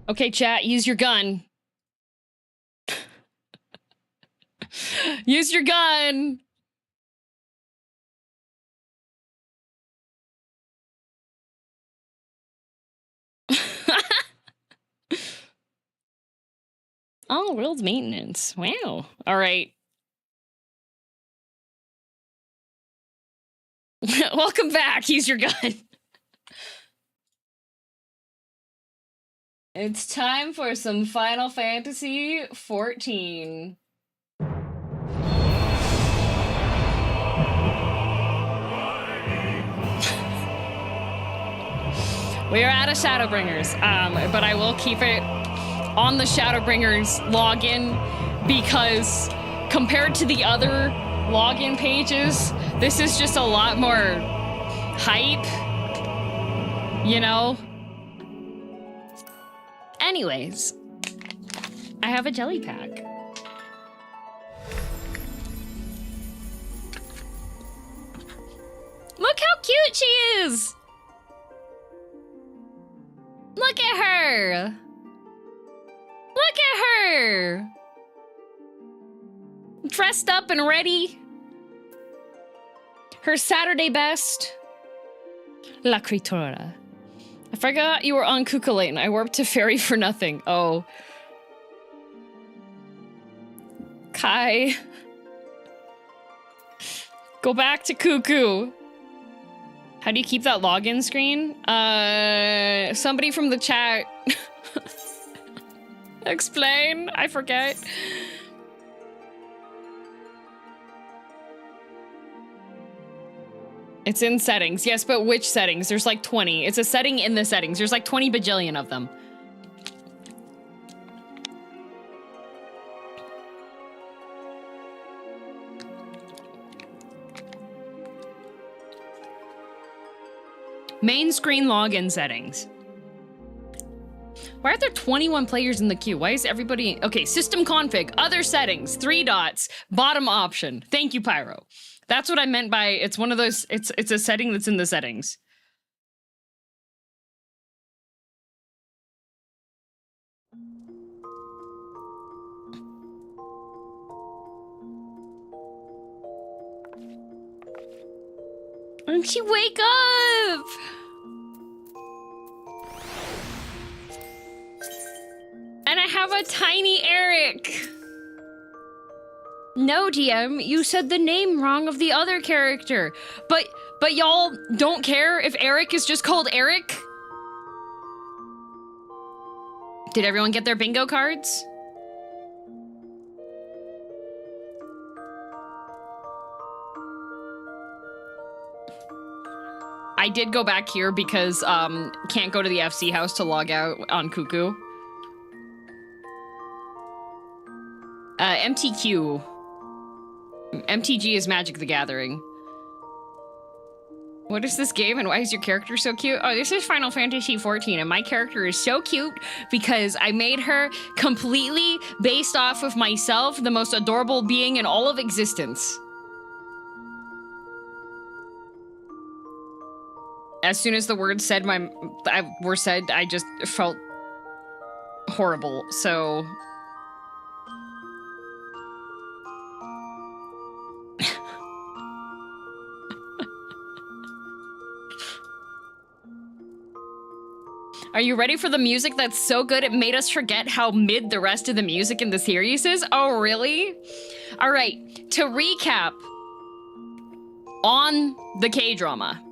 Okay, chat, use your gun. Use your gun. Oh, world's maintenance. Wow. All right. Welcome back. Use your gun. It's time for some Final Fantasy 14. We are out of Shadowbringers, but I will keep it on the Shadowbringers login because compared to the other login pages, this is just a lot more hype, you know? Anyways, I have a jelly pack. Look how cute she is! Look at her! Look at her! Dressed up and ready. Her Saturday best. La Critura. I forgot you were on Cucu Lane. I warped to Fairy for nothing. Oh. Kai. Go back to Cucu. How do you keep that login screen? Somebody from the chat. Explain. I forget. It's in settings. Yes, but which settings? There's like 20. It's a setting in the settings. There's like 20 bajillion of them. Main screen login settings. Why are there 21 players in the queue? Why is everybody... Okay, system config, other settings, 3 dots, bottom option. Thank you, Pyro. That's what I meant by it's one of those... It's a setting that's in the settings. Don't you wake up? And I have a tiny Eric. No, DM, you said the name wrong of the other character. But y'all don't care if Eric is just called Eric? Did everyone get their bingo cards? I did go back here because can't go to the FC house to log out on Cucu. MTQ. MTG is Magic the Gathering. What is this game and why is your character so cute? Oh, this is Final Fantasy 14 and my character is so cute because I made her completely based off of myself, the most adorable being in all of existence. As soon as the words were said, I just felt horrible, so... Are you ready for the music that's so good it made us forget how mid the rest of the music in the series is? Oh, really? All right, to recap on the K-drama.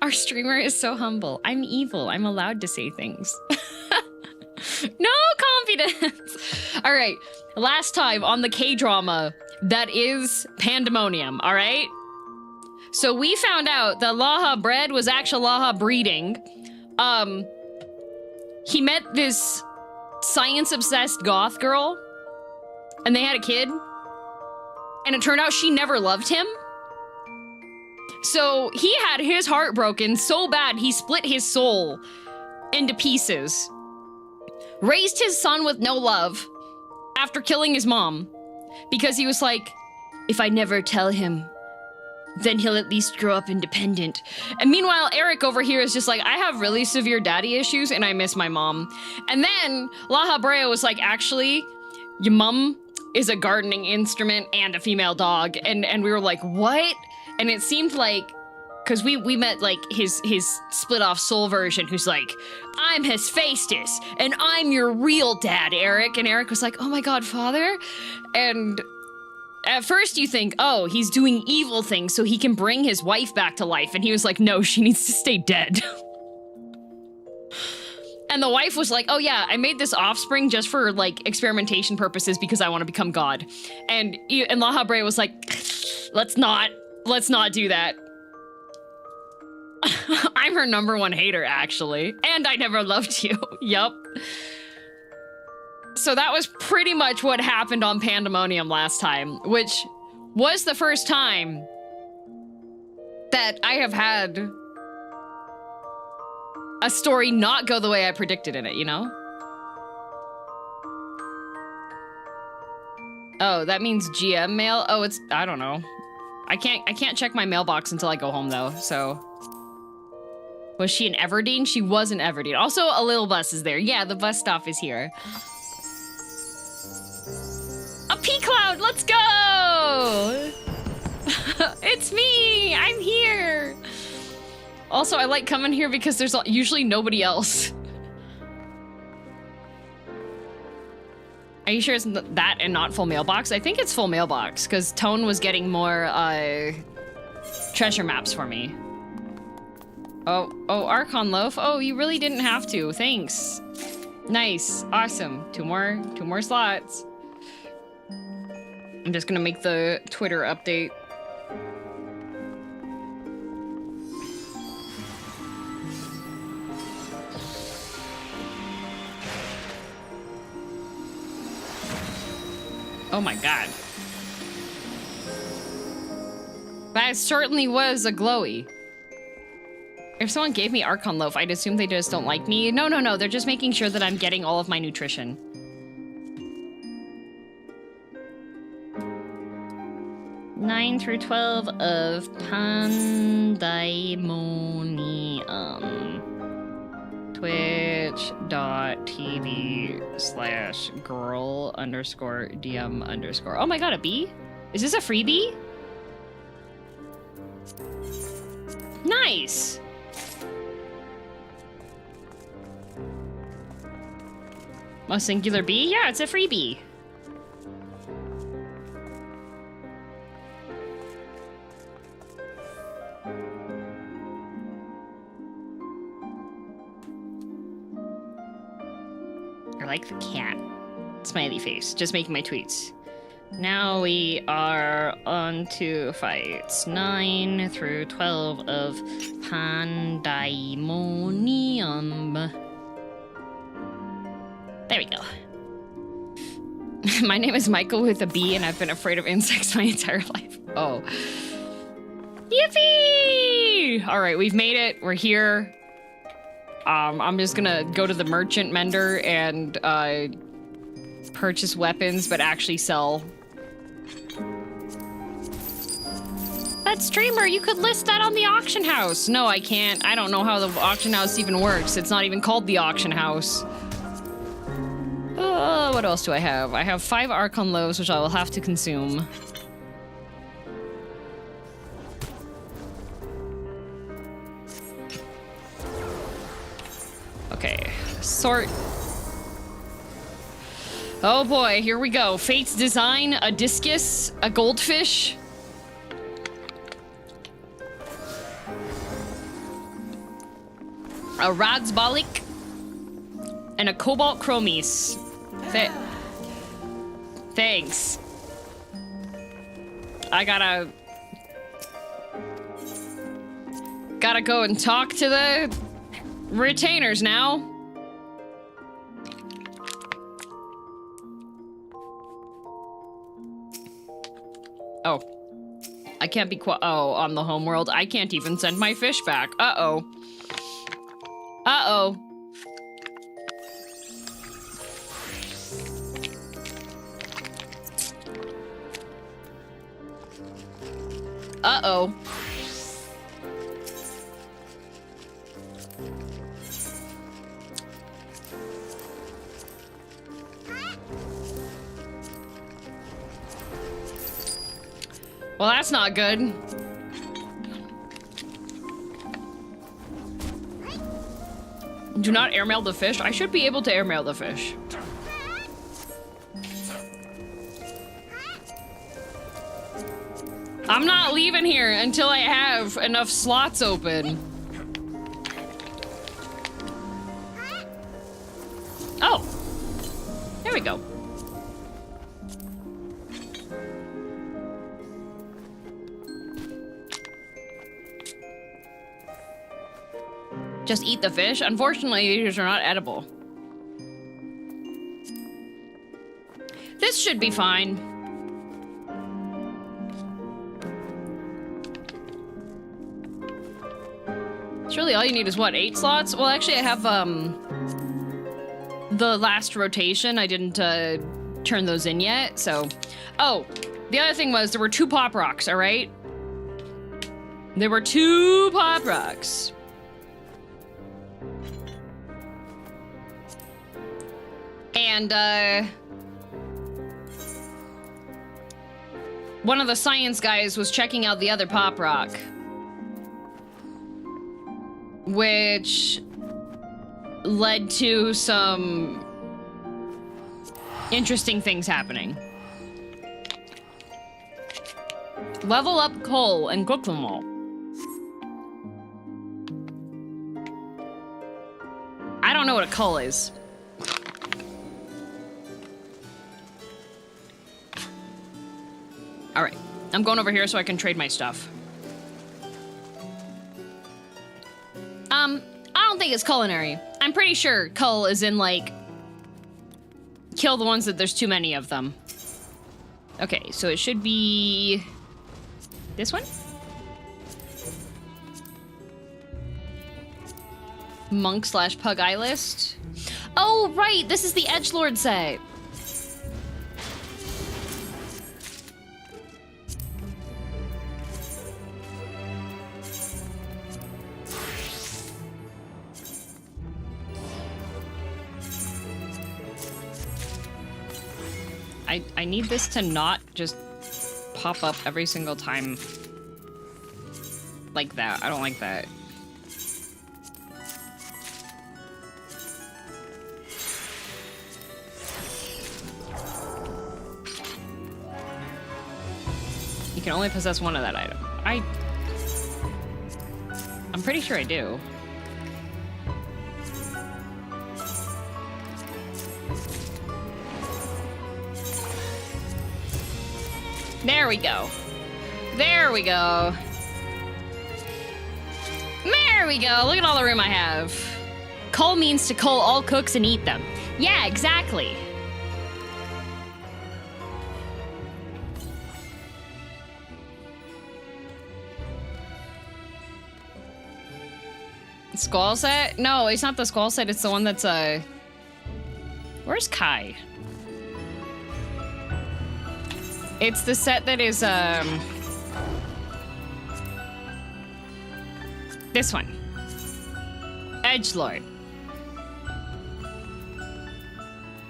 Our streamer is so humble. I'm evil. I'm allowed to say things. No confidence. All right, last time on the K-drama that is Pandemonium, all right? So we found out that Laha bread was actual Laha breeding. He met this science-obsessed goth girl, and they had a kid. And it turned out she never loved him. So he had his heart broken so bad he split his soul into pieces. Raised his son with no love after killing his mom. Because he was like, if I never tell him Then he'll at least grow up independent. And meanwhile, Eric over here is just like, I have really severe daddy issues and I miss my mom. And then La Habrea was like, actually, your mom is a gardening instrument and a female dog. And we were like, what? And it seemed like, because we met like his split off soul version who's like, I'm Hephaestus and I'm your real dad, Eric. And Eric was like, oh my God, father? And at first you think, oh, he's doing evil things so he can bring his wife back to life. And he was like, no, she needs to stay dead. And the wife was like, oh yeah, I made this offspring just for like experimentation purposes because I want to become God. And La Habrea was like, let's not do that. I'm her #1 hater, actually. And I never loved you. Yup. So that was pretty much what happened on Pandemonium last time, which was the first time that I have had a story not go the way I predicted in it, you know? Oh, that means GM mail? Oh, it's, I don't know. I can't check my mailbox until I go home though, so. Was she in Everdeen? She was in Everdeen. Also, a little bus is there. Yeah, the bus stop is here. A P-Cloud, let's go! It's me, I'm here. Also, I like coming here because there's usually nobody else. Are you sure it's that and not full mailbox? I think it's full mailbox because Tone was getting more treasure maps for me. Oh, Archon Loaf. Oh, you really didn't have to. Thanks. Nice. Awesome. Two more slots. I'm just gonna make the Twitter update. Oh my God. That certainly was a glowy. If someone gave me Archon Loaf, I'd assume they just don't like me. No, they're just making sure that I'm getting all of my nutrition. Nine through 12 of Pandemonium. Twitch.tv/girl_dm_. Oh my God, a bee? Is this a freebie? Nice. A singular bee? Yeah, it's a freebie. I like the cat. Smiley face. Just making my tweets. Now we are on to fights 9 through 12 of Pandemonium. There we go. My name is Michael with a B, and I've been afraid of insects my entire life. Oh. Yippee! All right, we've made it. We're here. I'm just gonna go to the merchant mender and purchase weapons, but actually sell. That streamer, you could list that on the auction house. No, I can't. I don't know how the auction house even works. It's not even called the auction house. What else do I have? I have 5 Archon Loaves, which I will have to consume. Okay, sort. Oh boy, here we go. Fate's Design, a discus, a goldfish. A Radsbalik, and a Cobalt Chromis. Thanks. I gotta go and talk to the retainers now. Oh. I can't be oh, on the homeworld. I can't even send my fish back. Uh-oh. Uh-oh. Uh-oh. Well, that's not good. Do not airmail the fish. I should be able to airmail the fish. I'm not leaving here until I have enough slots open. Oh, there we go. Just eat the fish? Unfortunately, these are not edible. This should be fine. It's really all you need is what, 8 slots? Well, actually, I have the last rotation. I didn't turn those in yet, so. Oh, the other thing was there were 2 pop rocks, all right? There were 2 pop rocks. And, one of the science guys was checking out the other pop rock, which led to some interesting things happening. Level up coal and cook them all. I don't know what a coal is. All right, I'm going over here so I can trade my stuff. I don't think it's culinary. I'm pretty sure cull is in, like, kill the ones that there's too many of them. Okay, so it should be this one? Monk/Pug Eye List. Oh, right, this is the Edgelord set. I need this to not just pop up every single time like that. I don't like that. You can only possess one of that item. I'm pretty sure I do. There we go. There we go. There we go. Look at all the room I have. Cull means to cull all cooks and eat them. Yeah, exactly. Squall set? No, it's not the squall set. It's the one that's Where's Kai? It's the set that is, this one. Edgelord.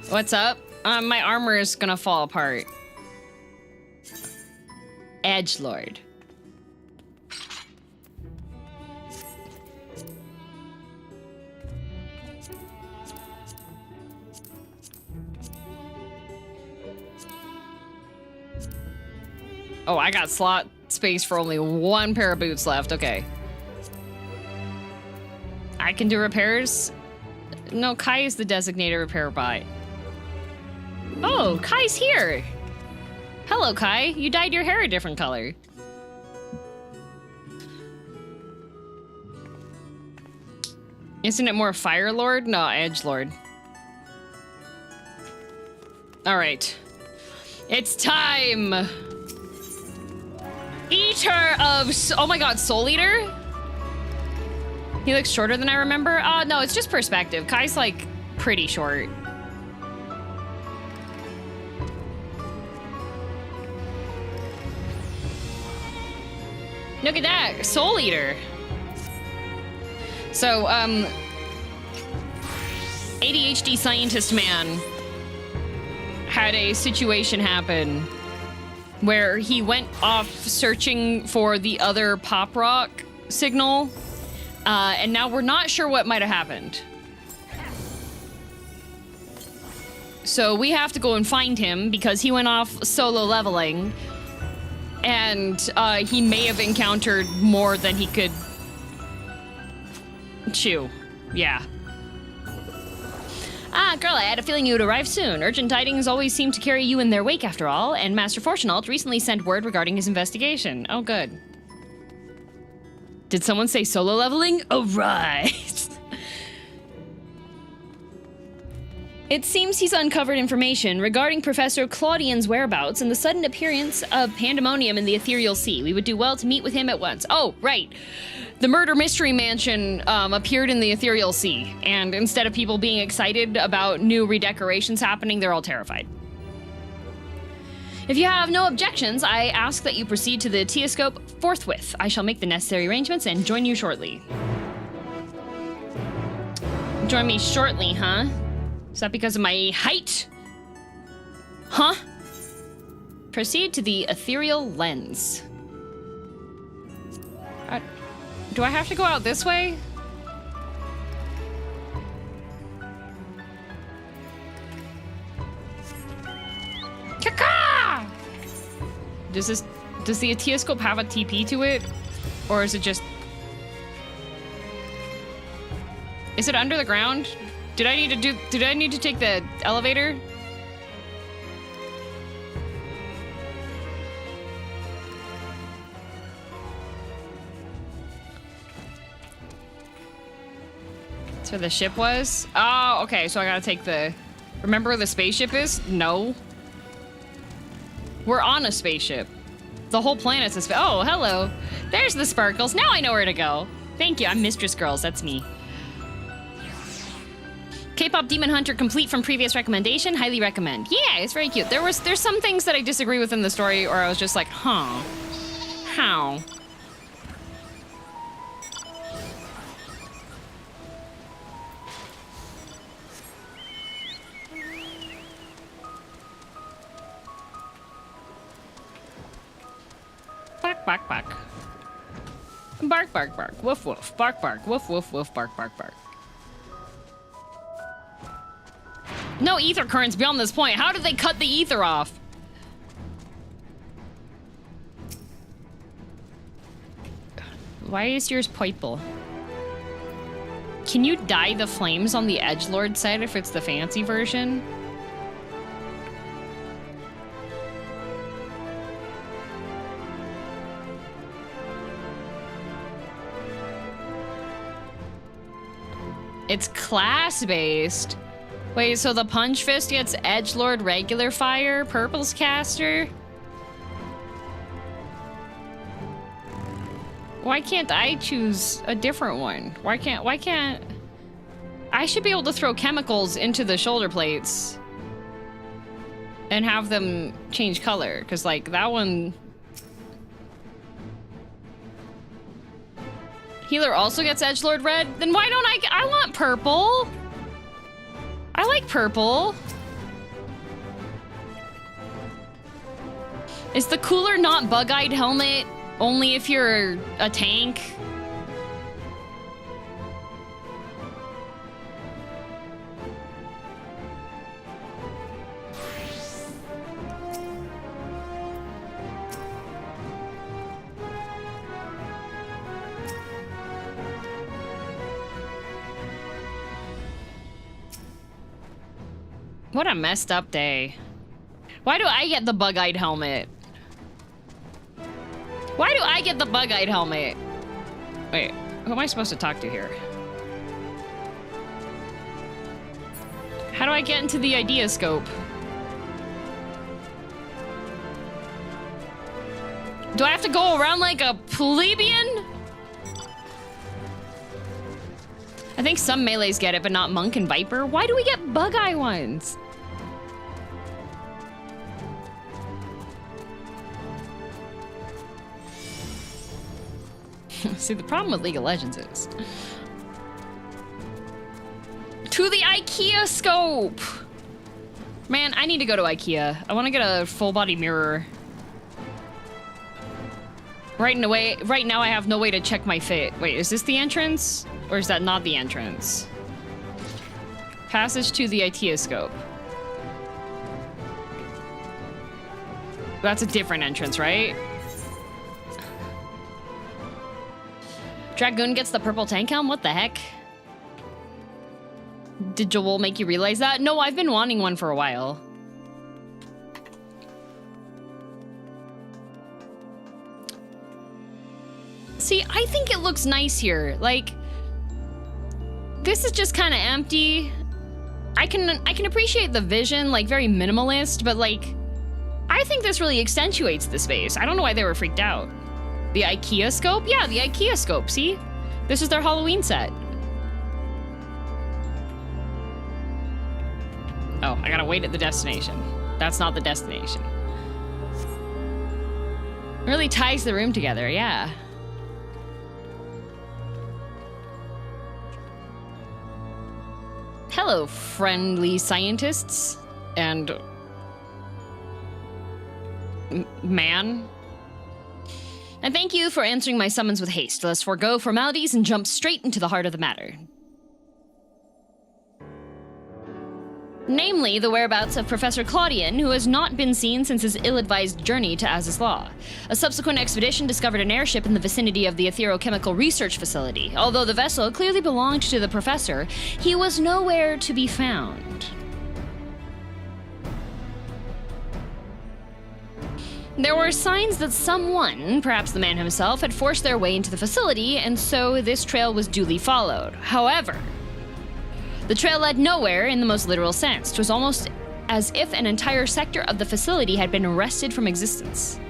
What's up? My armor is gonna fall apart. Edgelord. Oh, I got slot space for only 1 pair of boots left. Okay. I can do repairs. No, Kai is the designated repair bot. Oh, Kai's here. Hello, Kai. You dyed your hair a different color. Isn't it more Fire Lord? No, Edge Lord. All right. It's time. Eater of... Oh my god, Soul Eater? He looks shorter than I remember. No, it's just perspective. Kai's, like, pretty short. Look at that, Soul Eater. So, ADHD scientist man had a situation happen where he went off searching for the other pop rock signal, and now we're not sure what might have happened. So we have to go and find him because he went off solo leveling, and he may have encountered more than he could chew. Yeah. Ah, girl, I had a feeling you would arrive soon. Urgent tidings always seem to carry you in their wake after all, and Master Fortunault recently sent word regarding his investigation. Oh, good. Did someone say solo leveling? Oh, right. It seems he's uncovered information regarding Professor Claudian's whereabouts and the sudden appearance of Pandemonium in the Ethereal Sea. We would do well to meet with him at once. Oh, right. The Murder Mystery Mansion appeared in the Ethereal Sea, and instead of people being excited about new redecorations happening, they're all terrified. If you have no objections, I ask that you proceed to the Aitiascope forthwith. I shall make the necessary arrangements and join you shortly. Join me shortly, huh? Is that because of my height? Huh? Proceed to the ethereal lens. Do I have to go out this way? Kaka! Does the Aitiascope have a TP to it? Or is it just... Is it under the ground? Did I need to take the elevator? That's where the ship was? Oh, okay, so I gotta take the... Remember where the spaceship is? No. We're on a spaceship. The whole planet's a oh, hello. There's the sparkles. Now I know where to go. Thank you, I'm Mistress Girls, that's me. K-pop Demon Hunter complete from previous recommendation. Highly recommend. Yeah, it's very cute. There's some things that I disagree with in the story, or I was just like, huh, how? Bark, bark, bark. Bark, bark, bark. Woof, woof. Bark, bark. Woof, woof, woof. Bark, bark, bark. No ether currents beyond this point. How did they cut the ether off? Why is yours purple? Can you dye the flames on the edgelord side if it's the fancy version? It's class-based. Wait, so the Punch Fist gets Edgelord regular fire, Purple's caster? Why can't I choose a different one? Why can't... I should be able to throw chemicals into the shoulder plates and have them change color, because, like, that one... Healer also gets Edgelord red? Then why don't I want purple! I like purple. Is the cooler not bug-eyed helmet only if you're a tank? What a messed up day. Why do I get the bug-eyed helmet? Why do I get the bug-eyed helmet? Wait, who am I supposed to talk to here? How do I get into the Aitiascope? Do I have to go around like a plebeian? I think some melees get it, but not Monk and Viper. Why do we get bug-eye ones? See, the problem with League of Legends is... To the Aitiascope! Man, I need to go to IKEA. I want to get a full body mirror. Right now I have no way to check my fit. Wait, is this the entrance? Or is that not the entrance? Passage to the Aitiascope. That's a different entrance, right? Dragoon gets the purple tank helm? What the heck? Did Joel make you realize that? No, I've been wanting one for a while. See, I think it looks nice here. Like, this is just kind of empty. I can appreciate the vision, like very minimalist, but like, I think this really accentuates the space. I don't know why they were freaked out. The Aitiascope? Yeah, the Aitiascope, see? This is their Halloween set. Oh, I gotta wait at the destination. That's not the destination. It really ties the room together, yeah. Hello, friendly scientists and man. And thank you for answering my summons with haste. Let's forego formalities and jump straight into the heart of the matter. Namely, the whereabouts of Professor Claudian, who has not been seen since his ill-advised journey to Az's Law. A subsequent expedition discovered an airship in the vicinity of the Etherochemical Research Facility. Although the vessel clearly belonged to the professor, he was nowhere to be found. There were signs that someone, perhaps the man himself, had forced their way into the facility, and so this trail was duly followed. However, the trail led nowhere in the most literal sense. It was almost as if an entire sector of the facility had been arrested from existence.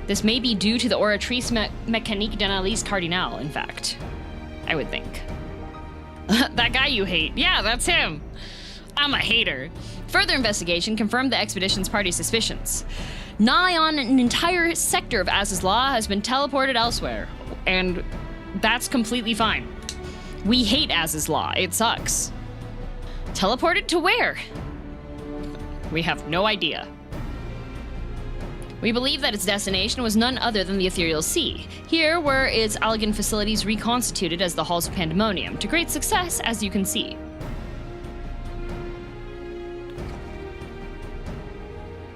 This may be due to the Oratrice Mécanique d'Analyse Cardinale, in fact. I would think. That guy you hate. Yeah, that's him. I'm a hater. Further investigation confirmed the expedition's party suspicions. Nigh on an entire sector of Az's Law has been teleported elsewhere, and that's completely fine. We hate Az's Law. It sucks. Teleported to where? We have no idea. We believe that its destination was none other than the Ethereal Sea. Here were its Allegan facilities reconstituted as the Halls of Pandemonium, to great success, as you can see.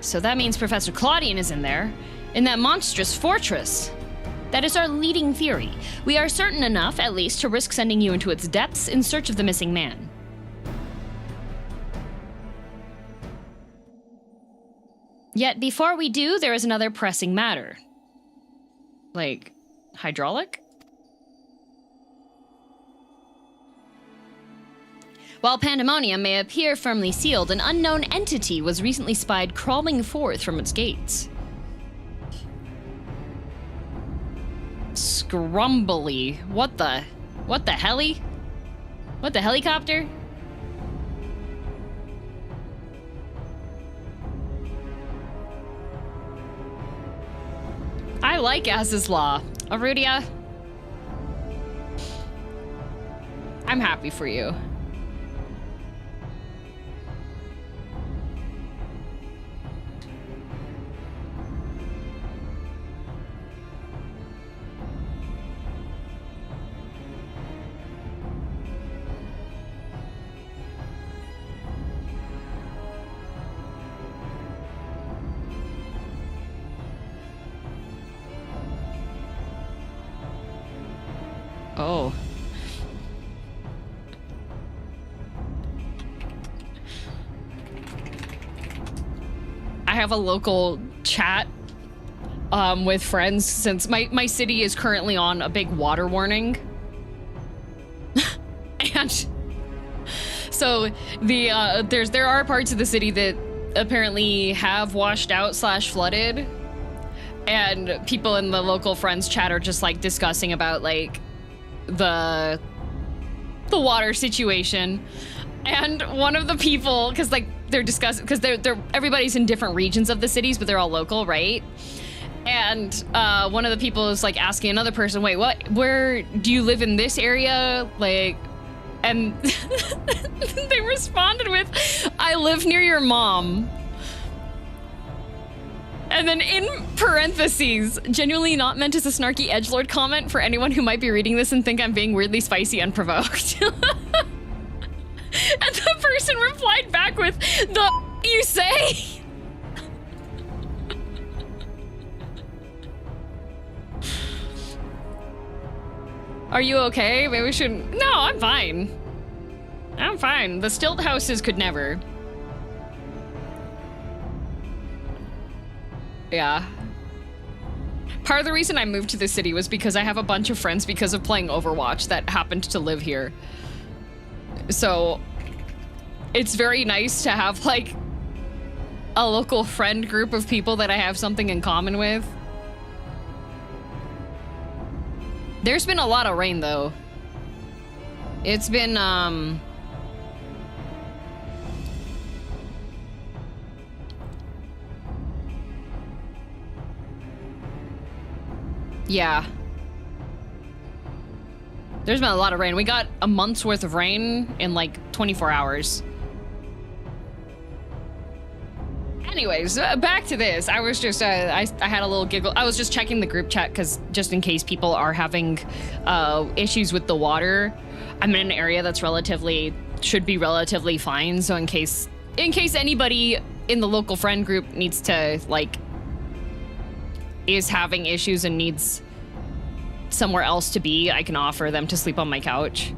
So that means Professor Claudian is in there, in that monstrous fortress. That is our leading theory. We are certain enough, at least, to risk sending you into its depths in search of the missing man. Yet before we do, there is another pressing matter. Like, hydraulic? While Pandemonium may appear firmly sealed, an unknown entity was recently spied crawling forth from its gates. Scrumbly. What the heli? What the helicopter? I like Az's Law. Arudia. I'm happy for you. Oh. I have a local chat with friends since my city is currently on a big water warning. And so there are parts of the city that apparently have washed out / flooded, and people in the local friends chat are just like discussing about like the water situation. And one of the people, because they're discussing, because they're everybody's in different regions of the cities, but they're all local, right? And one of the people is like asking another person, wait, where do you live in this area? Like, and they responded with, I live near your mom. And then in parentheses, genuinely not meant as a snarky edgelord comment for anyone who might be reading this and think I'm being weirdly spicy unprovoked. And the person replied back with, the you say? Are you okay? Maybe we shouldn't. No, I'm fine. I'm fine. The stilt houses could never. Yeah. Part of the reason I moved to the city was because I have a bunch of friends because of playing Overwatch that happened to live here. So it's very nice to have like a local friend group of people that I have something in common with. There's been a lot of rain though. It's been yeah. There's been a lot of rain. We got a month's worth of rain in like 24 hours. Anyways, back to this. I was just, I had a little giggle. I was just checking the group chat because just in case people are having issues with the water. I'm in an area that's should be relatively fine. So in case anybody in the local friend group needs to like, is having issues and needs somewhere else to be, I can offer them to sleep on my couch.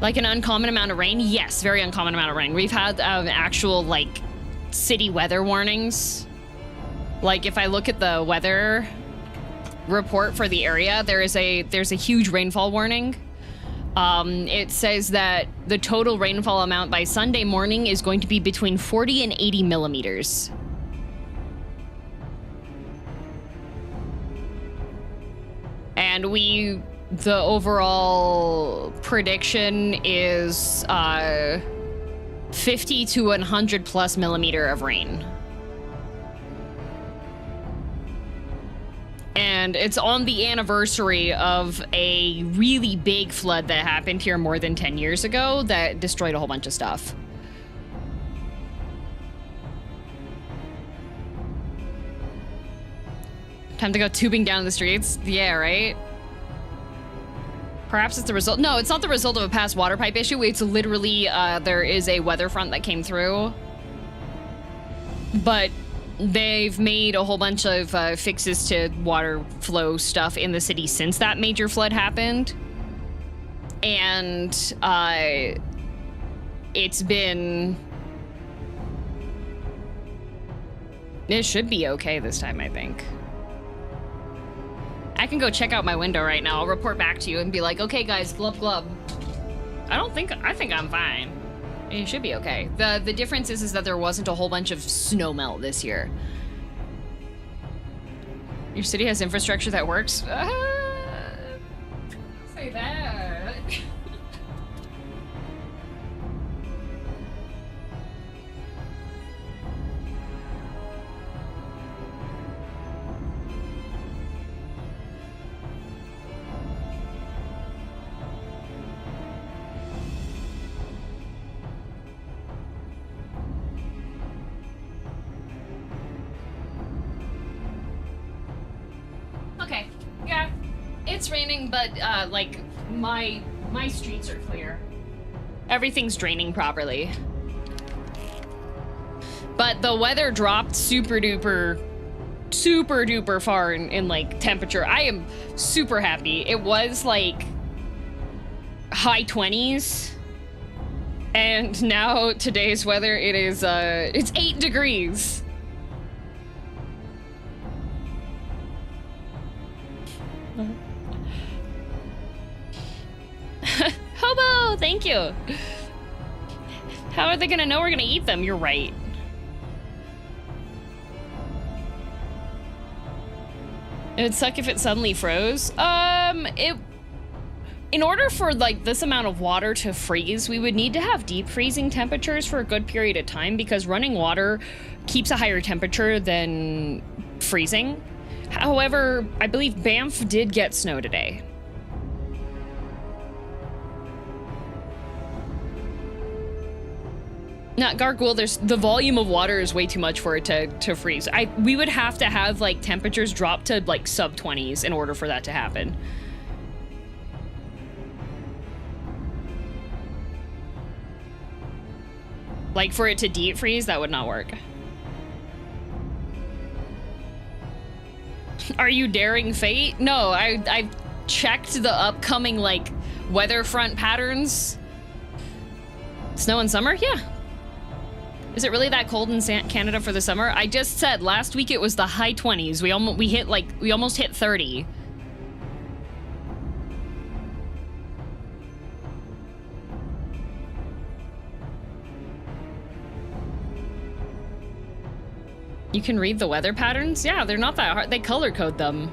Like an uncommon amount of rain? Yes, very uncommon amount of rain. We've had actual like city weather warnings. Like if I look at the weather report for the area, there's a huge rainfall warning. It says that the total rainfall amount by Sunday morning is going to be between 40 and 80 millimeters. And the overall prediction is 50 to 100 plus millimeter of rain. And it's on the anniversary of a really big flood that happened here more than 10 years ago that destroyed a whole bunch of stuff. Time to go tubing down the streets? Yeah, right? Perhaps it's the result. No, it's not the result of a past water pipe issue. It's literally, there is a weather front that came through. But they've made a whole bunch of fixes to water flow stuff in the city since that major flood happened. And it's been... It should be okay this time, I think. I can go check out my window right now. I'll report back to you and be like, okay, guys, glub glub. I think I'm fine. It should be okay. The difference is that there wasn't a whole bunch of snow melt this year. Your city has infrastructure that works? Say that. Okay, yeah, it's raining, but like my streets are clear. Everything's draining properly. But the weather dropped super duper far in like temperature. I am super happy. It was like high 20s. And now today's weather, it is it's 8 degrees. Hobo, thank you. How are they gonna know we're gonna eat them? You're right. It'd suck if it suddenly froze. In order for like this amount of water to freeze, we would need to have deep freezing temperatures for a good period of time because running water keeps a higher temperature than freezing. However, I believe Banff did get snow today. Not Gargoyle, the volume of water is way too much for it to freeze. We would have to have like temperatures drop to like sub 20s in order for that to happen. Like for it to deep freeze, that would not work. Are you daring fate? No, I've checked the upcoming like weather front patterns. Snow in summer? Yeah. Is it really that cold in Canada for the summer? I just said last week it was the high 20s. We almost hit 30. You can read the weather patterns? Yeah, they're not that hard. They color code them.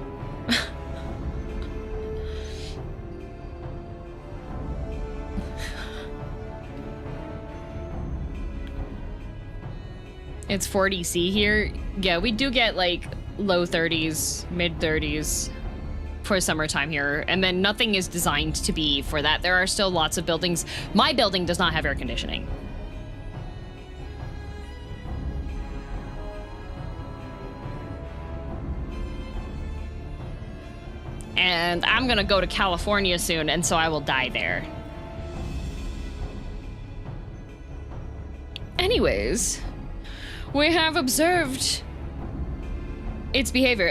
It's 40 C here. Yeah, we do get like low 30s, mid 30s for summertime here. And then nothing is designed to be for that. There are still lots of buildings. My building does not have air conditioning. And I'm gonna go to California soon, and so I will die there. Anyways, we have observed its behavior.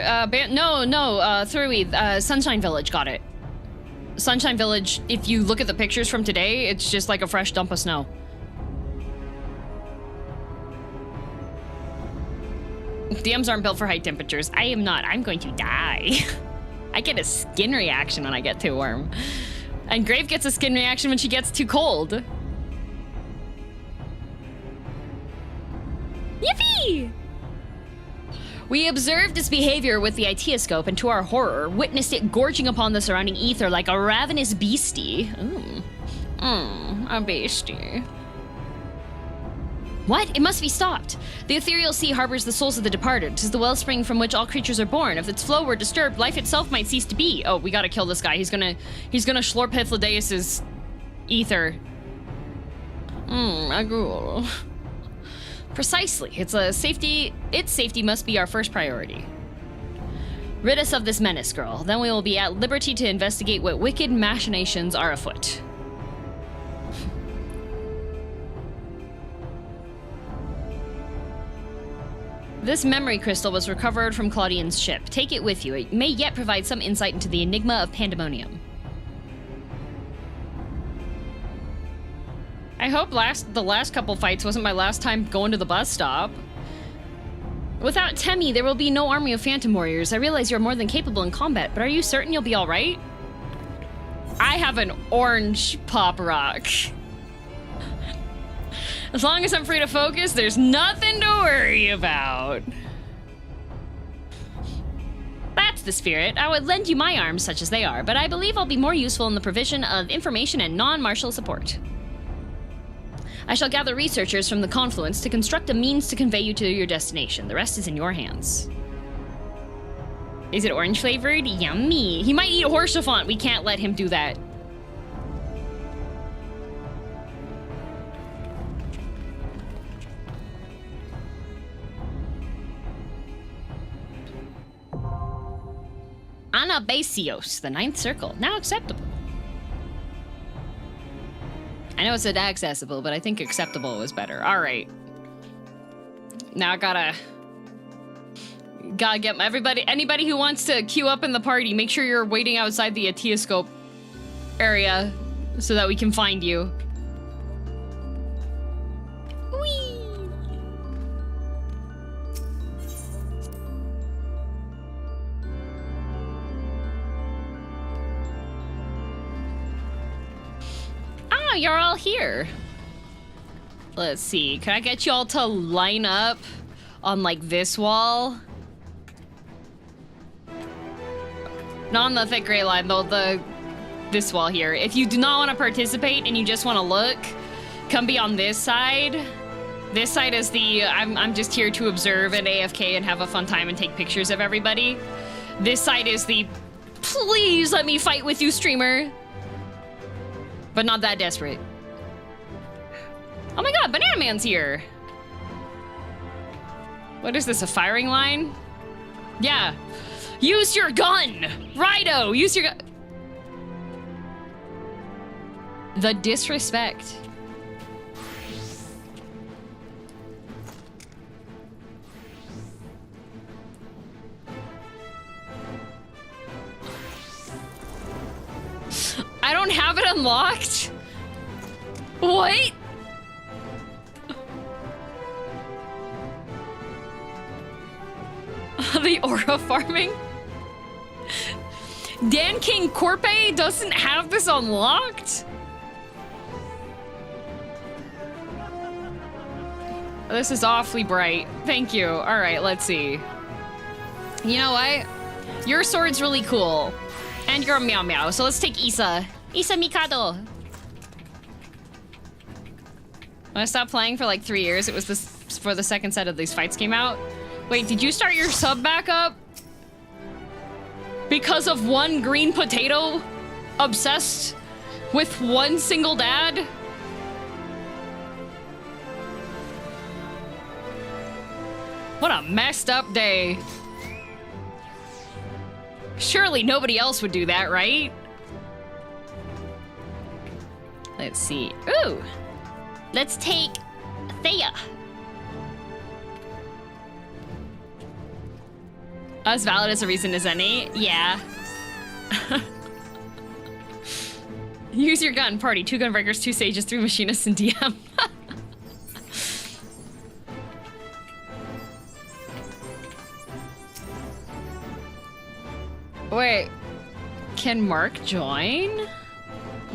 Through Sunshine Village got it. Sunshine Village, if you look at the pictures from today, it's just like a fresh dump of snow. DMs aren't built for high temperatures. I am not. I'm going to die. I get a skin reaction when I get too warm. And Grave gets a skin reaction when she gets too cold. Yippee! We observed its behavior with the Aitiascope and to our horror, witnessed it gorging upon the surrounding ether like a ravenous beastie. A beastie. What? It must be stopped. The ethereal sea harbors the souls of the departed. 'Tis the wellspring from which all creatures are born. If its flow were disturbed, life itself might cease to be. Oh, we gotta kill this guy. He's gonna schlorp Hythlodaeus' ether. A ghoul. Precisely. Its safety must be our first priority. Rid us of this menace, girl. Then we will be at liberty to investigate what wicked machinations are afoot. This memory crystal was recovered from Claudian's ship. Take it with you. It may yet provide some insight into the enigma of Pandemonium. I hope the last couple fights wasn't my last time going to the bus stop. Without Temmie, there will be no army of phantom warriors. I realize you're more than capable in combat, but are you certain you'll be all right? I have an orange pop rock. As long as I'm free to focus, there's nothing to worry about. That's the spirit. I would lend you my arms, such as they are, but I believe I'll be more useful in the provision of information and non-martial support. I shall gather researchers from the confluence to construct a means to convey you to your destination. The rest is in your hands. Is it orange flavored? Yummy. He might eat Horsefant. We can't let him do that. Anabasios, the 9th Circle. Now acceptable. I know it said accessible, but I think acceptable was better. All right. Now I gotta get anybody who wants to queue up in the party, make sure you're waiting outside the Aitiascope area so that we can find you. Whee! Oh, you're all here. Let's see. Can I get you all to line up on like this wall? Not on the thick gray line though, this wall here. If you do not want to participate and you just want to look, come be on this side. This side is the I'm just here to observe and AFK and have a fun time and take pictures of everybody. This side is the please let me fight with you streamer. But not that desperate. Oh my god, Banana Man's here. What is this, a firing line? Yeah. Use your gun! Raidouuuuu, use your gun. The disrespect. I don't have it unlocked? What? The aura farming? Dan King Corpe doesn't have this unlocked? This is awfully bright. Thank you. All right, let's see. You know what? Your sword's really cool. And you're a meow meow, so let's take Isa. Isa Mikado. When I stopped playing for like 3 years, it was this for the second set of these fights came out. Wait, did you start your sub back up? Because of one green potato obsessed with one single dad? What a messed up day. Surely nobody else would do that, right? Let's see. Ooh! Let's take Thea. As valid as a reason as any. Yeah. Use your gun. Party. 2 gunbreakers, 2 sages, 3 machinists, and DM. Wait. Can Mark join?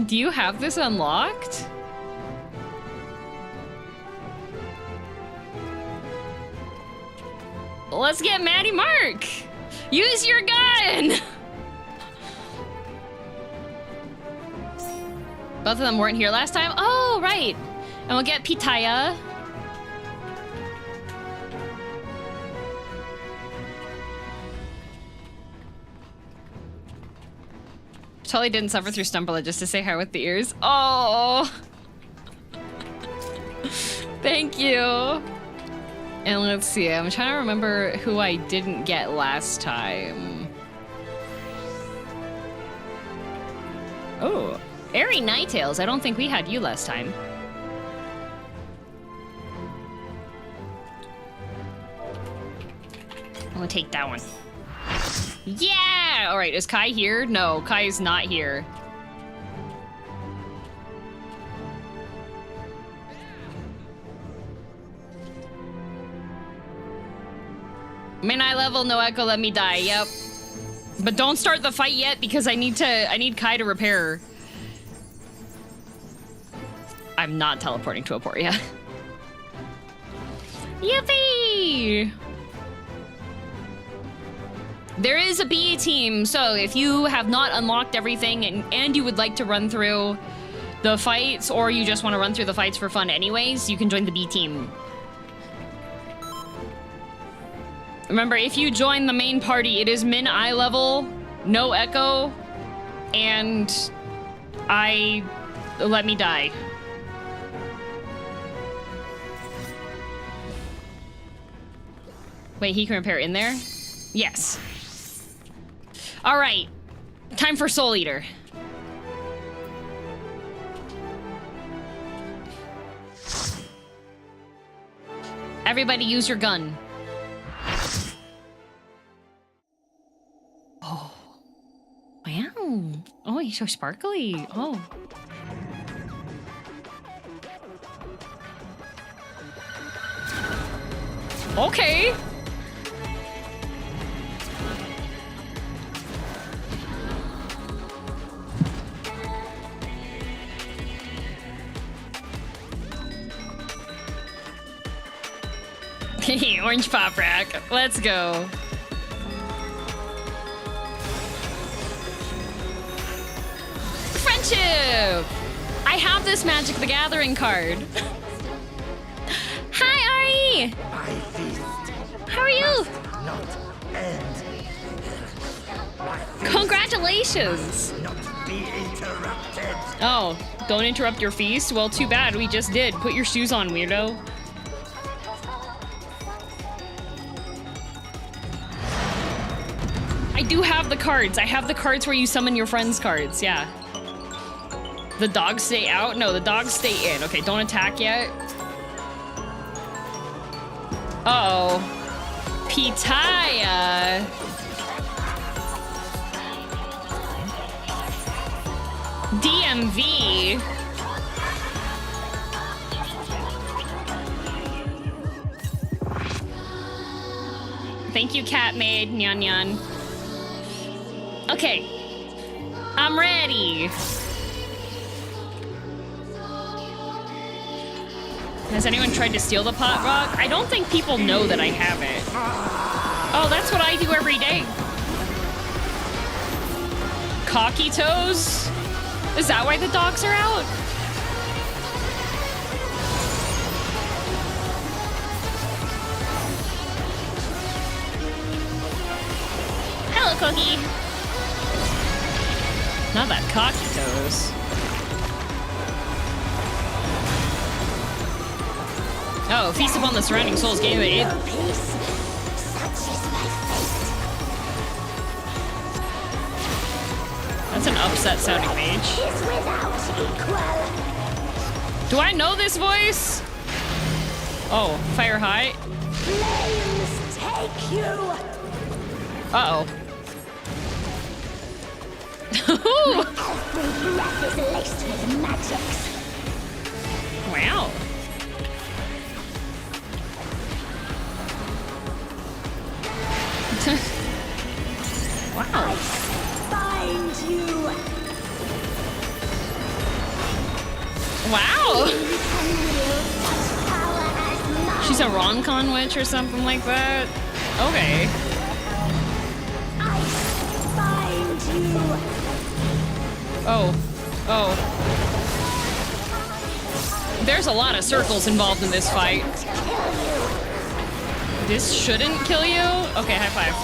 Do you have this unlocked? Let's get Maddie Mark! Use your gun! Both of them weren't here last time? Oh, right. And we'll get Pitaya. Totally didn't suffer through Stumbler just to say hi with the ears. Oh! Thank you. And let's see, I'm trying to remember who I didn't get last time. Oh, Airy Nighttails. I don't think we had you last time. I'm gonna take that one. Yeah! All right, is Kai here? No, Kai is not here. Min-eye level, no echo, let me die. Yep. But don't start the fight yet because I need Kai to repair. I'm not teleporting to Aporia. Yippee! There is a BA team, so if you have not unlocked everything and you would like to run through the fights, or you just want to run through the fights for fun anyways, you can join the B team. Remember, if you join the main party, it is min-eye level, no echo, and let me die. Wait, he can repair in there? Yes. All right, time for Soul Eater. Everybody use your gun. Oh. Wow. Oh, he's so sparkly. Oh. Okay. Orange pop rack. Let's go. friendship! I have this Magic the Gathering card. Hi, Ari! How are you? Congratulations! Oh, don't interrupt your feast? Well, too bad, we just did. Put your shoes on, weirdo. I do have the cards. I have the cards where you summon your friends' cards, yeah. The dogs stay out? No, the dogs stay in. Okay, don't attack yet. Uh-oh. Pitaya. DMV. Thank you, cat maid. Nyan nyan. Okay. I'm ready. Has anyone tried to steal the pot rock? I don't think people know that I have it. Oh, that's what I do every day. Cocky toes? Is that why the dogs are out? Hello, Cookie. Not that cocky toes. Oh, feast upon the surrounding souls gave it. That's an upset sounding mage. Do I know this voice? Oh, fire high. Flames take you. Uh-oh. Every breath is laced with magics. Wow. Wow. I find you. Wow. She's a Roncon witch or something like that. Okay. I find you. Oh. Oh. There's a lot of circles involved in this fight. This shouldn't kill you? Okay, high five.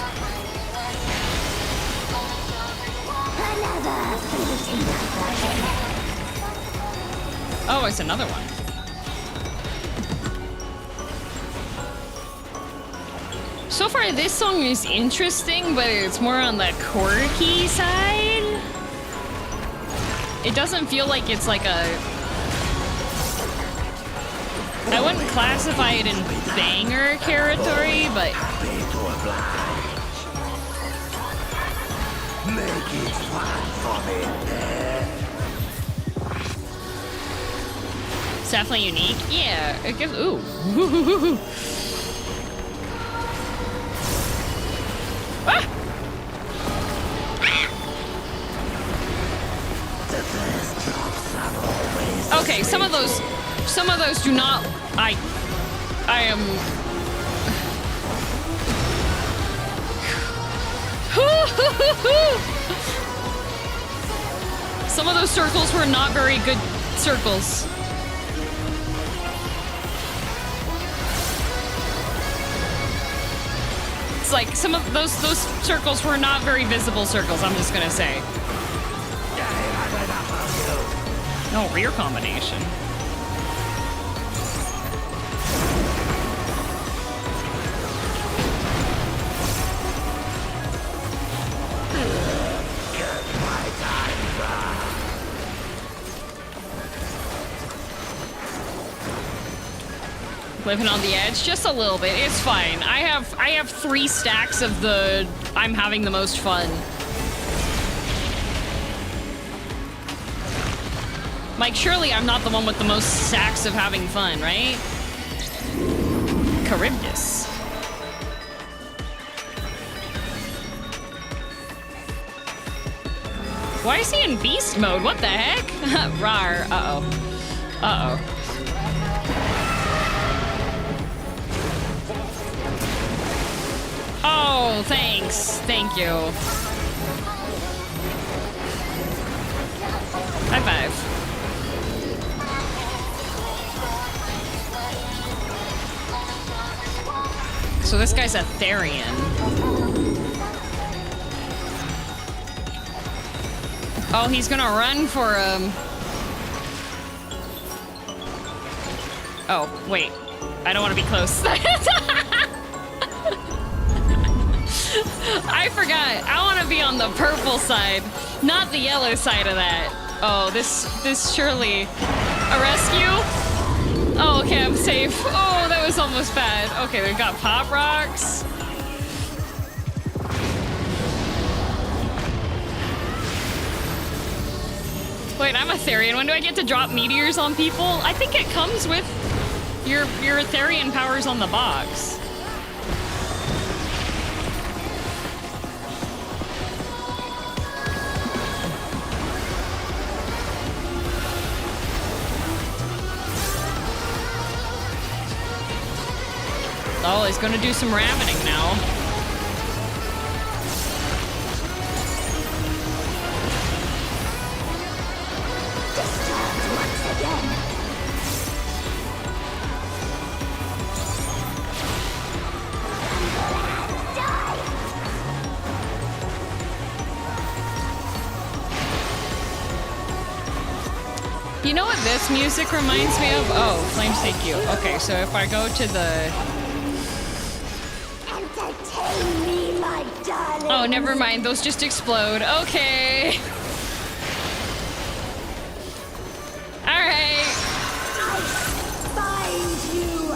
Oh, it's another one. So far, this song is interesting, but it's more on the quirky side. It doesn't feel like it's like a... I wouldn't classify it in banger territory, but... Make it fun for me. It's definitely unique. Yeah, it gives... Ooh. Ah! Okay, some of those do not... I am... Some of those circles were not very good circles. It's like some of those circles were not very visible circles, I'm just gonna say. No, rear combination. Living on the edge, just a little bit. It's fine. I have 3 stacks of the I'm having the most fun. Like, surely I'm not the one with the most stacks of having fun, right? Charybdis. Why is he in beast mode? What the heck? Rar. Uh-oh. Uh-oh. Oh, thanks. Thank you. so this guy's a Therian. Oh, he's gonna run for him. Oh, wait. I don't want to be close. I forgot. I want to be on the purple side, not the yellow side of that. Oh, this surely a rescue? Oh, okay, I'm safe. Oh, that was almost bad. Okay, we've got pop rocks. Wait, I'm a Therian. When do I get to drop meteors on people? I think it comes with your Therian powers on the box. Oh, he's gonna do some ravening now. Disturbed once again. Die. You know what this music reminds me of? Oh, Flames Take You. Okay, so if I go to the... Entertain me, my darling. Oh, never mind. Those just explode. Okay. All right. I find you.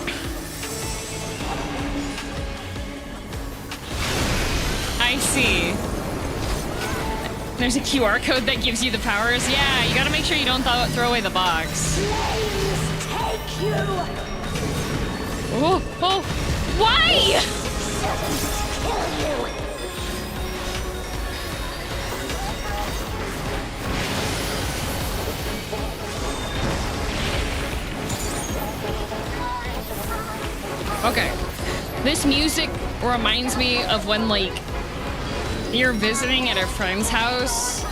I see. There's a QR code that gives you the powers. Yeah, you gotta make sure you don't throw away the box. Flames take you. Oh, oh, why? Shouldn't kill you. Okay. This music reminds me of when, like, you're visiting at a friend's house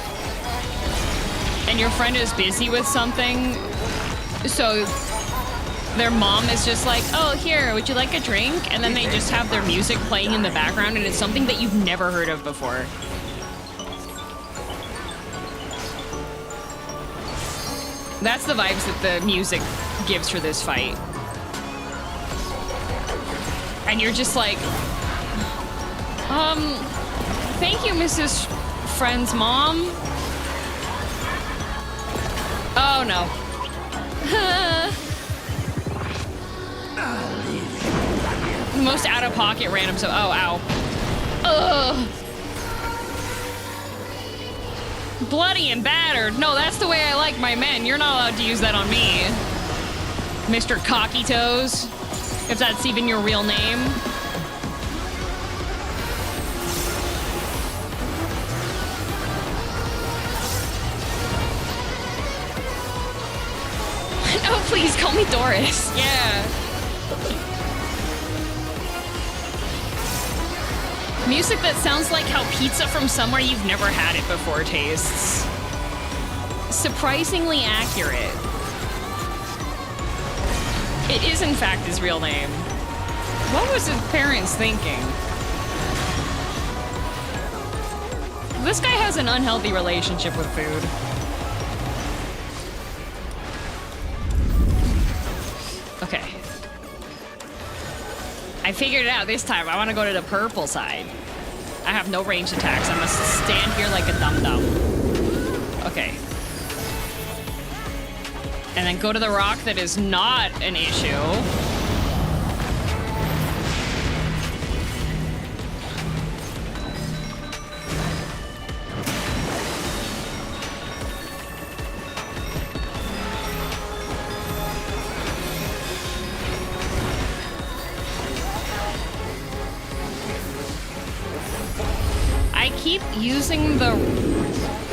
and your friend is busy with something, so their mom is just like, oh, here, would you like a drink? And then they just have their music playing in the background and it's something that you've never heard of before. That's the vibes that the music gives for this fight. And you're just like, thank you, Mrs. Friend's mom. Oh, no. The most out-of-pocket random, so, oh, ow. Ugh. Bloody and battered. No, that's the way I like my men. You're not allowed to use that on me. Mr. Cocky Toes, if that's even your real name. No, please call me Doris. Yeah. Music that sounds like how pizza from somewhere you've never had it before tastes. Surprisingly accurate. It is, in fact, his real name. What was his parents thinking? This guy has an unhealthy relationship with food. Okay. I figured it out this time. I want to go to the purple side. I have no ranged attacks. I must stand here like a dum-dum. Okay. And then go to the rock that is not an issue.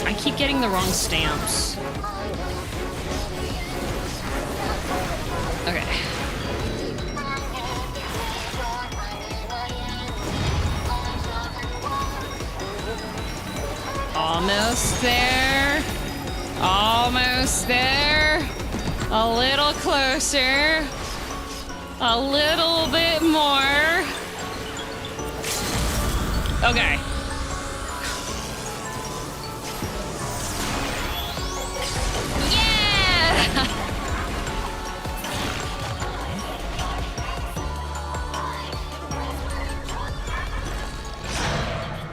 I keep getting the wrong stamps. Okay. Almost there. Almost there. A little closer. A little bit more. Okay. Yeah!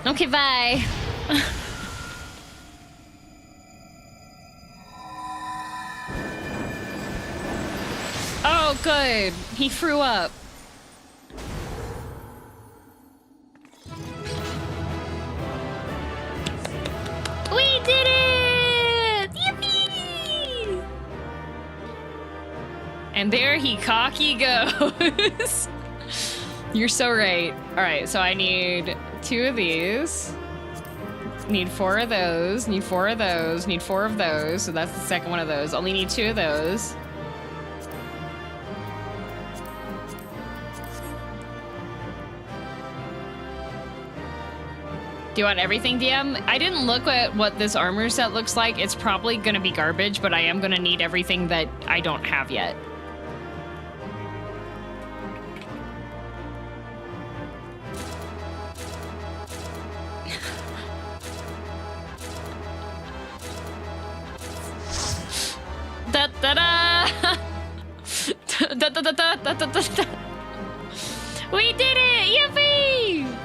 Okay, bye. Oh, good. He threw up. We did it! Yippee! And there he cocky goes. You're so right. All right, so I need 2 of these. Need 4 of those. Need 4 of those. Need 4 of those. So that's the second one of those. Only need 2 of those. Do you want everything, DM? I didn't look at what this armor set looks like. It's probably gonna be garbage, but I am gonna need everything that I don't have yet. Da da da! Da da da da da da da! We did it! Yippee!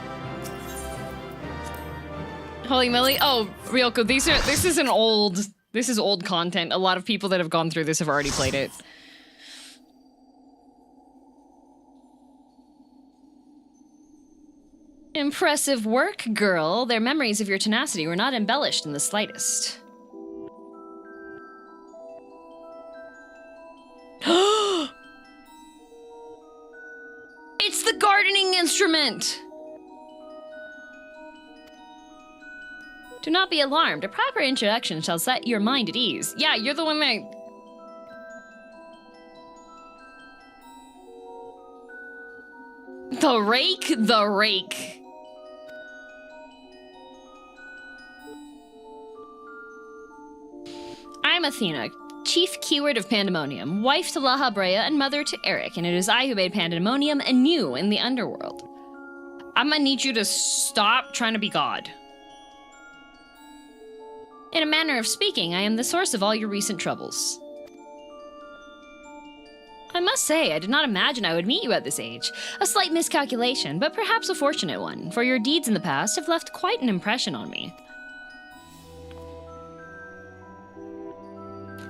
Holy moly! Oh, Ryoko, this is old content. A lot of people that have gone through this have already played it. Impressive work, girl. Their memories of your tenacity were not embellished in the slightest. It's the gardening instrument! Do not be alarmed. A proper introduction shall set your mind at ease. Yeah, you're the one that... The rake? The rake. I'm Athena, chief keyword of Pandemonium, wife to Lahabrea and mother to Eric, and it is I who made Pandemonium anew in the underworld. I'm gonna need you to stop trying to be God. In a manner of speaking, I am the source of all your recent troubles. I must say, I did not imagine I would meet you at this age. A slight miscalculation, but perhaps a fortunate one, for your deeds in the past have left quite an impression on me.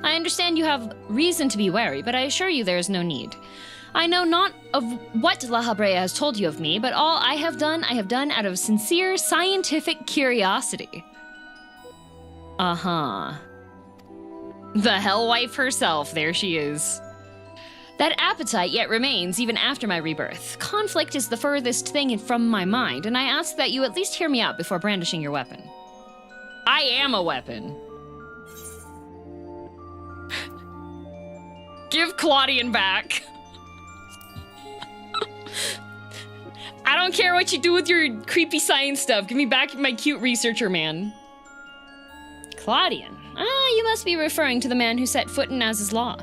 I understand you have reason to be wary, but I assure you there is no need. I know not of what Lahabrea has told you of me, but all I have done out of sincere scientific curiosity. Uh-huh. The Hellwife herself, there she is. That appetite yet remains even after my rebirth. Conflict is the furthest thing from my mind, and I ask that you at least hear me out before brandishing your weapon. I am a weapon. Give Claudian back. I don't care what you do with your creepy science stuff. Give me back my cute researcher man. Claudian? Ah, you must be referring to the man who set foot in Naz's law.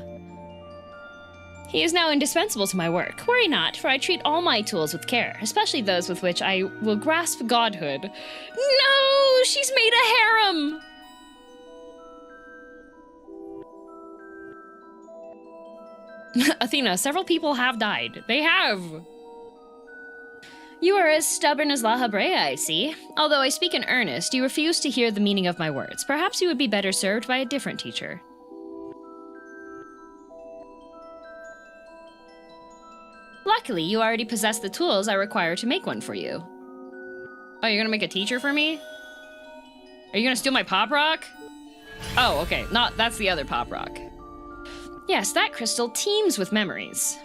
He is now indispensable to my work. Worry not, for I treat all my tools with care, especially those with which I will grasp godhood. No! She's made a harem! Athena, several people have died. They have! You are as stubborn as Lahabrea, I see. Although I speak in earnest, you refuse to hear the meaning of my words. Perhaps you would be better served by a different teacher. Luckily, you already possess the tools I require to make one for you. Oh, you're gonna make a teacher for me? Are you gonna steal my pop rock? Oh, okay. That's the other pop rock. Yes, that crystal teems with memories.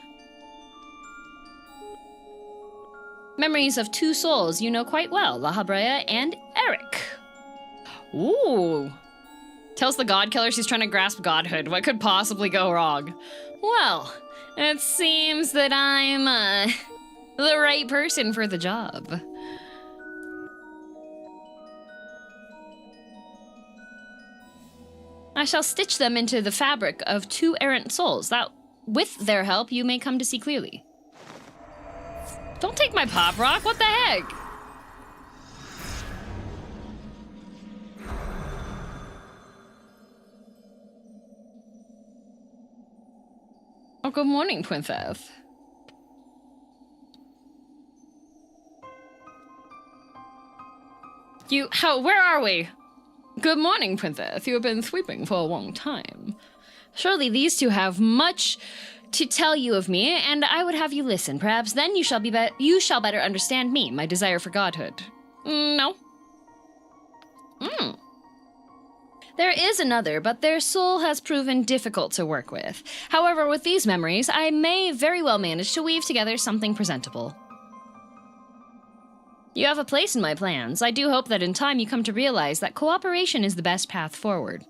Memories of 2 souls you know quite well, Lahabrea and Eric. Ooh. Tells the god killer she's trying to grasp godhood. What could possibly go wrong? Well, it seems that I'm, the right person for the job. I shall stitch them into the fabric of 2 errant souls, that with their help you may come to see clearly. Don't take my pop rock, what the heck? Oh, good morning, Princess. Where are we? Good morning, Princess. You have been sleeping for a long time. Surely these two have much to tell you of me, and I would have you listen. Perhaps then you shall better understand me, my desire for godhood. No. There is another, but their soul has proven difficult to work with. However, with these memories, I may very well manage to weave together something presentable. You have a place in my plans. I do hope that in time you come to realize that cooperation is the best path forward.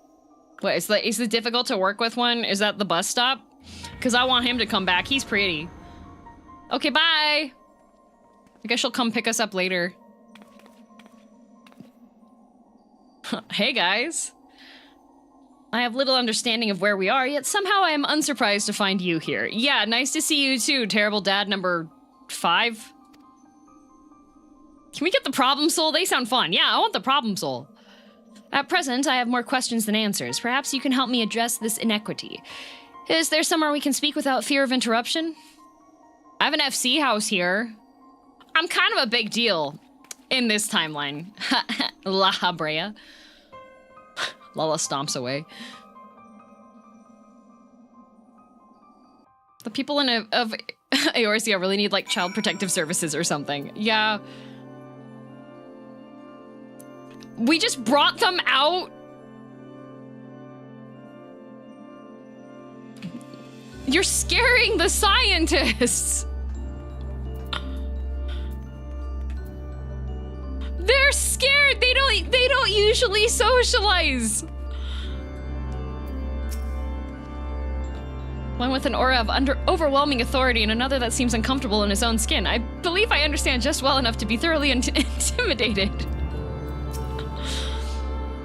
What, is the difficult to work with one? Is that the bus stop? Because I want him to come back. He's pretty. Okay, bye! I guess she'll come pick us up later. Hey, guys. I have little understanding of where we are, yet somehow I am unsurprised to find you here. Yeah, nice to see you too, terrible dad number 5. Can we get the problem soul? They sound fun. Yeah, I want the problem soul. At present, I have more questions than answers. Perhaps you can help me address this inequity. Is there somewhere we can speak without fear of interruption? I have an FC house here. I'm kind of a big deal in this timeline. La Brea. Lala stomps away. The people of Eorzea really need, like, child protective services or something. Yeah. We just brought them out? You're scaring the scientists! They're scared! They don't usually socialize! One with an aura of overwhelming authority and another that seems uncomfortable in his own skin. I believe I understand just well enough to be thoroughly intimidated.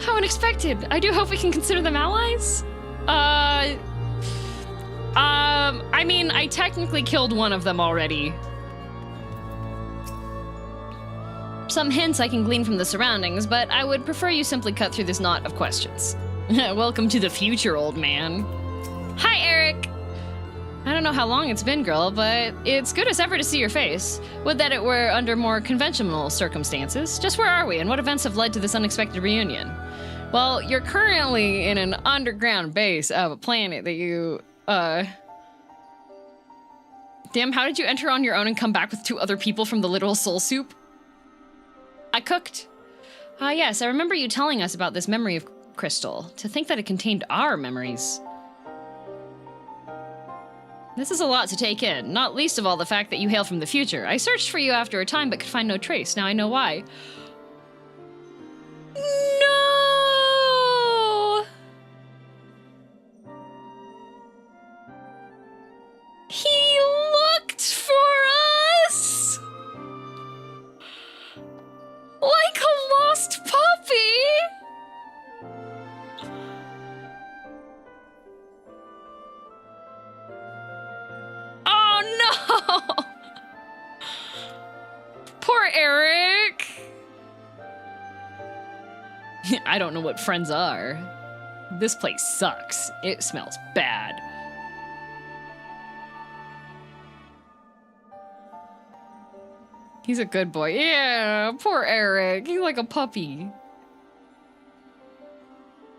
How unexpected. I do hope we can consider them allies? I mean, I technically killed one of them already. Some hints I can glean from the surroundings, but I would prefer you simply cut through this knot of questions. Welcome to the future, old man. Hi, Eric! I don't know how long it's been, girl, but it's good as ever to see your face. Would that it were under more conventional circumstances. Just where are we, and what events have led to this unexpected reunion? Well, you're currently in an underground base of a planet that you, Damn, how did you enter on your own and come back with 2 other people from the literal soul soup? I cooked. Ah, yes, I remember you telling us about this memory of crystal. To think that it contained our memories. This is a lot to take in, not least of all the fact that you hail from the future. I searched for you after a time but could find no trace. Now I know why. No! He looked for us! Like a lost puppy! Oh no! Poor Eric! I don't know what friends are. This place sucks. It smells bad. He's a good boy. Yeah, poor Eric. He's like a puppy.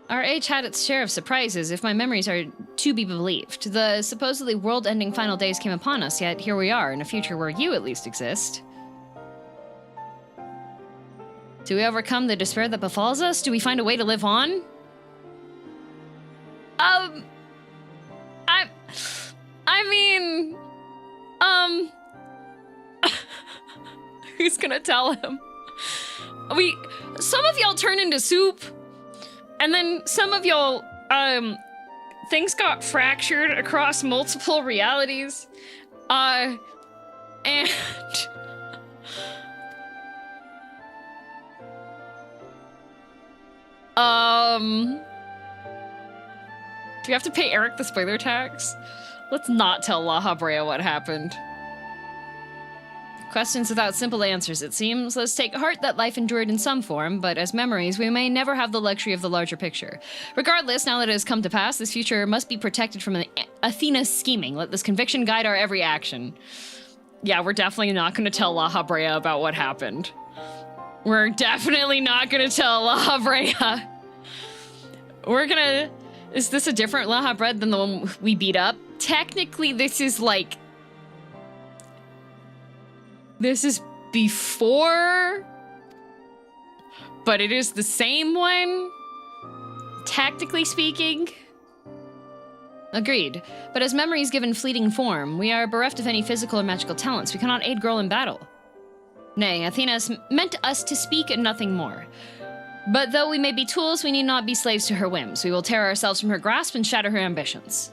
Our age had its share of surprises, if my memories are to be believed. The supposedly world-ending final days came upon us, yet here we are, in a future where you at least exist. Do we overcome the despair that befalls us? Do we find a way to live on? Who's gonna tell him? Some of y'all turn into soup, and then some of y'all, things got fractured across multiple realities, and... Do we have to pay Eric the spoiler tax? Let's not tell La Habrea what happened. Questions without simple answers, it seems. Let's take heart that life endured in some form, but as memories, we may never have the luxury of the larger picture. Regardless, now that it has come to pass, this future must be protected from Athena's scheming. Let this conviction guide our every action. Yeah, we're definitely not going to tell La Habrea about what happened. We're definitely not going to tell La Habrea. We're gonna... Is this a different La Habrea than the one we beat up? Technically, this is like... This is before, but it is the same one, tactically speaking. Agreed. But as memories given fleeting form, we are bereft of any physical or magical talents. We cannot aid girl in battle. Nay, Athena has meant us to speak and nothing more. But though we may be tools, we need not be slaves to her whims. We will tear ourselves from her grasp and shatter her ambitions.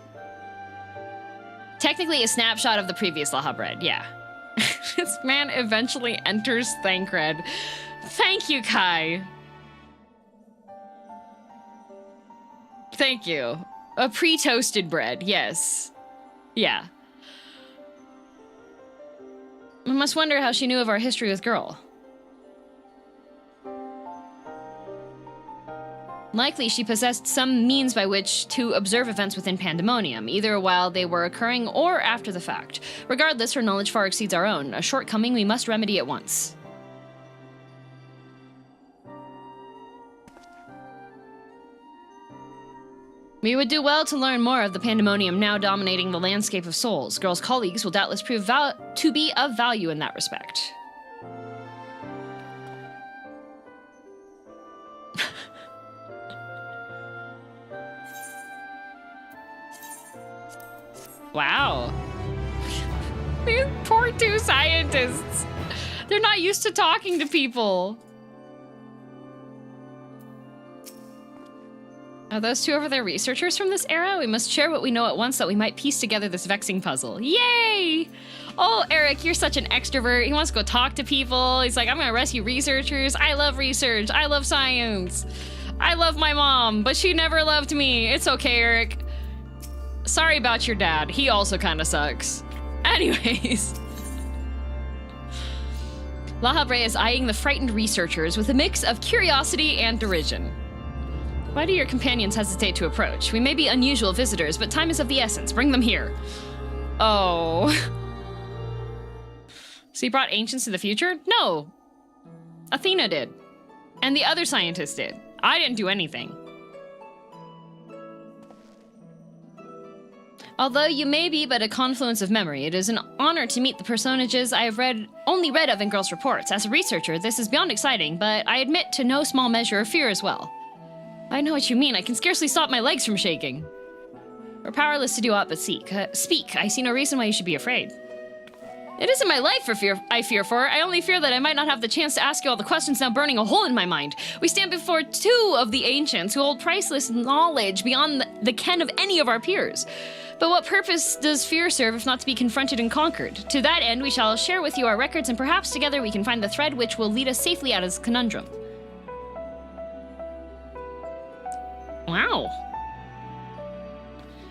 Technically a snapshot of the previous La Habrea, yeah. This man eventually enters Thancred. Thank you, Kai. Thank you. A pre-toasted bread, yes. Yeah. I must wonder how she knew of our history with Girl. Likely she possessed some means by which to observe events within Pandemonium, either while they were occurring or after the fact. Regardless, her knowledge far exceeds our own, a shortcoming we must remedy at once. We would do well to learn more of the Pandemonium now dominating the landscape of souls. Girl's colleagues will doubtless prove to be of value in that respect. Wow. These poor two scientists. They're not used to talking to people. Are those two over there researchers from this era? We must share what we know at once that we might piece together this vexing puzzle. Yay! Oh, Eric, you're such an extrovert. He wants to go talk to people. He's like, I'm gonna rescue researchers. I love research. I love science. I love my mom, but she never loved me. It's okay, Eric. Sorry about your dad. He also kind of sucks. Anyways. La Habrea is eyeing the frightened researchers with a mix of curiosity and derision. Why do your companions hesitate to approach? We may be unusual visitors, but time is of the essence. Bring them here. Oh. So you brought ancients to the future? No. Athena did. And the other scientists did. I didn't do anything. Although you may be but a confluence of memory, it is an honor to meet the personages I have only read of in Girl's reports. As a researcher, this is beyond exciting, but I admit to no small measure of fear as well. I know what you mean. I can scarcely stop my legs from shaking. We're powerless to do aught but speak. I see no reason why you should be afraid. It isn't my life I fear for. I only fear that I might not have the chance to ask you all the questions now burning a hole in my mind. We stand before two of the ancients who hold priceless knowledge beyond the ken of any of our peers. But what purpose does fear serve if not to be confronted and conquered? To that end, we shall share with you our records, and perhaps together we can find the thread which will lead us safely out of this conundrum. Wow.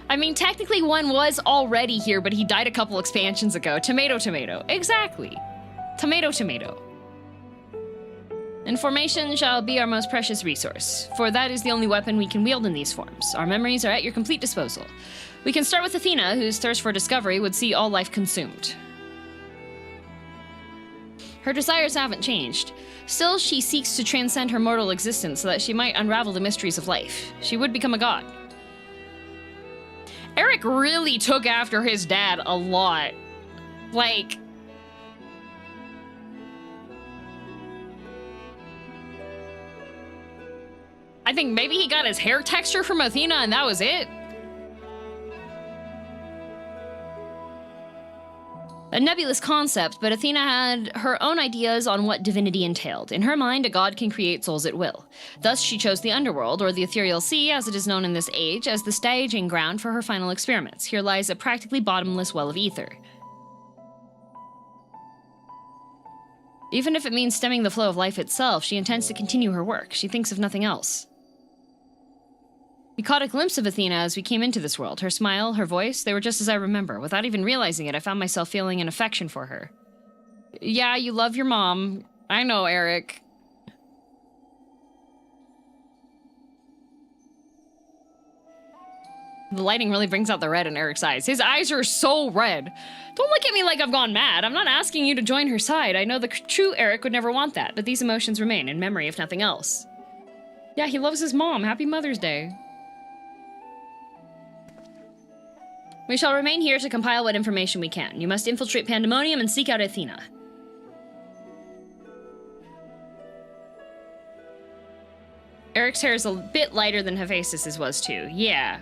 I mean, technically one was already here, but he died a couple expansions ago. Tomato, tomato. Exactly. Tomato, tomato. Information shall be our most precious resource, for that is the only weapon we can wield in these forms. Our memories are at your complete disposal. We can start with Athena, whose thirst for discovery would see all life consumed. Her desires haven't changed. Still, she seeks to transcend her mortal existence so that she might unravel the mysteries of life. She would become a god. Eric really took after his dad a lot. Like... I think maybe he got his hair texture from Athena and that was it. A nebulous concept, but Athena had her own ideas on what divinity entailed. In her mind, a god can create souls at will. Thus, she chose the underworld, or the ethereal sea, as it is known in this age, as the staging ground for her final experiments. Here lies a practically bottomless well of ether. Even if it means stemming the flow of life itself, she intends to continue her work. She thinks of nothing else. We caught a glimpse of Athena as we came into this world. Her smile, her voice, they were just as I remember. Without even realizing it, I found myself feeling an affection for her. Yeah, you love your mom. I know, Eric. The lighting really brings out the red in Eric's eyes. His eyes are so red. Don't look at me like I've gone mad. I'm not asking you to join her side. I know the true Eric would never want that, but these emotions remain in memory if nothing else. Yeah, he loves his mom. Happy Mother's Day. We shall remain here to compile what information we can. You must infiltrate Pandemonium and seek out Athena. Eric's hair is a bit lighter than Hephaestus's was too. Yeah.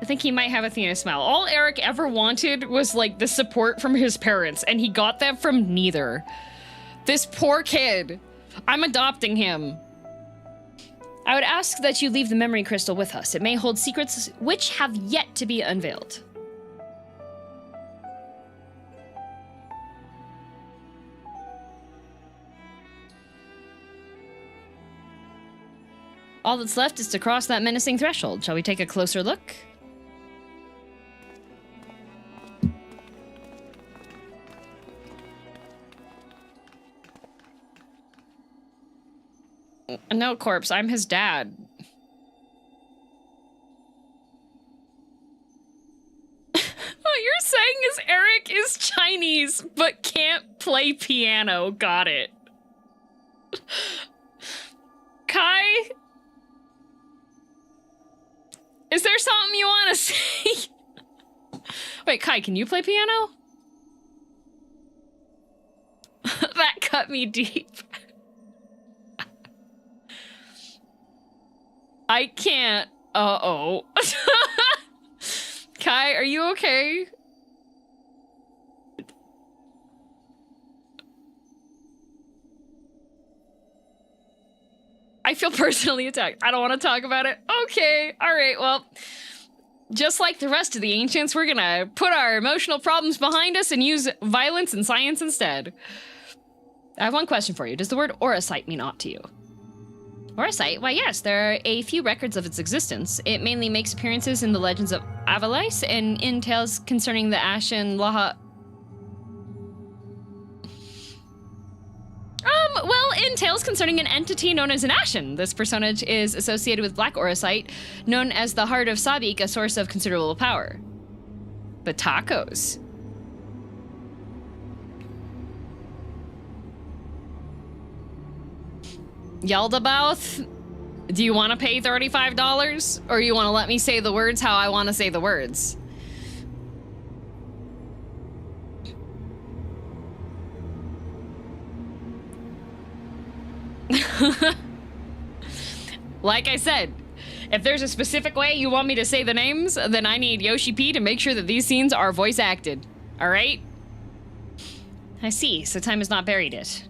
I think he might have Athena's smile. All Eric ever wanted was, like, the support from his parents, and he got that from neither. This poor kid. I'm adopting him. I would ask that you leave the memory crystal with us. It may hold secrets which have yet to be unveiled. All that's left is to cross that menacing threshold. Shall we take a closer look? No, Corpse, I'm his dad. What you're saying is Eric is Chinese, but can't play piano. Got it. Kai? Is there something you want to say? Wait, Kai, can you play piano? That cut me deep. I can't. Uh-oh. Kai, are you okay? I feel personally attacked. I don't want to talk about it. Okay. All right. Well, just like the rest of the ancients, we're gonna put our emotional problems behind us and use violence and science instead. I have one question for you. Does the word Orosite mean aught to you? Orosite? Why, yes, there are a few records of its existence. It mainly makes appearances in the legends of Avalice and in tales concerning the Ashen Laha... well, in tales concerning an entity known as an Ashen. This personage is associated with Black Orosite, known as the Heart of Sabik, a source of considerable power. But tacos. Yaldabouth, do you want to pay $35? Or you want to let me say the words how I want to say the words? Like I said, if there's a specific way you want me to say the names, then I need Yoshi P to make sure that these scenes are voice acted. All right? I see, so time has not buried it.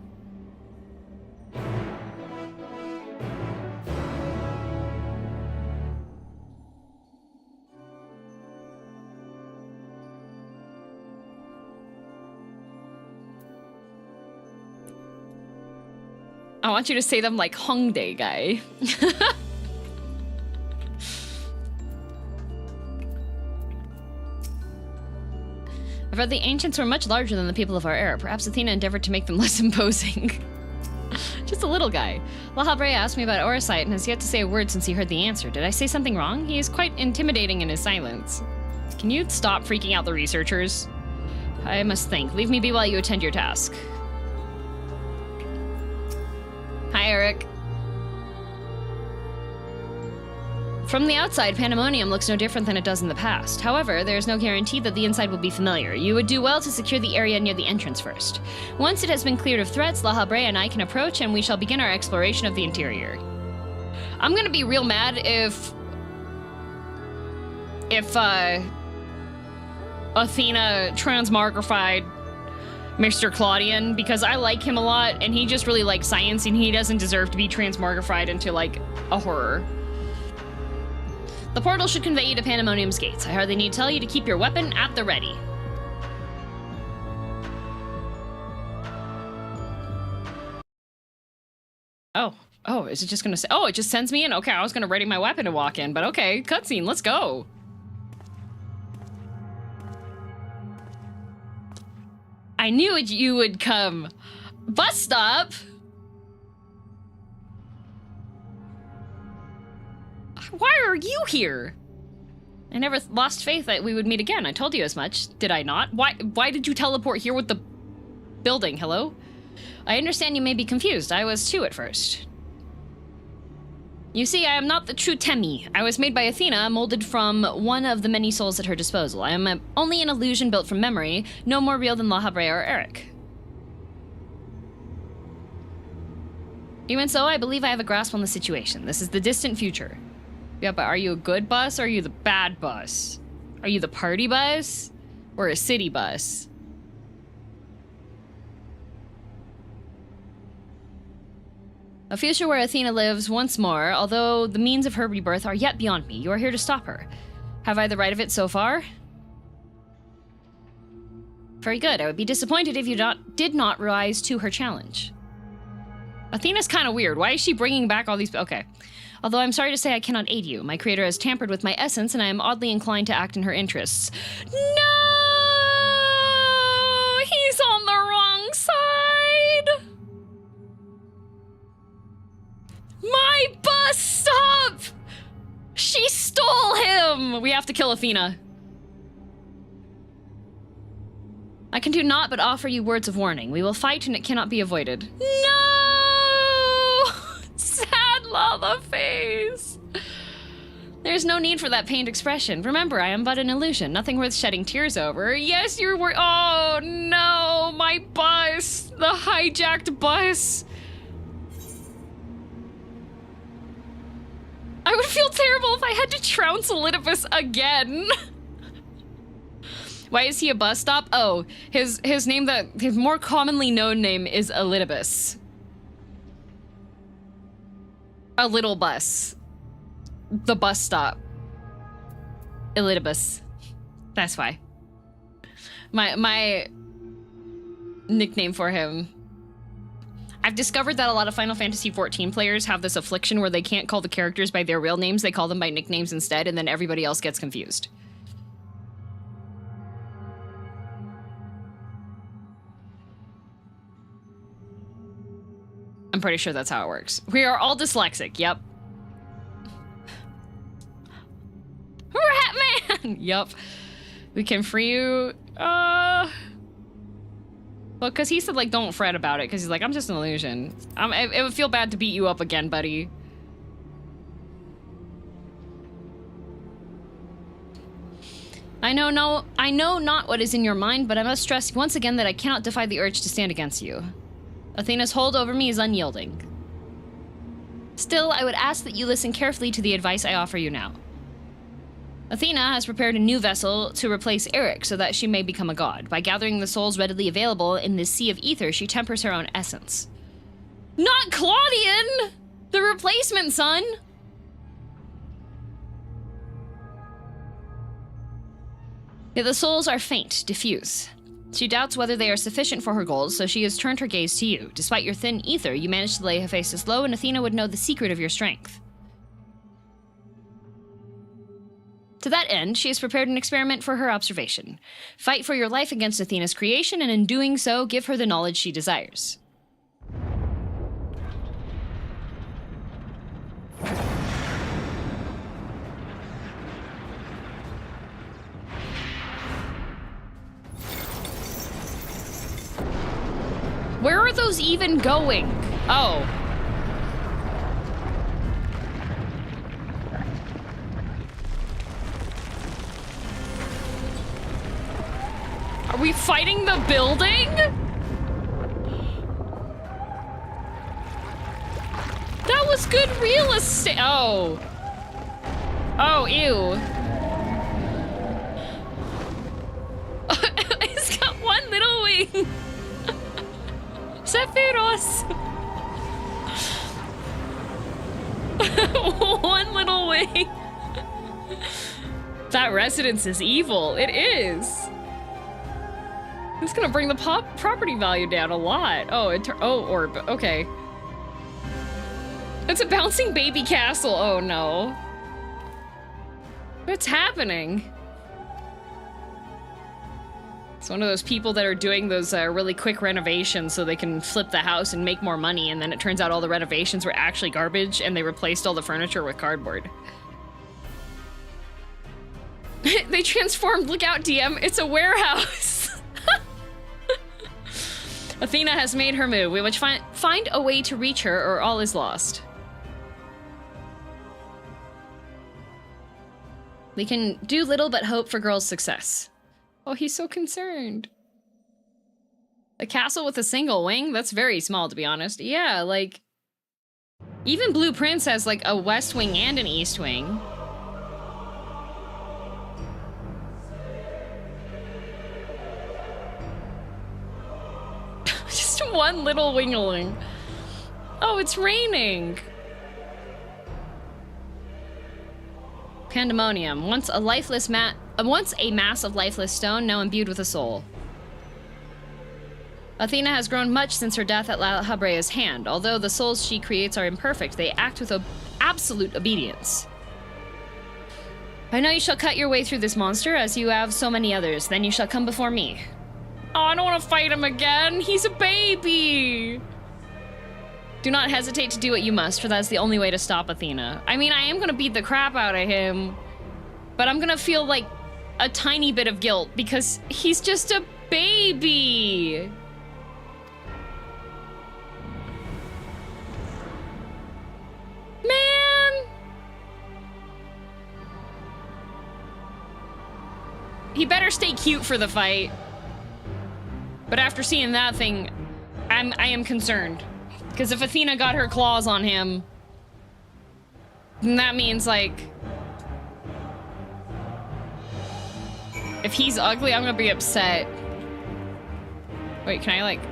I want you to say them like Hongdae guy. I've read the ancients were much larger than the people of our era. Perhaps Athena endeavored to make them less imposing. Just a little guy. Lahabrea asked me about Orosite and has yet to say a word since he heard the answer. Did I say something wrong? He is quite intimidating in his silence. Can you stop freaking out the researchers? I must think. Leave me be while you attend your task. Hi, Eric. From the outside, Pandemonium looks no different than it does in the past. However, there is no guarantee that the inside will be familiar. You would do well to secure the area near the entrance first. Once it has been cleared of threats, Lahabrea and I can approach and we shall begin our exploration of the interior. I'm gonna be real mad if Athena transmogrified Mr. Claudian, because I like him a lot, and he just really likes science, and he doesn't deserve to be transmogrified into, like, a horror. The portal should convey you to Pandemonium's gates. I hardly need to tell you to keep your weapon at the ready. Oh, is it just gonna say, oh, it just sends me in? Okay, I was gonna ready my weapon to walk in, but okay, cutscene, let's go. I knew you would come. Bus stop? Why are you here? I never lost faith that we would meet again. I told you as much, did I not? Why did you teleport here with the building? Hello? I understand you may be confused. I was too at first. You see, I am not the true Temi. I was made by Athena, molded from one of the many souls at her disposal. I am only an illusion built from memory, no more real than La Habrea or Eric. Even so, I believe I have a grasp on the situation. This is the distant future. Yeah, but are you a good bus or are you the bad bus? Are you the party bus or a city bus? A future where Athena lives once more, although the means of her rebirth are yet beyond me. You are here to stop her. Have I the right of it so far? Very good. I would be disappointed if you did not rise to her challenge. Athena's kind of weird. Why is she bringing back all these... Okay. Although I'm sorry to say I cannot aid you. My creator has tampered with my essence and I am oddly inclined to act in her interests. No! He's on the wrong side! My bus stop! She stole him! We have to kill Athena. I can do naught but offer you words of warning. We will fight and it cannot be avoided. No! Sad lava face. There's no need for that pained expression. Remember, I am but an illusion. Nothing worth shedding tears over. Yes, you're oh no! My bus! The hijacked bus! I would feel terrible if I had to trounce Elidibus again. Why is he a bus stop? Oh, his name his more commonly known name is Elidibus. A little bus. The bus stop. Elidibus. That's why. My nickname for him. I've discovered that a lot of Final Fantasy XIV players have this affliction where they can't call the characters by their real names, they call them by nicknames instead, and then everybody else gets confused. I'm pretty sure that's how it works. We are all dyslexic, yep. Ratman! Yup. We can free you, well, because he said, like, don't fret about it, because he's like, I'm just an illusion. It would feel bad to beat you up again, buddy. I know not what is in your mind, but I must stress once again that I cannot defy the urge to stand against you. Athena's hold over me is unyielding. Still, I would ask that you listen carefully to the advice I offer you now. Athena has prepared a new vessel to replace Eric so that she may become a god. By gathering the souls readily available in this sea of ether, she tempers her own essence. Not Claudian! The replacement, son! Yet the souls are faint, diffuse. She doubts whether they are sufficient for her goals, so she has turned her gaze to you. Despite your thin ether, you managed to lay Hephaestus low, and Athena would know the secret of your strength. To that end, she has prepared an experiment for her observation. Fight for your life against Athena's creation, and in doing so, give her the knowledge she desires. Where are those even going? Oh. Are we fighting the building? That was good real estate. Oh. Oh, ew. It's got one little wing. Sephiroth. One little wing. That residence is evil. It is. It's gonna bring the property value down a lot. Oh, orb. Okay. It's a bouncing baby castle. Oh no. What's happening? It's one of those people that are doing those really quick renovations so they can flip the house and make more money, and then it turns out all the renovations were actually garbage and they replaced all the furniture with cardboard. They transformed, look out DM, it's a warehouse. Athena has made her move. We must find a way to reach her or all is lost. We can do little but hope for girls' success. Oh, he's so concerned. A castle with a single wing? That's very small, to be honest. Yeah, like... even Blue Prince has, like, a west wing and an east wing. Just one little wingling. Oh, it's raining. Pandemonium. Once a mass of lifeless stone, now imbued with a soul. Athena has grown much since her death at La Habrea's hand. Although the souls she creates are imperfect, they act with absolute obedience. I know you shall cut your way through this monster, as you have so many others. Then you shall come before me. Oh, I don't want to fight him again. He's a baby. Do not hesitate to do what you must, for that's the only way to stop Athena. I mean, I am gonna beat the crap out of him, but I'm gonna feel like a tiny bit of guilt because he's just a baby. Man. He better stay cute for the fight. But after seeing that thing, I am concerned. Because if Athena got her claws on him, then that means, like... if he's ugly, I'm gonna be upset. Wait, can I, like...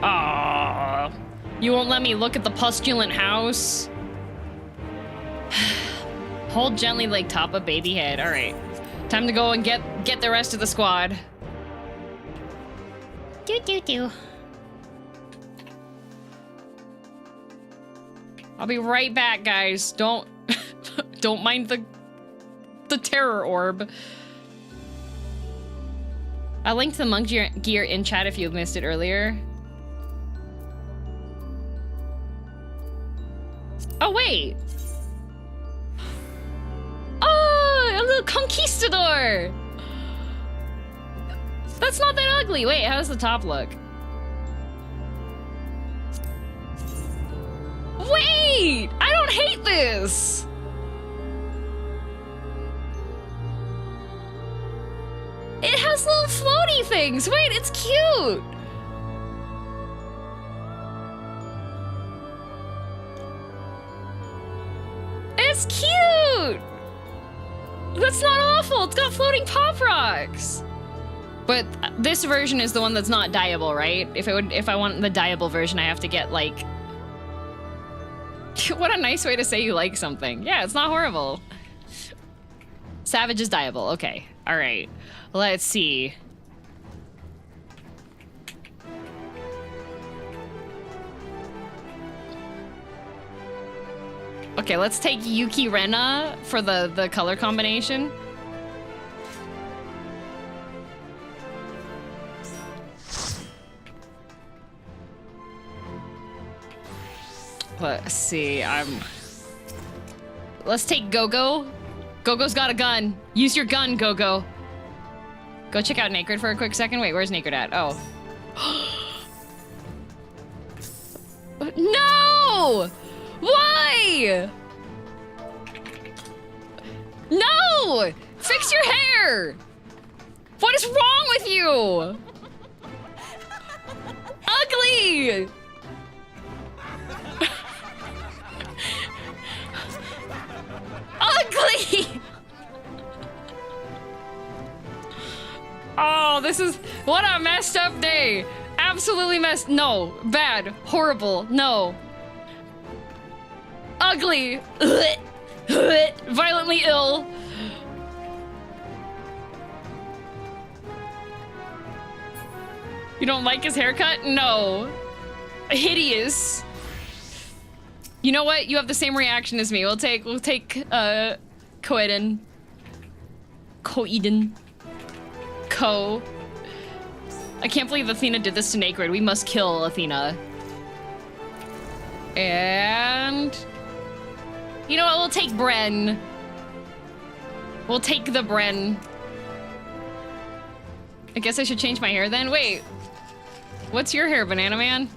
aww. You won't let me look at the pustulant house? Hold gently like top of baby head. Alright. Time to go and get the rest of the squad. Do. I'll be right back, guys. Don't mind the terror orb. I linked the monk gear in chat if you missed it earlier. Oh wait. Oh, a little conquistador. That's not that ugly. Wait, how does the top look? Wait! I don't hate this! It has little floaty things! Wait, it's cute! It's cute! That's not awful! It's got floating pop rocks! But this version is the one that's not dyeable, right? If I want the dyeable version, I have to get, like... What a nice way to say you like something. Yeah, it's not horrible. Savage is dyeable. Okay. All right. Let's see. Okay, let's take Yuki Rena for the color combination. Let's see, let's take Gogo. Gogo's got a gun. Use your gun, Gogo. Go check out Naked for a quick second. Wait, where's Naked at? Oh. No! Why? No! Fix your hair! What is wrong with you? Ugly! Ugly! Oh, this is... what a messed up day. Absolutely messed... no. Bad. Horrible. No. Ugly. Violently ill. You don't like his haircut? No. Hideous. You know what? You have the same reaction as me. We'll take Coeden. I can't believe Athena did this to Nacred. We must kill Athena. And... you know what? We'll take Bren. We'll take the Bren. I guess I should change my hair then? Wait. What's your hair, Banana Man?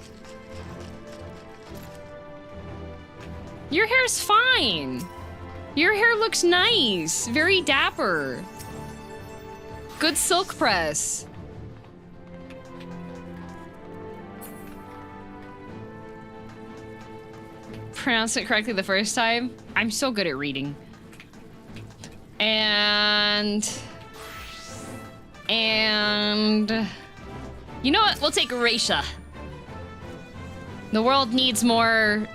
Your hair's fine. Your hair looks nice. Very dapper. Good silk press. Pronounced it correctly the first time. I'm so good at reading. And you know what? We'll take Raisha. The world needs more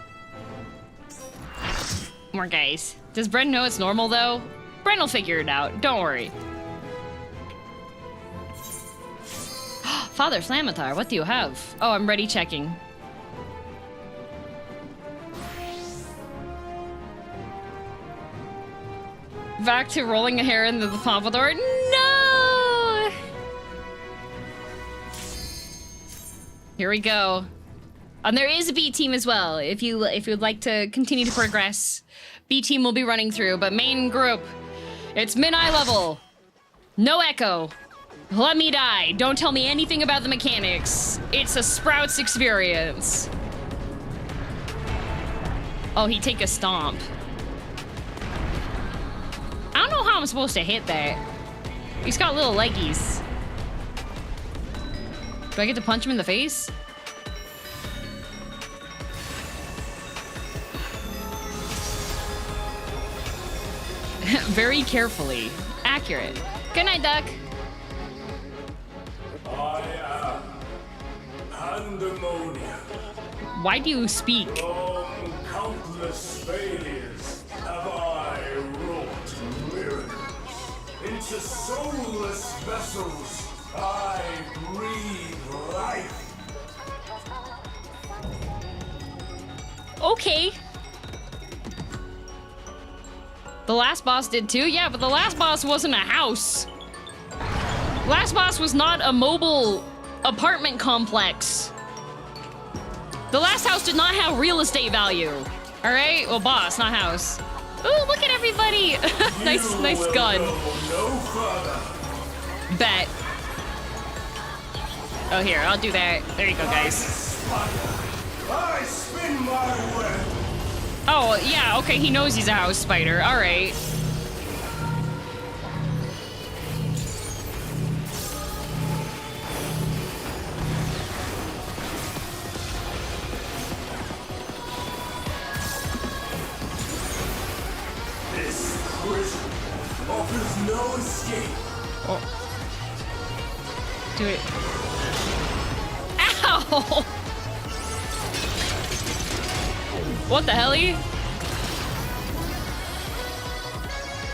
guys. Does Bren know it's normal though? Bren will figure it out. Don't worry. Father Flamathar, what do you have? Oh, I'm ready checking. Back to rolling a hair into the pompadour. No! Here we go. And there is a B team as well. If you'd like to continue to progress, B team will be running through. But main group, it's min-eye level. No echo. Let me die. Don't tell me anything about the mechanics. It's a Sprouts experience. Oh, he take a stomp. I don't know how I'm supposed to hit that. He's got little leggies. Do I get to punch him in the face? Very carefully. Accurate. Good night, Duck. I am Pandemonium. Why do you speak? From countless failures have I wrought miracles. Into soulless vessels I breathe life. Okay. The last boss did too? Yeah, but the last boss wasn't a house. Last boss was not a mobile apartment complex. The last house did not have real estate value. All right? Well, boss, not house. Ooh, look at everybody. nice gun. No further. Bet. Oh, here, I'll do that. There you go, guys. I spin my web. Oh, yeah, okay, he knows he's a house spider. All right. This prison offers no escape. Oh. Do it. Ow! What the helly?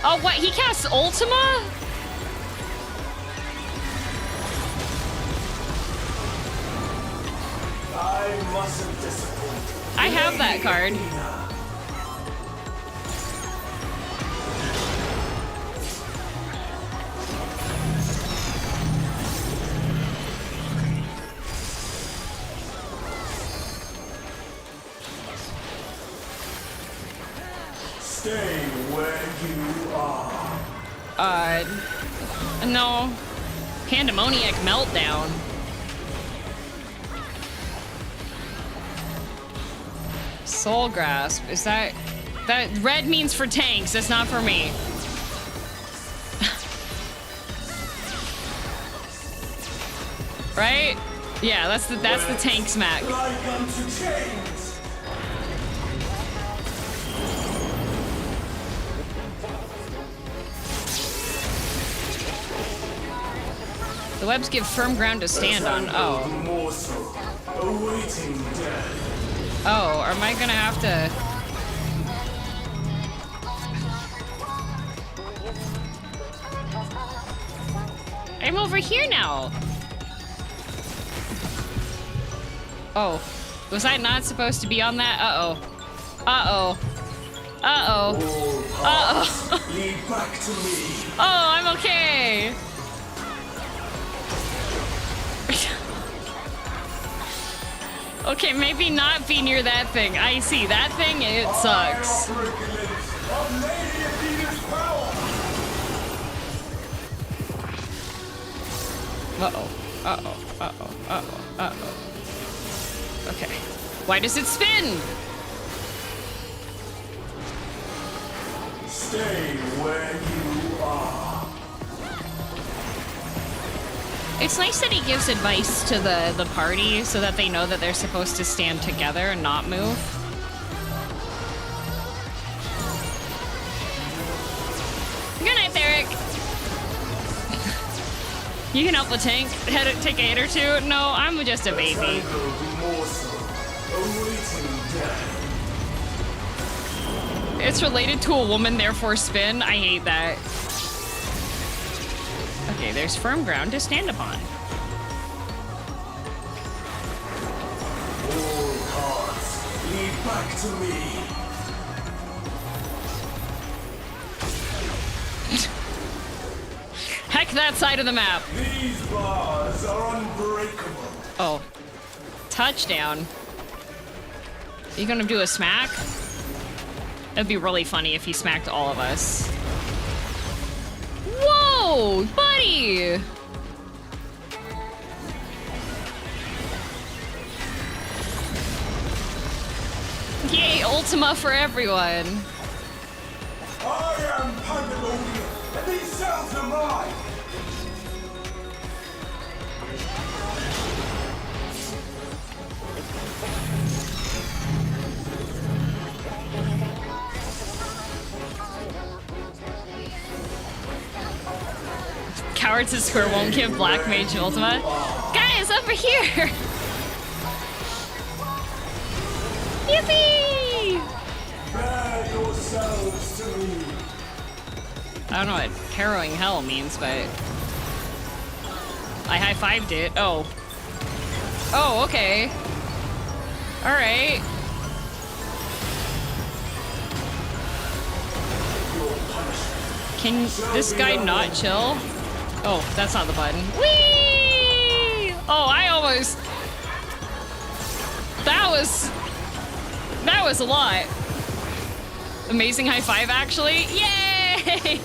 Oh, what? He casts Ultima? I mustn't disappoint. I have that card. Stay where you are. No. Pandemoniac meltdown. Soul grasp. Is that red means for tanks? That's not for me. Right? Yeah, that's the tank smack. Like unto chains. The webs give firm ground to stand on. Oh. Morsel, awaiting death. Oh, am I gonna have to... I'm over here now. Oh. Was I not supposed to be on that? Uh-oh. Uh-oh. Uh-oh. Uh-oh. Lead back to me. Oh, I'm okay. Okay, maybe not be near that thing. I see. That thing, it sucks. I operate the limbs of Lady Athena's power. Uh-oh. Uh-oh. Uh-oh. Uh-oh. Uh-oh. Okay. Why does it spin? Stay where you are. It's nice that he gives advice to the party so that they know that they're supposed to stand together and not move. Good night, Derek. You can help the tank. Take a hit or two. No, I'm just a baby. Tangled morsel, awaiting death. It's related to a woman, therefore spin. I hate that. Okay, there's firm ground to stand upon. All paths lead back to me. Heck that side of the map. These bars are unbreakable. Oh. Touchdown. You gonna do a smack? That'd be really funny if he smacked all of us. Whoa, buddy! Yay, Ultima for everyone. I am Pandemonium, and these cells are mine. Cowards at square won't give Black Mage Ultima. Guys, over here! Yippee! Bear yourselves to me. I don't know what harrowing hell means, but I high-fived it. Oh. Oh, okay. Alright. Can this guy not chill? Oh, that's not the button. Whee! Oh, I almost... That was a lot. Amazing high five, actually. Yay!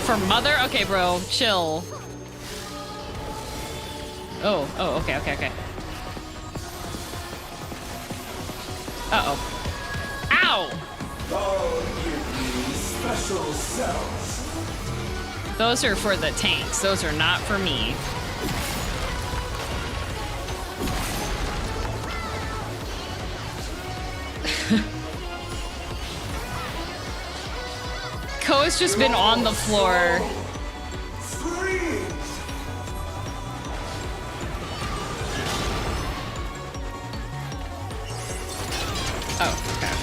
For mother? Okay, bro, chill. Oh, okay. Uh-oh. Ow! I'll give you special cells. Those are for the tanks. Those are not for me. Ko's just been on the floor. Scream! Oh, okay.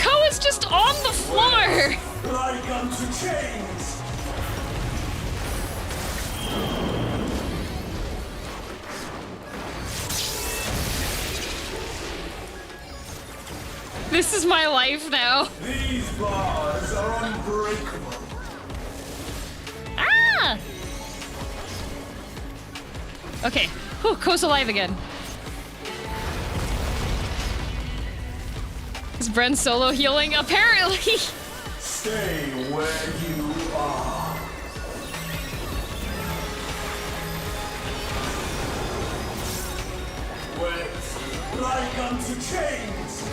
Ko is just on the floor! Like unto chains. This is my life now. These bars are unbreakable. Ah! Okay. Whew, Ko's alive again. Is Bren solo healing? Apparently! Stay where you are. Wet like unto chains.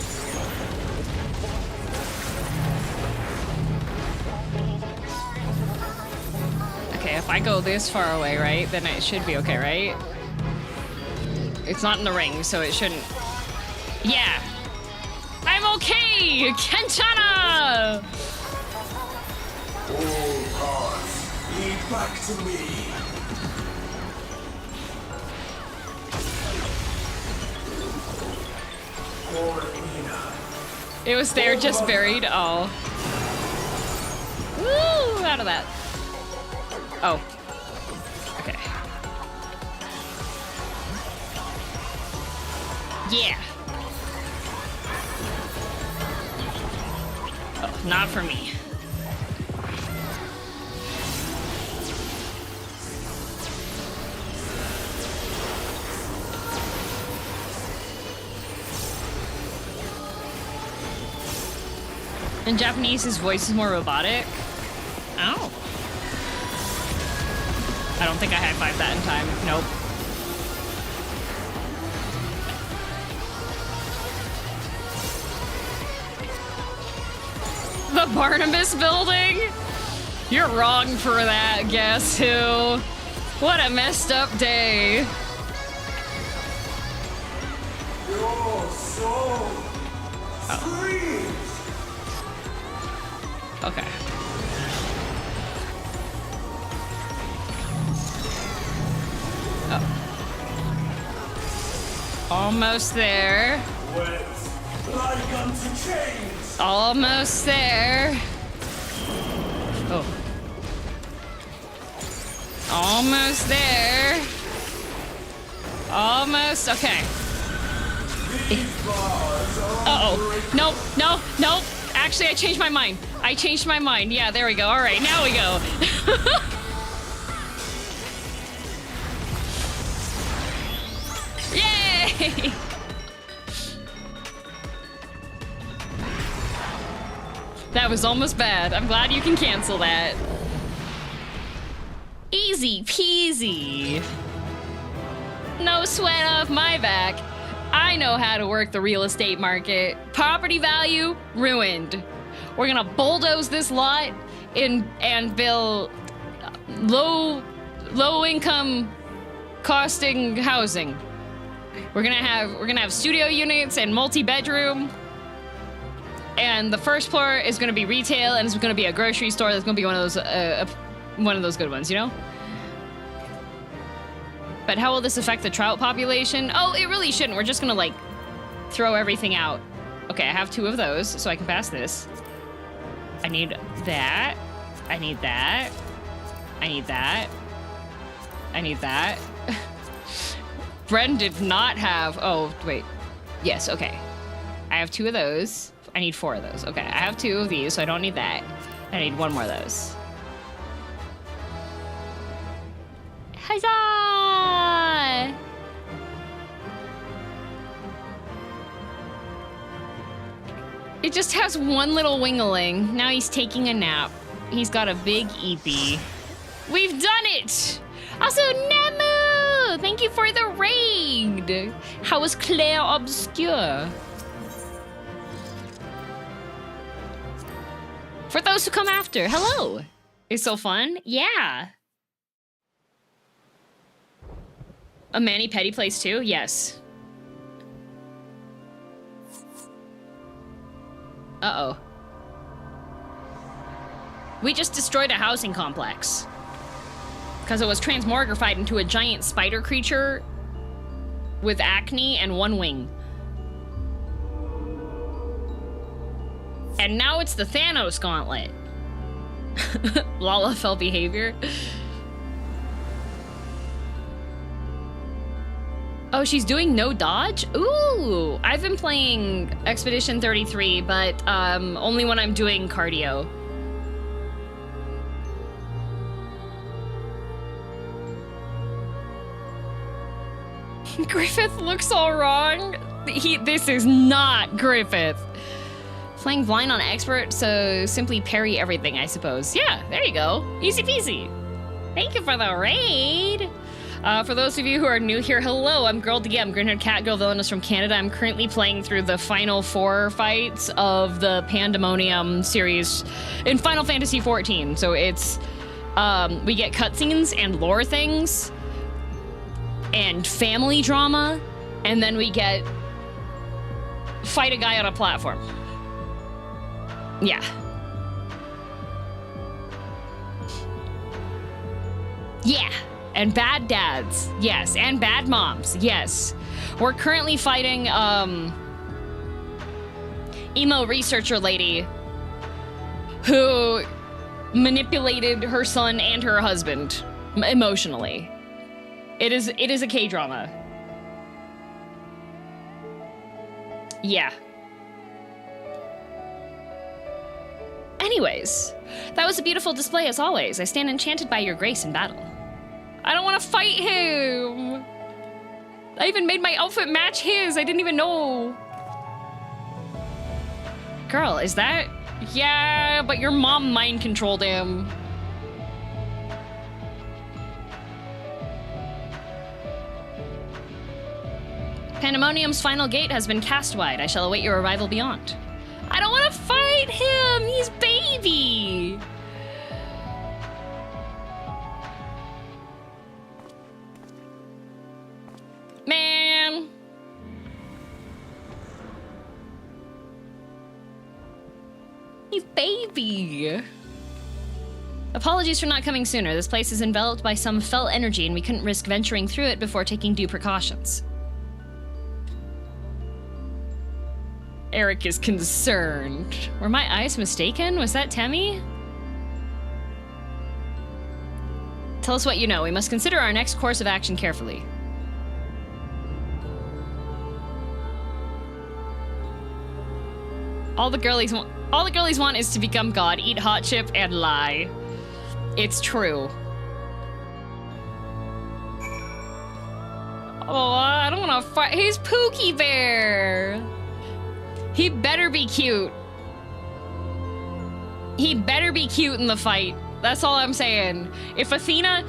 Okay, if I go this far away, right, then it should be okay, right? It's not in the ring, so it shouldn't... Yeah! I'm okay! Kenchana! All paths lead back to me. For Athena. It was there, just buried. Oh. Woo! Out of that. Oh. Okay. Yeah. Oh, not for me. In Japanese, his voice is more robotic. Oh. I don't think I high-fived that in time. Nope. The Barnabas building? You're wrong for that, guess who? What a messed up day. Your soul screams. Okay. Oh. Almost there. Wet like unto chains. Almost there. Oh. Almost there. Almost. Okay. Uh-oh. Nope. No. Nope. Actually, I changed my mind. I changed my mind. Yeah, there we go. All right, now we go. Yay! That was almost bad. I'm glad you can cancel that. Easy peasy. No sweat off my back. I know how to work the real estate market. Property value ruined. We're gonna bulldoze this lot and build low income costing housing. We're gonna have studio units and multi-bedroom. And the first floor is gonna be retail, and it's gonna be a grocery store. That's gonna be one of those good ones, you know? But how will this affect the trout population? Oh, it really shouldn't. We're just gonna, like, throw everything out. Okay, I have 2 of those, so I can pass this. I need that. I need that. I need that. I need that. Bren did not have... Oh, wait. Yes, okay. I have 2 of those. I need 4 of those. Okay, I have 2 of these, so I don't need that. I need 1 more of those. Huzzah! It just has 1 little wingaling. Now he's taking a nap. He's got a big eepee. We've done it! Also, Nemu! Thank you for the raid! How was Claire Obscure? For those who come after, hello! It's so fun? Yeah! A mani-pedi place too? Yes. Uh-oh. We just destroyed a housing complex. Because it was transmogrified into a giant spider creature with acne and 1 wing. And now it's the Thanos gauntlet. Lalafell behavior. Oh, she's doing no dodge? Ooh, I've been playing Expedition 33, but only when I'm doing cardio. Griffith looks all wrong. This is not Griffith. Playing blind on expert, so simply parry everything, I suppose. Yeah, there you go. Easy peasy. Thank you for the raid. For those of you who are new here, hello, I'm girldm, green-haired cat girl villainess from Canada. I'm currently playing through the final 4 fights of the Pandemonium series in Final Fantasy XIV. So it's, we get cutscenes and lore things and family drama, and then we get fight a guy on a platform. Yeah. Yeah. And bad dads, yes. And bad moms, yes. We're currently fighting, emo researcher lady who manipulated her son and her husband emotionally. It is a K-drama. Yeah. Anyways, that was a beautiful display as always. I stand enchanted by your grace in battle. I don't want to fight him. I even made my outfit match his. I didn't even know. Girl, is that... Yeah, but your mom mind-controlled him. Pandemonium's final gate has been cast wide. I shall await your arrival beyond. I don't want to fight him! He's baby! Man. He's baby. Apologies for not coming sooner. This place is enveloped by some fell energy and we couldn't risk venturing through it before taking due precautions. Eric is concerned. Were my eyes mistaken? Was that Temmie? Tell us what you know. We must consider our next course of action carefully. All the girlies want is to become God, eat hot chip, and lie. It's true. Oh, I don't want to fight. He's Pookie Bear. He better be cute. He better be cute in the fight. That's all I'm saying. If Athena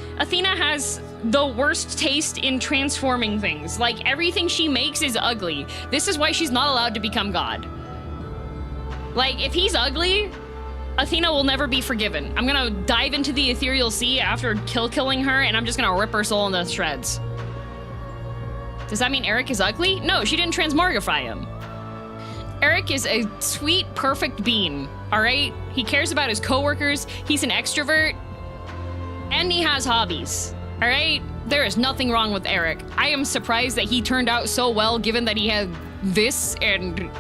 has the worst taste in transforming things. Like, everything she makes is ugly. This is why she's not allowed to become God. Like, if he's ugly, Athena will never be forgiven. I'm gonna dive into the ethereal sea after killing her, and I'm just gonna rip her soul into shreds. Does that mean Eric is ugly? No, she didn't transmogrify him. Eric is a sweet, perfect being, all right? He cares about his coworkers, he's an extrovert, and he has hobbies, all right? There is nothing wrong with Eric. I am surprised that he turned out so well, given that he had this and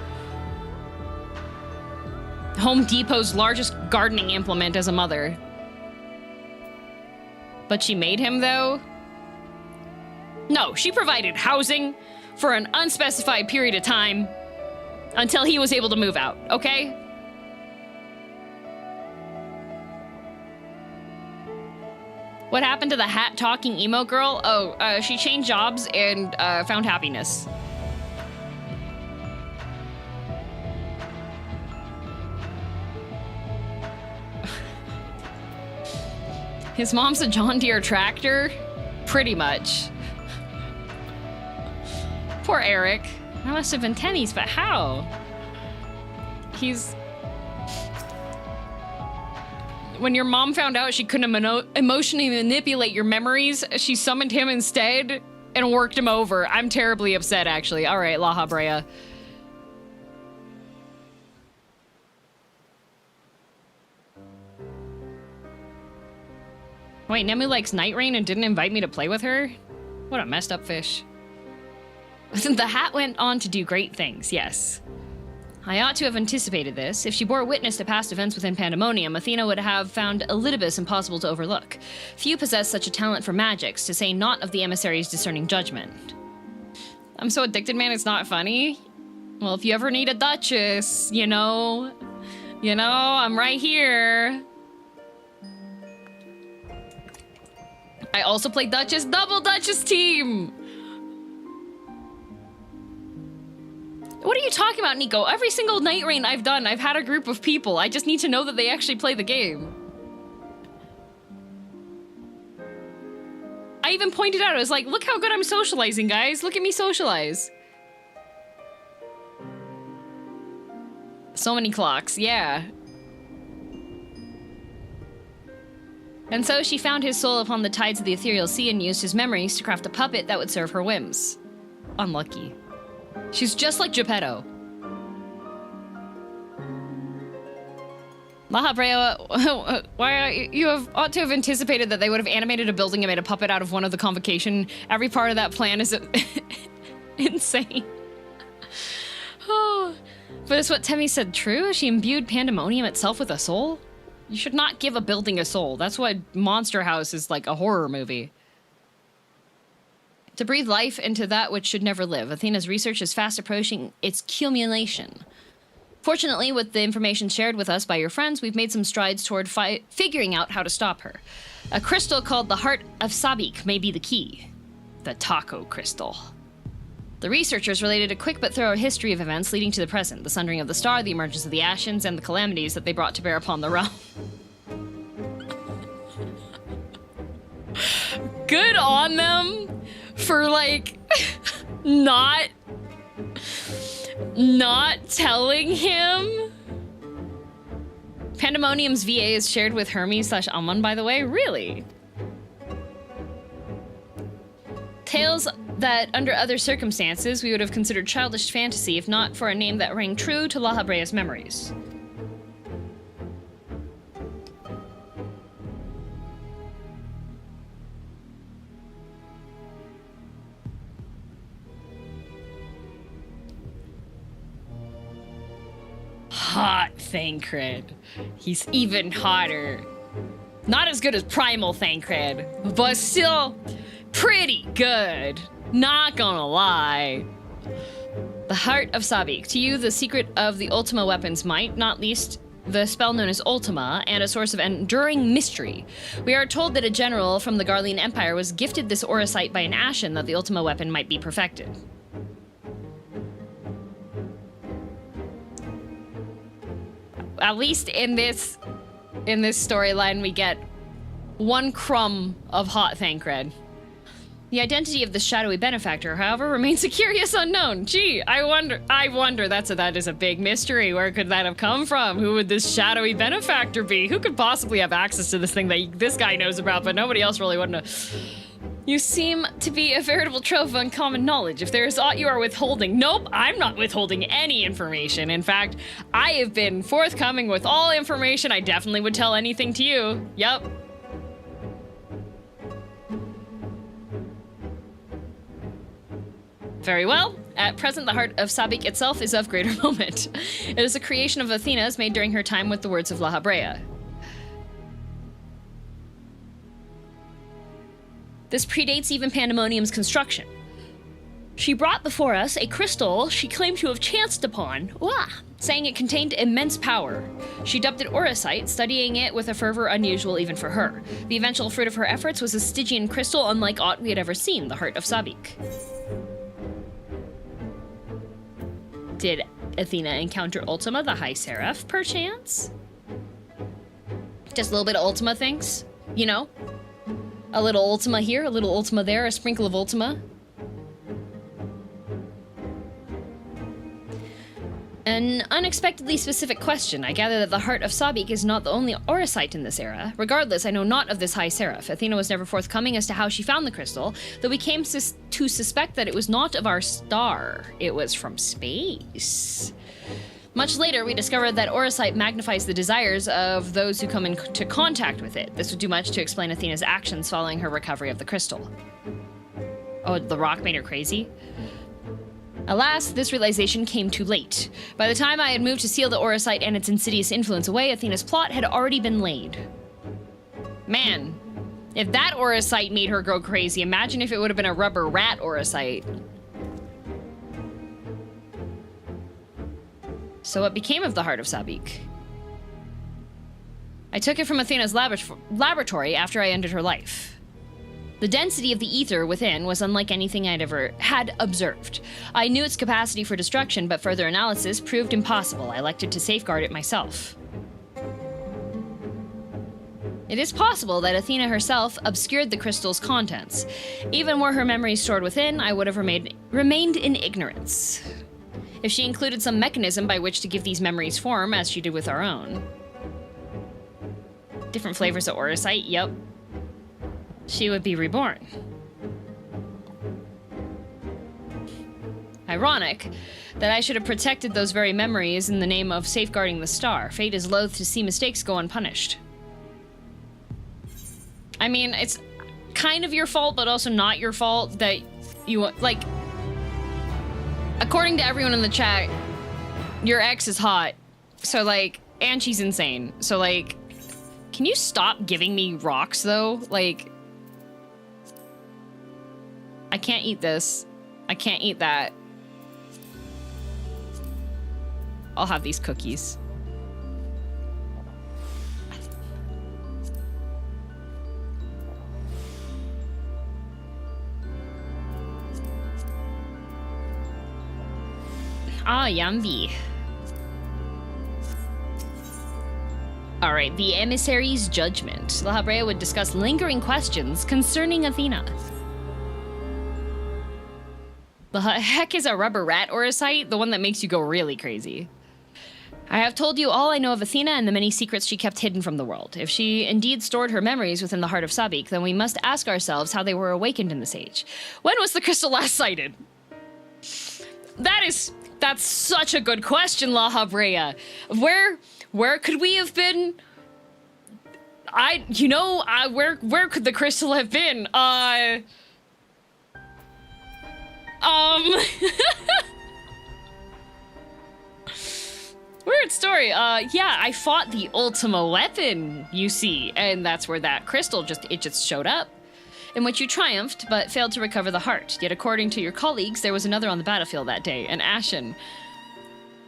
Home Depot's largest gardening implement as a mother. But she made him, though? No, she provided housing for an unspecified period of time until he was able to move out, okay? What happened to the hat-talking emo girl? Oh, she changed jobs and found happiness. His mom's a John Deere tractor? Pretty much. Poor Eric. That must have been Tenny's, but how? When your mom found out she couldn't emotionally manipulate your memories, she summoned him instead and worked him over. I'm terribly upset, actually. All right, La Habrea. Wait, Nemu likes Night Rain and didn't invite me to play with her? What a messed up fish. The hat went on to do great things, yes. I ought to have anticipated this. If she bore witness to past events within Pandemonium, Athena would have found Elidibus impossible to overlook. Few possess such a talent for magics, to say naught of the emissary's discerning judgment. I'm so addicted, man, it's not funny. Well, if you ever need a Duchess, you know, I'm right here. I also play Duchess, double Duchess team! What are you talking about, Nico? Every single Night Rain I've done, I've had a group of people. I just need to know that they actually play the game. I even pointed out, I was like, look how good I'm socializing, guys. Look at me socialize. So many clocks, yeah. And so she found his soul upon the tides of the ethereal sea and used his memories to craft a puppet that would serve her whims. Unlucky. She's just like Geppetto. La Habrea, ought to have anticipated that they would have animated a building and made a puppet out of one of the convocation. Every part of that plan is insane. Oh, but is what Temmie said true? She imbued Pandemonium itself with a soul? You should not give a building a soul. That's why Monster House is like a horror movie. To breathe life into that which should never live, Athena's research is fast approaching its culmination. Fortunately, with the information shared with us by your friends, we've made some strides toward figuring out how to stop her. A crystal called the Heart of Sabik may be the key. The Taco Crystal. The researchers related a quick but thorough history of events leading to the present, the sundering of the star, the emergence of the Ascians, and the calamities that they brought to bear upon the realm. Good on them for, like, not telling him. Pandemonium's VA is shared with Hermes/Amon, by the way. Really? Tales that, under other circumstances, we would have considered childish fantasy if not for a name that rang true to lalafell's memories. Hot Thancred. He's even hotter. Not as good as Primal Thancred, but still pretty good. Not gonna lie. The Heart of Savi. To you, the secret of the Ultima weapon's might, not least the spell known as Ultima, and a source of enduring mystery. We are told that a general from the Garlean Empire was gifted this Orosite by an Ascian that the Ultima weapon might be perfected. At least in this storyline, we get one crumb of hot Thancred. The identity of the shadowy benefactor, however, remains a curious unknown. Gee, I wonder, that is a big mystery. Where could that have come from? Who would this shadowy benefactor be? Who could possibly have access to this thing that this guy knows about, but nobody else really would know? You seem to be a veritable trove of uncommon knowledge. If there is aught you are withholding, nope, I'm not withholding any information. In fact, I have been forthcoming with all information. I definitely would tell anything to you. Yep. Very well. At present, the heart of Sabik itself is of greater moment. It is a creation of Athena's made during her time with the words of Lahabrea. This predates even Pandemonium's construction. She brought before us a crystal she claimed to have chanced upon, saying it contained immense power. She dubbed it Orosite, studying it with a fervor unusual even for her. The eventual fruit of her efforts was a Stygian crystal unlike aught we had ever seen, the heart of Sabik. Did Athena encounter Ultima, the High Seraph, perchance? Just a little bit of Ultima things, you know? A little Ultima here, a little Ultima there, a sprinkle of Ultima. An unexpectedly specific question. I gather that the heart of Sabik is not the only Orosite in this era. Regardless, I know not of this High Seraph. Athena was never forthcoming as to how she found the crystal, though we came to suspect that it was not of our star. It was from space. Much later, we discovered that Orosite magnifies the desires of those who come into contact with it. This would do much to explain Athena's actions following her recovery of the crystal. Oh, the rock made her crazy? Alas, this realization came too late. By the time I had moved to seal the Orosite and its insidious influence away, Athena's plot had already been laid. Man, if that Orosite made her go crazy, imagine if it would have been a rubber rat Orosite. So what became of the heart of Sabik? I took it from Athena's laboratory after I ended her life. The density of the ether within was unlike anything I'd ever had observed. I knew its capacity for destruction, but further analysis proved impossible. I elected to safeguard it myself. It is possible that Athena herself obscured the crystal's contents. Even were her memories stored within, I would have remained in ignorance. If she included some mechanism by which to give these memories form, as she did with our own. Different flavors of Orosite, yep. She would be reborn. Ironic that I should have protected those very memories in the name of safeguarding the star. Fate is loath to see mistakes go unpunished. I mean, it's kind of your fault, but also not your fault that you, like, according to everyone in the chat, your ex is hot. So, like, and she's insane. So, like, can you stop giving me rocks, though? Like, I can't eat this. I can't eat that. I'll have these cookies. Ah, Yambi. Alright, the emissary's judgment. La Habrea would discuss lingering questions concerning Athena. The heck is a rubber rat or a sight? The one that makes you go really crazy. I have told you all I know of Athena and the many secrets she kept hidden from the world. If she indeed stored her memories within the heart of Sabik, then we must ask ourselves how they were awakened in this age. When was the crystal last sighted? That's such a good question, La Habrea. Where could we have been? Where could the crystal have been? Weird story. Yeah, I fought the Ultima weapon, you see, and that's where that crystal just showed up, in which you triumphed, but failed to recover the heart. Yet according to your colleagues, there was another on the battlefield that day, an Ashen.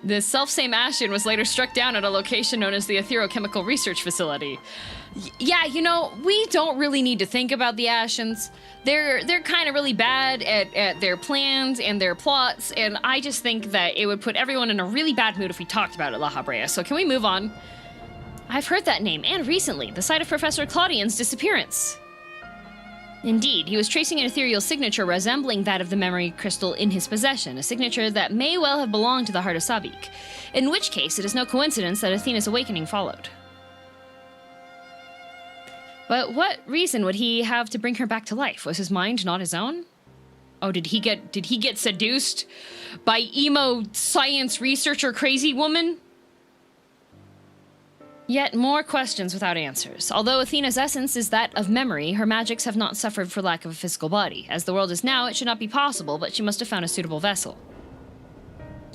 The selfsame Ashen was later struck down at a location known as the Etherochemical Research Facility. Yeah, you know, we don't really need to think about the Ashens. They're kind of really bad at their plans and their plots, and I just think that it would put everyone in a really bad mood if we talked about it, La Habrea. So can we move on? I've heard that name, and recently, the site of Professor Claudian's disappearance. Indeed, he was tracing an ethereal signature resembling that of the memory crystal in his possession, a signature that may well have belonged to the heart of Sabik, in which case it is no coincidence that Athena's awakening followed. But what reason would he have to bring her back to life? Was his mind not his own? Oh, did he get seduced by emo science researcher crazy woman? Yet more questions without answers. Although Athena's essence is that of memory, her magics have not suffered for lack of a physical body. As the world is now, it should not be possible, but she must have found a suitable vessel.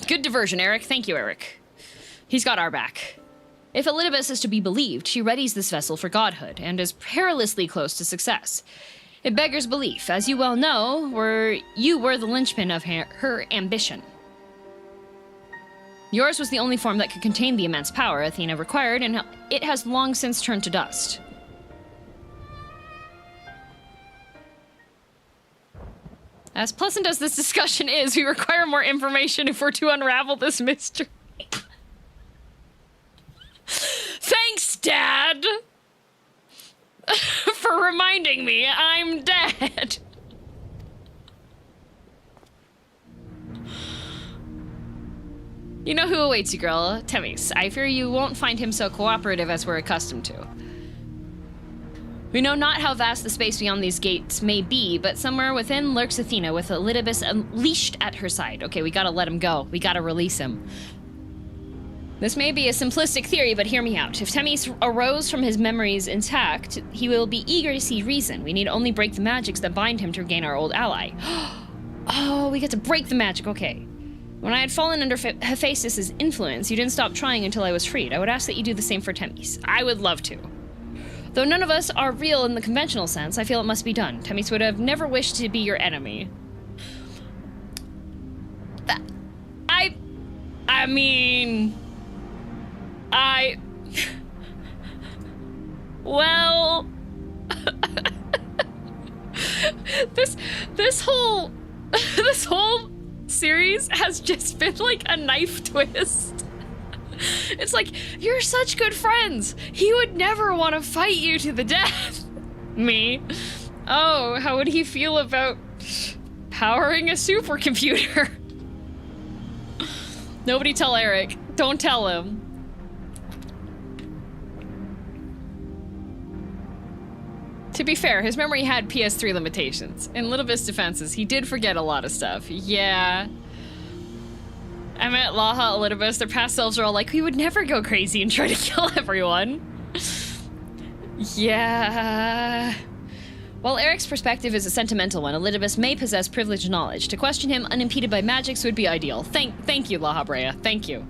Good diversion, Eric. Thank you, Eric. He's got our back. If Elidibus is to be believed, she readies this vessel for godhood, and is perilously close to success. It beggars belief. As you well know, you were the linchpin of her ambition. Yours was the only form that could contain the immense power Athena required, and it has long since turned to dust. As pleasant as this discussion is, we require more information if we're to unravel this mystery. Thanks, Dad! For reminding me I'm dead. You know who awaits you, girl. Themis. I fear you won't find him so cooperative as we're accustomed to. We know not how vast the space beyond these gates may be, but somewhere within lurks Athena with Elidibus unleashed at her side. Okay, we gotta let him go. We gotta release him. This may be a simplistic theory, but hear me out. If Themis arose from his memories intact, he will be eager to see reason. We need only break the magics that bind him to regain our old ally. Oh, we get to break the magic, okay. When I had fallen under Hephaestus' influence, you didn't stop trying until I was freed. I would ask that you do the same for Themis. I would love to. Though none of us are real in the conventional sense, I feel it must be done. Themis would have never wished to be your enemy. Well... This whole series has just been like a knife twist. It's like, you're such good friends. He would never want to fight you to the death. Me. Oh, how would he feel about powering a supercomputer? Nobody tell Eric. Don't tell him. To be fair, his memory had PS3 limitations. In Elidibus' defenses, he did forget a lot of stuff. Yeah. I met Laha, Elidibus, their past selves are all like, we would never go crazy and try to kill everyone. Yeah. While Eric's perspective is a sentimental one, Elidibus may possess privileged knowledge. To question him unimpeded by magics would be ideal. Thank you, La Habrea. Thank you.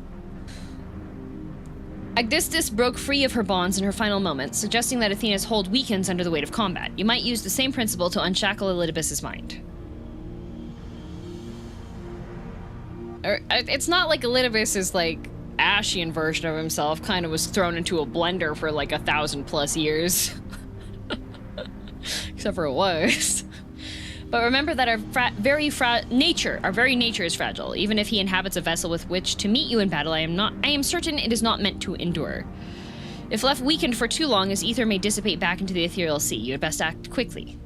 Agdistis broke free of her bonds in her final moments, suggesting that Athena's hold weakens under the weight of combat. You might use the same principle to unshackle Elidibus' mind. It's not like Elidibus is like Ashian version of himself, kind of was thrown into a blender for like 1,000+ years. Except for it was. But remember that our very nature is fragile. Even if he inhabits a vessel with which to meet you in battle, I am certain it is not meant to endure. If left weakened for too long, his ether may dissipate back into the ethereal sea. You had best act quickly.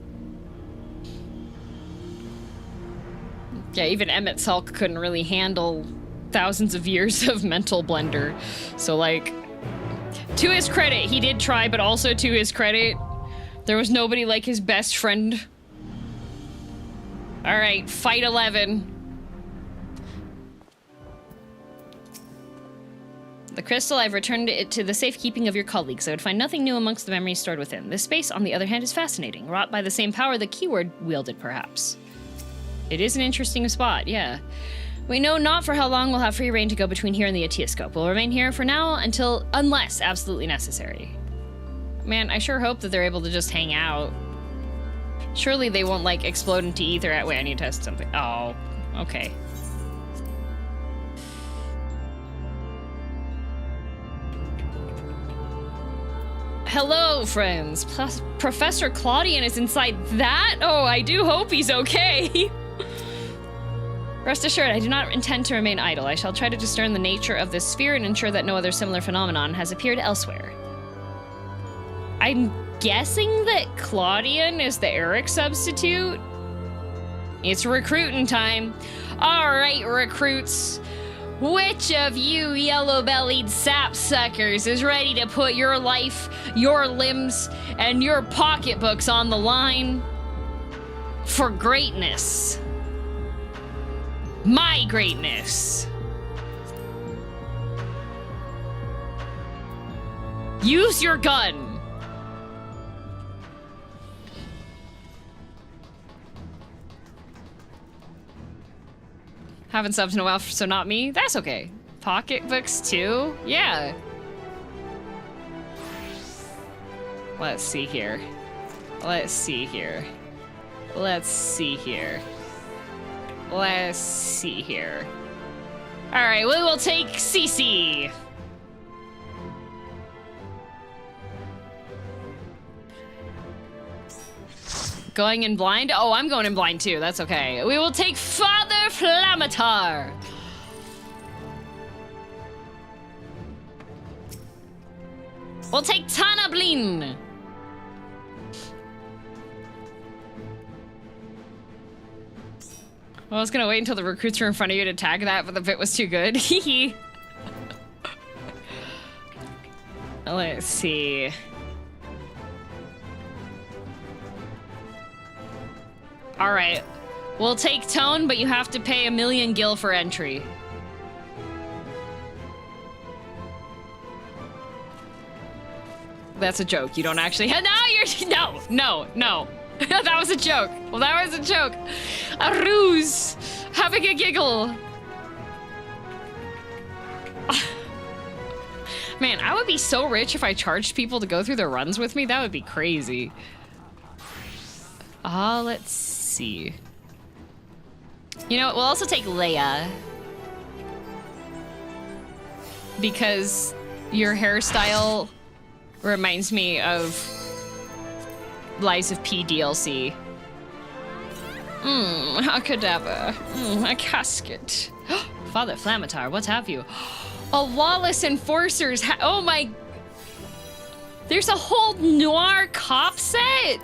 Yeah, even Emmett Salk couldn't really handle thousands of years of mental blender. So, like, to his credit, he did try, but also to his credit, there was nobody like his best friend. All right, fight 11. The crystal, I've returned it to the safekeeping of your colleagues. I would find nothing new amongst the memories stored within. This space, on the other hand, is fascinating, wrought by the same power the keyword wielded, perhaps. It is an interesting spot, yeah. We know not for how long we'll have free reign to go between here and the Aitiascope. We'll remain here for now unless absolutely necessary. Man, I sure hope that they're able to just hang out. Surely they won't, like, explode into ether. Wait, I need to test something. Oh, okay. Hello, friends. Professor Claudian is inside that? Oh, I do hope he's okay. Rest assured, I do not intend to remain idle. I shall try to discern the nature of this sphere and ensure that no other similar phenomenon has appeared elsewhere. I'm guessing that Claudian is the Eric substitute? It's recruiting time. All right, recruits. Which of you yellow-bellied sapsuckers is ready to put your life, your limbs, and your pocketbooks on the line for greatness? My greatness. Use your gun. Haven't subbed in a while, so not me. That's okay. Pocketbooks too? Yeah. Let's see here. Let's see here. Let's see here. Let's see here. All right, we will take CC. Going in blind? Oh, I'm going in blind too. That's okay. We will take Father Flamatar. We'll take Tana Blin. Well, I was gonna wait until the recruits were in front of you to tag that, but the bit was too good. Hehe. Let's see. All right, we'll take Tone, but you have to pay 1 million gil for entry. That's a joke. You don't actually. No, you're no. That was a joke. Well, that was a joke. A ruse. Having a giggle. Man, I would be so rich if I charged people to go through their runs with me. That would be crazy. Let's see. You know what? We'll also take Leia. Because your hairstyle reminds me of Lies of P DLC. A cadaver. A casket. Father Flamatar, what have you? A lawless enforcers. Oh my. There's a whole noir cop set.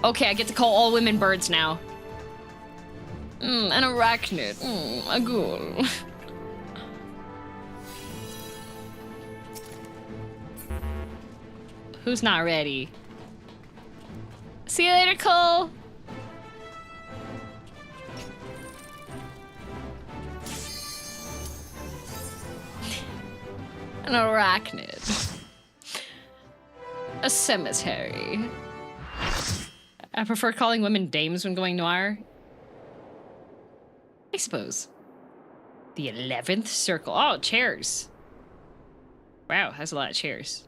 Okay, I get to call all women birds now. An arachnid. A ghoul. Who's not ready? See you later, Cole. An arachnid. A cemetery. I prefer calling women dames when going noir. I suppose. The 11th Circle. Oh, chairs. Wow, that's a lot of chairs.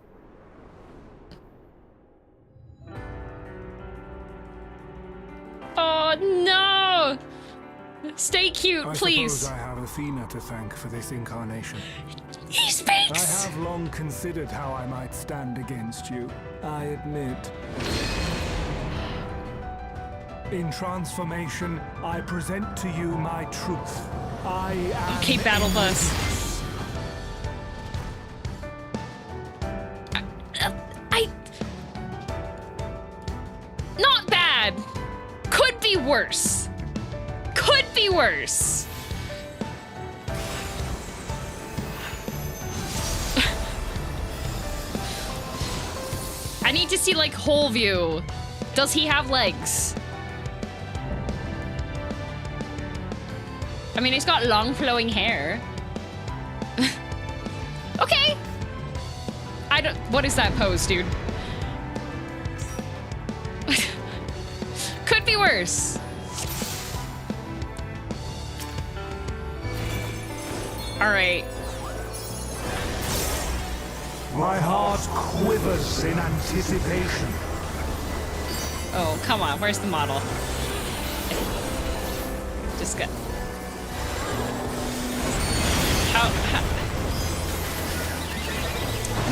Oh, no! Stay cute, please. I suppose I have Athena to thank for this incarnation. He speaks! I have long considered how I might stand against you, I admit. In transformation, I present to you my truth. I am... Okay, Battle Bus. Not bad. Could be worse. Could be worse. I need to see like whole view. Does he have legs? I mean, he's got long flowing hair. Okay. I don't, what is that pose, dude? Could be worse. All right. My heart quivers in anticipation. Oh, come on. Where's the model? Just go. How?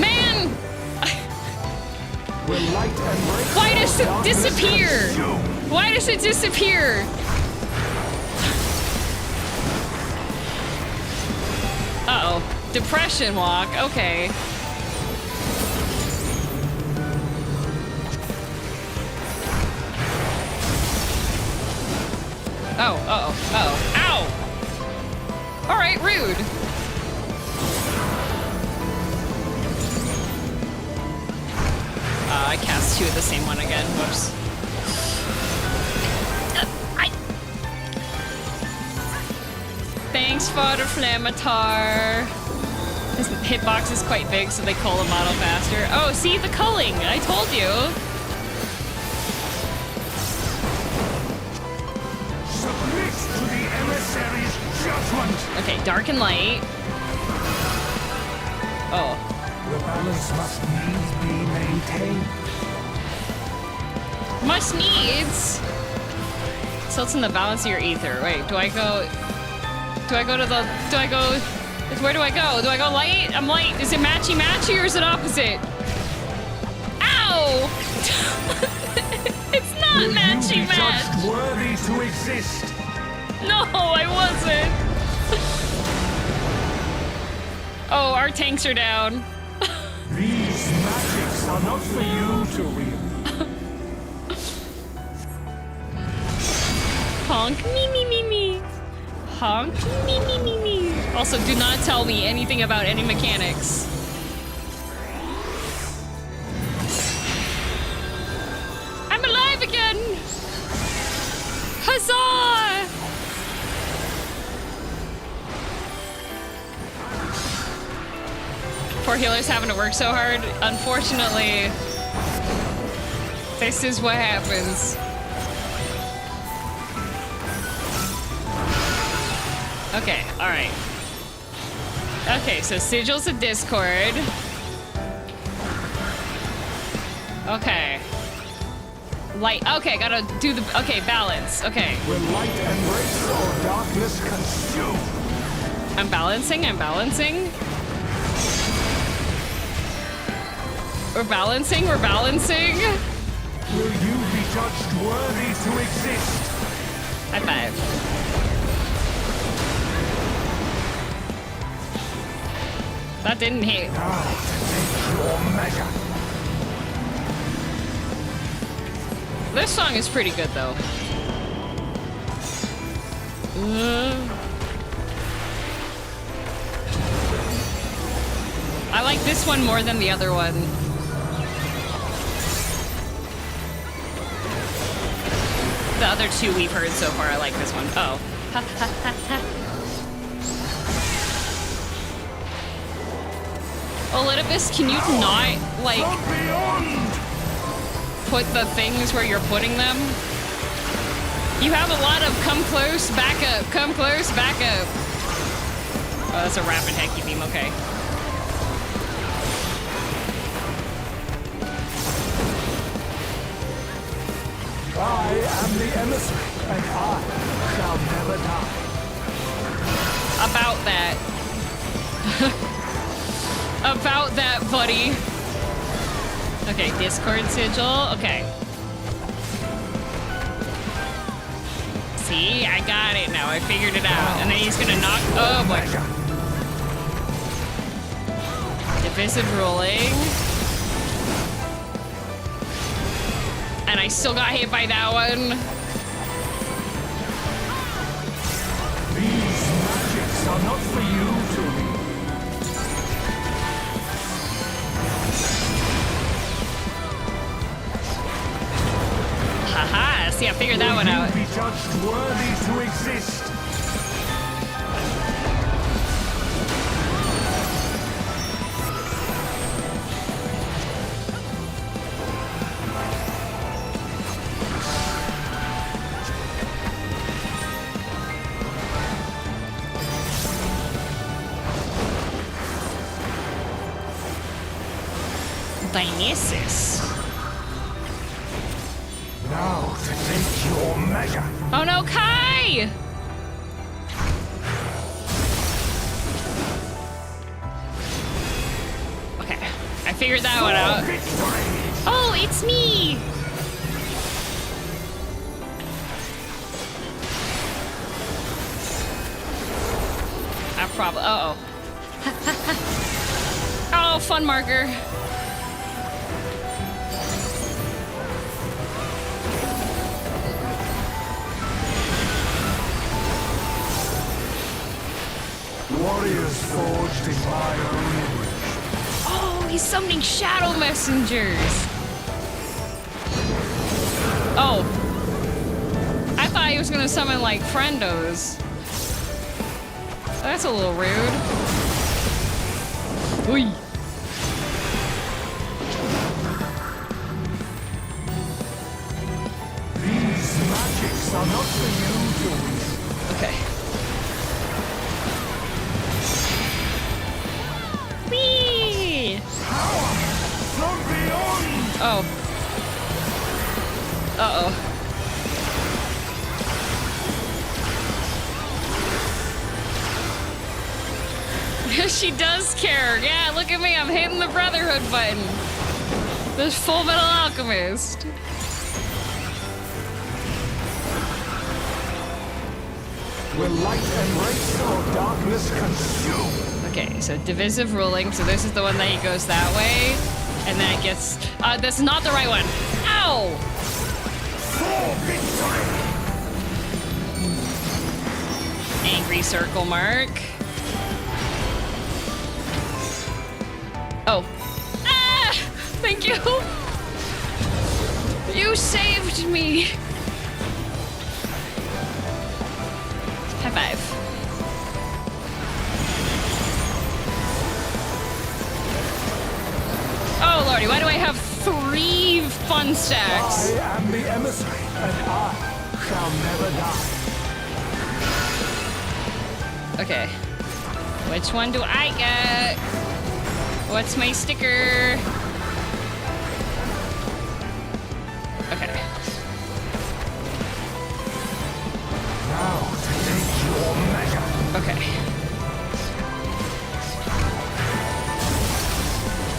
Man! Will light and break Why does it darkness disappear? consume? Why does it disappear? Uh-oh. Depression walk. Okay. Oh, uh-oh, uh-oh. Ow! All right, rude. I cast two of the same one again. Whoops. Thanks for the Flamatar. His hitbox is quite big, so they cull a model faster. Oh, see the culling. I told you. Submit to the emissary's judgment. Okay, dark and light. Oh. The balance must needs be maintained. Must needs. Tilts in the balance of your ether. Wait, do I go to the, where do I go? Do I go light? I'm light. Is it matchy-matchy or is it opposite? Ow! It's not Will you be matchy-match. judged worthy to exist? No, I wasn't. Oh, our tanks are down. These magics are not for you to wield. Honk me me me me. Honk me me me me. Also, do not tell me anything about any mechanics. I'm alive again! Huzzah! Poor healers having to work so hard. Unfortunately, this is what happens. Okay, alright. Okay, so Sigils of Discord. Okay. Light, okay, gotta do the, okay, balance, okay. Will light embrace or darkness consume? I'm balancing. We're balancing. Will you be judged worthy to exist? High five. That didn't hit. Now to take your measure. This song is pretty good, though. I like this one more than the other one. The other two we've heard so far, I like this one. Oh. Elidibus, can you not, like, put the things where you're putting them? You have a lot of come close, back up, come close, back up. Oh, that's a rapid Hecky beam, okay. I am the emissary, and I shall never die. About that. About that, buddy. Okay, Discord sigil. Okay. See, I got it now. I figured it out. And then he's gonna knock. Oh boy. Divisive ruling. And I still got hit by that one. These magics are not for you to read. Haha, see, I figured that one out. Be judged worthy to exist. Dynamis. Now to take your measure. Oh no, Kai! Okay, I figured that one out. Oh, it's me! I probably. Uh oh. Oh, fun marker. Warriors forged in my own image. Oh, he's summoning shadow messengers. Oh. I thought he was gonna summon like friendos. That's a little rude. Oi. These magics are not for you to read. Okay. Whee! Power from beyond. Oh. Uh-oh. She does care. Yeah, look at me. I'm hitting the Brotherhood button. This Full Metal Alchemist. Will light embrace or darkness consume? Okay, so divisive ruling. So this is the one that he goes that way. And then it gets... that's not the right one. Ow! For victory! Angry circle mark. Oh. Ah! Thank you! You saved me! High five. Oh lordy, why do I have 3 fun stacks? I am the emissary, and I shall never die. Okay. Which one do I get? What's my sticker? Okay. Now to take your measure. Okay.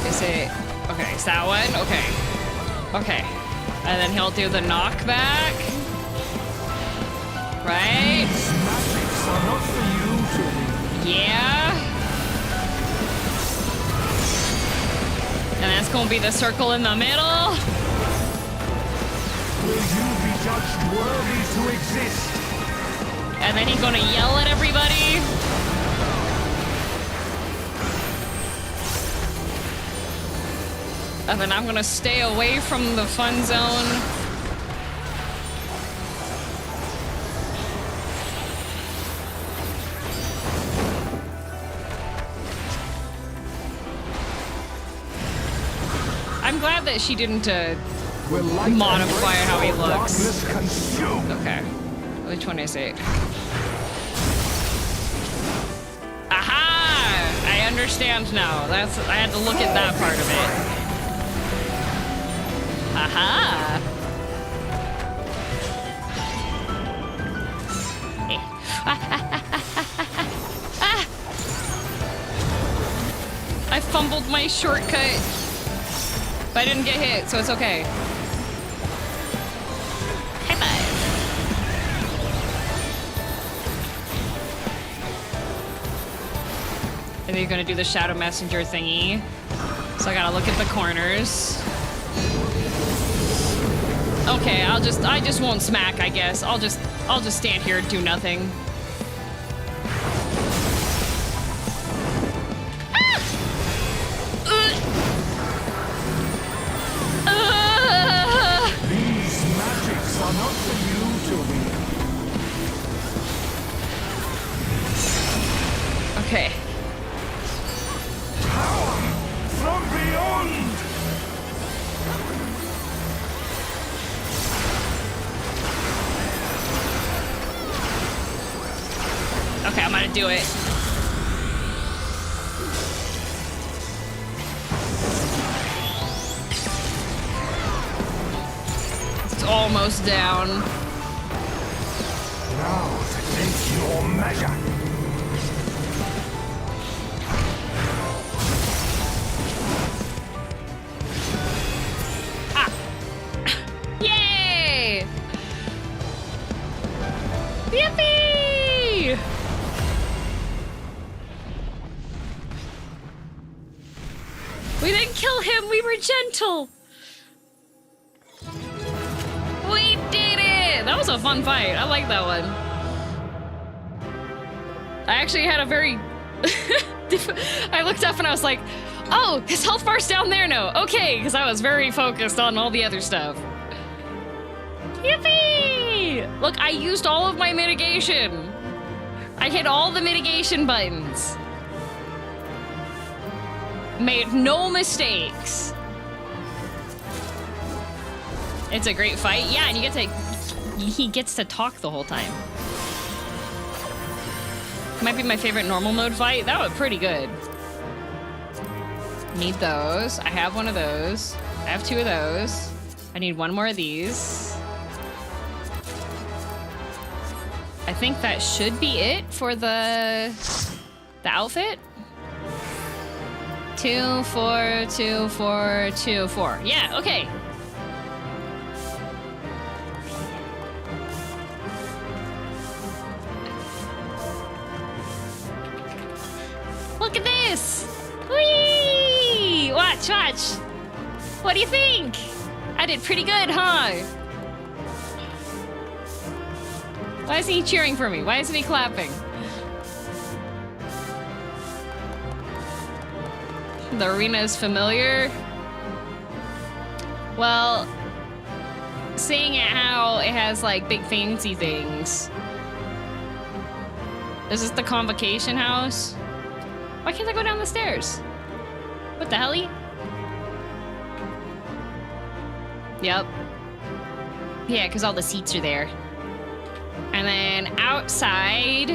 Is it... Okay, is that one? Okay. Okay. And then he'll do the knockback. Right? These magics are not for you to read. Yeah. And that's gonna be the circle in the middle. Will you be judged worthy to exist? And then he's gonna yell at everybody. And then I'm gonna stay away from the fun zone. I'm glad that she didn't modify how he looks. Okay. Which one is it? Aha! I understand now. I had to look at that part of it. Aha! I fumbled my shortcut. But I didn't get hit, so it's okay. High five. And then you're gonna do the shadow messenger thingy. So I gotta look at the corners. Okay, I just won't smack, I guess. I'll just stand here and do nothing. These magics are not for you to wield. Okay. Power from beyond! Okay, I'm gonna do it. It's almost down. Now to take your measure. Ah! Yay! Yippee! We didn't kill him, we were gentle! We did it! That was a fun fight, I like that one. I actually had a very... I looked up and I was like, oh, his health bar's down there now. Okay, because I was very focused on all the other stuff. Yippee! Look, I used all of my mitigation. I hit all the mitigation buttons. Made no mistakes. It's a great fight. Yeah, and you get to... He gets to talk the whole time. Might be my favorite normal mode fight. That was pretty good. Need those. I have one of those. I have two of those. I need one more of these. I think that should be it for the outfit. 2, 4, 2, 4, 2, 4. Yeah, okay. Look at this! Whee! Watch, watch! What do you think? I did pretty good, huh? Why isn't he cheering for me? Why isn't he clapping? The arena is familiar. Well, seeing it how it has like big fancy things. Is this the convocation house? Why can't I go down the stairs? What the helly? Yep. Yeah, because all the seats are there. And then outside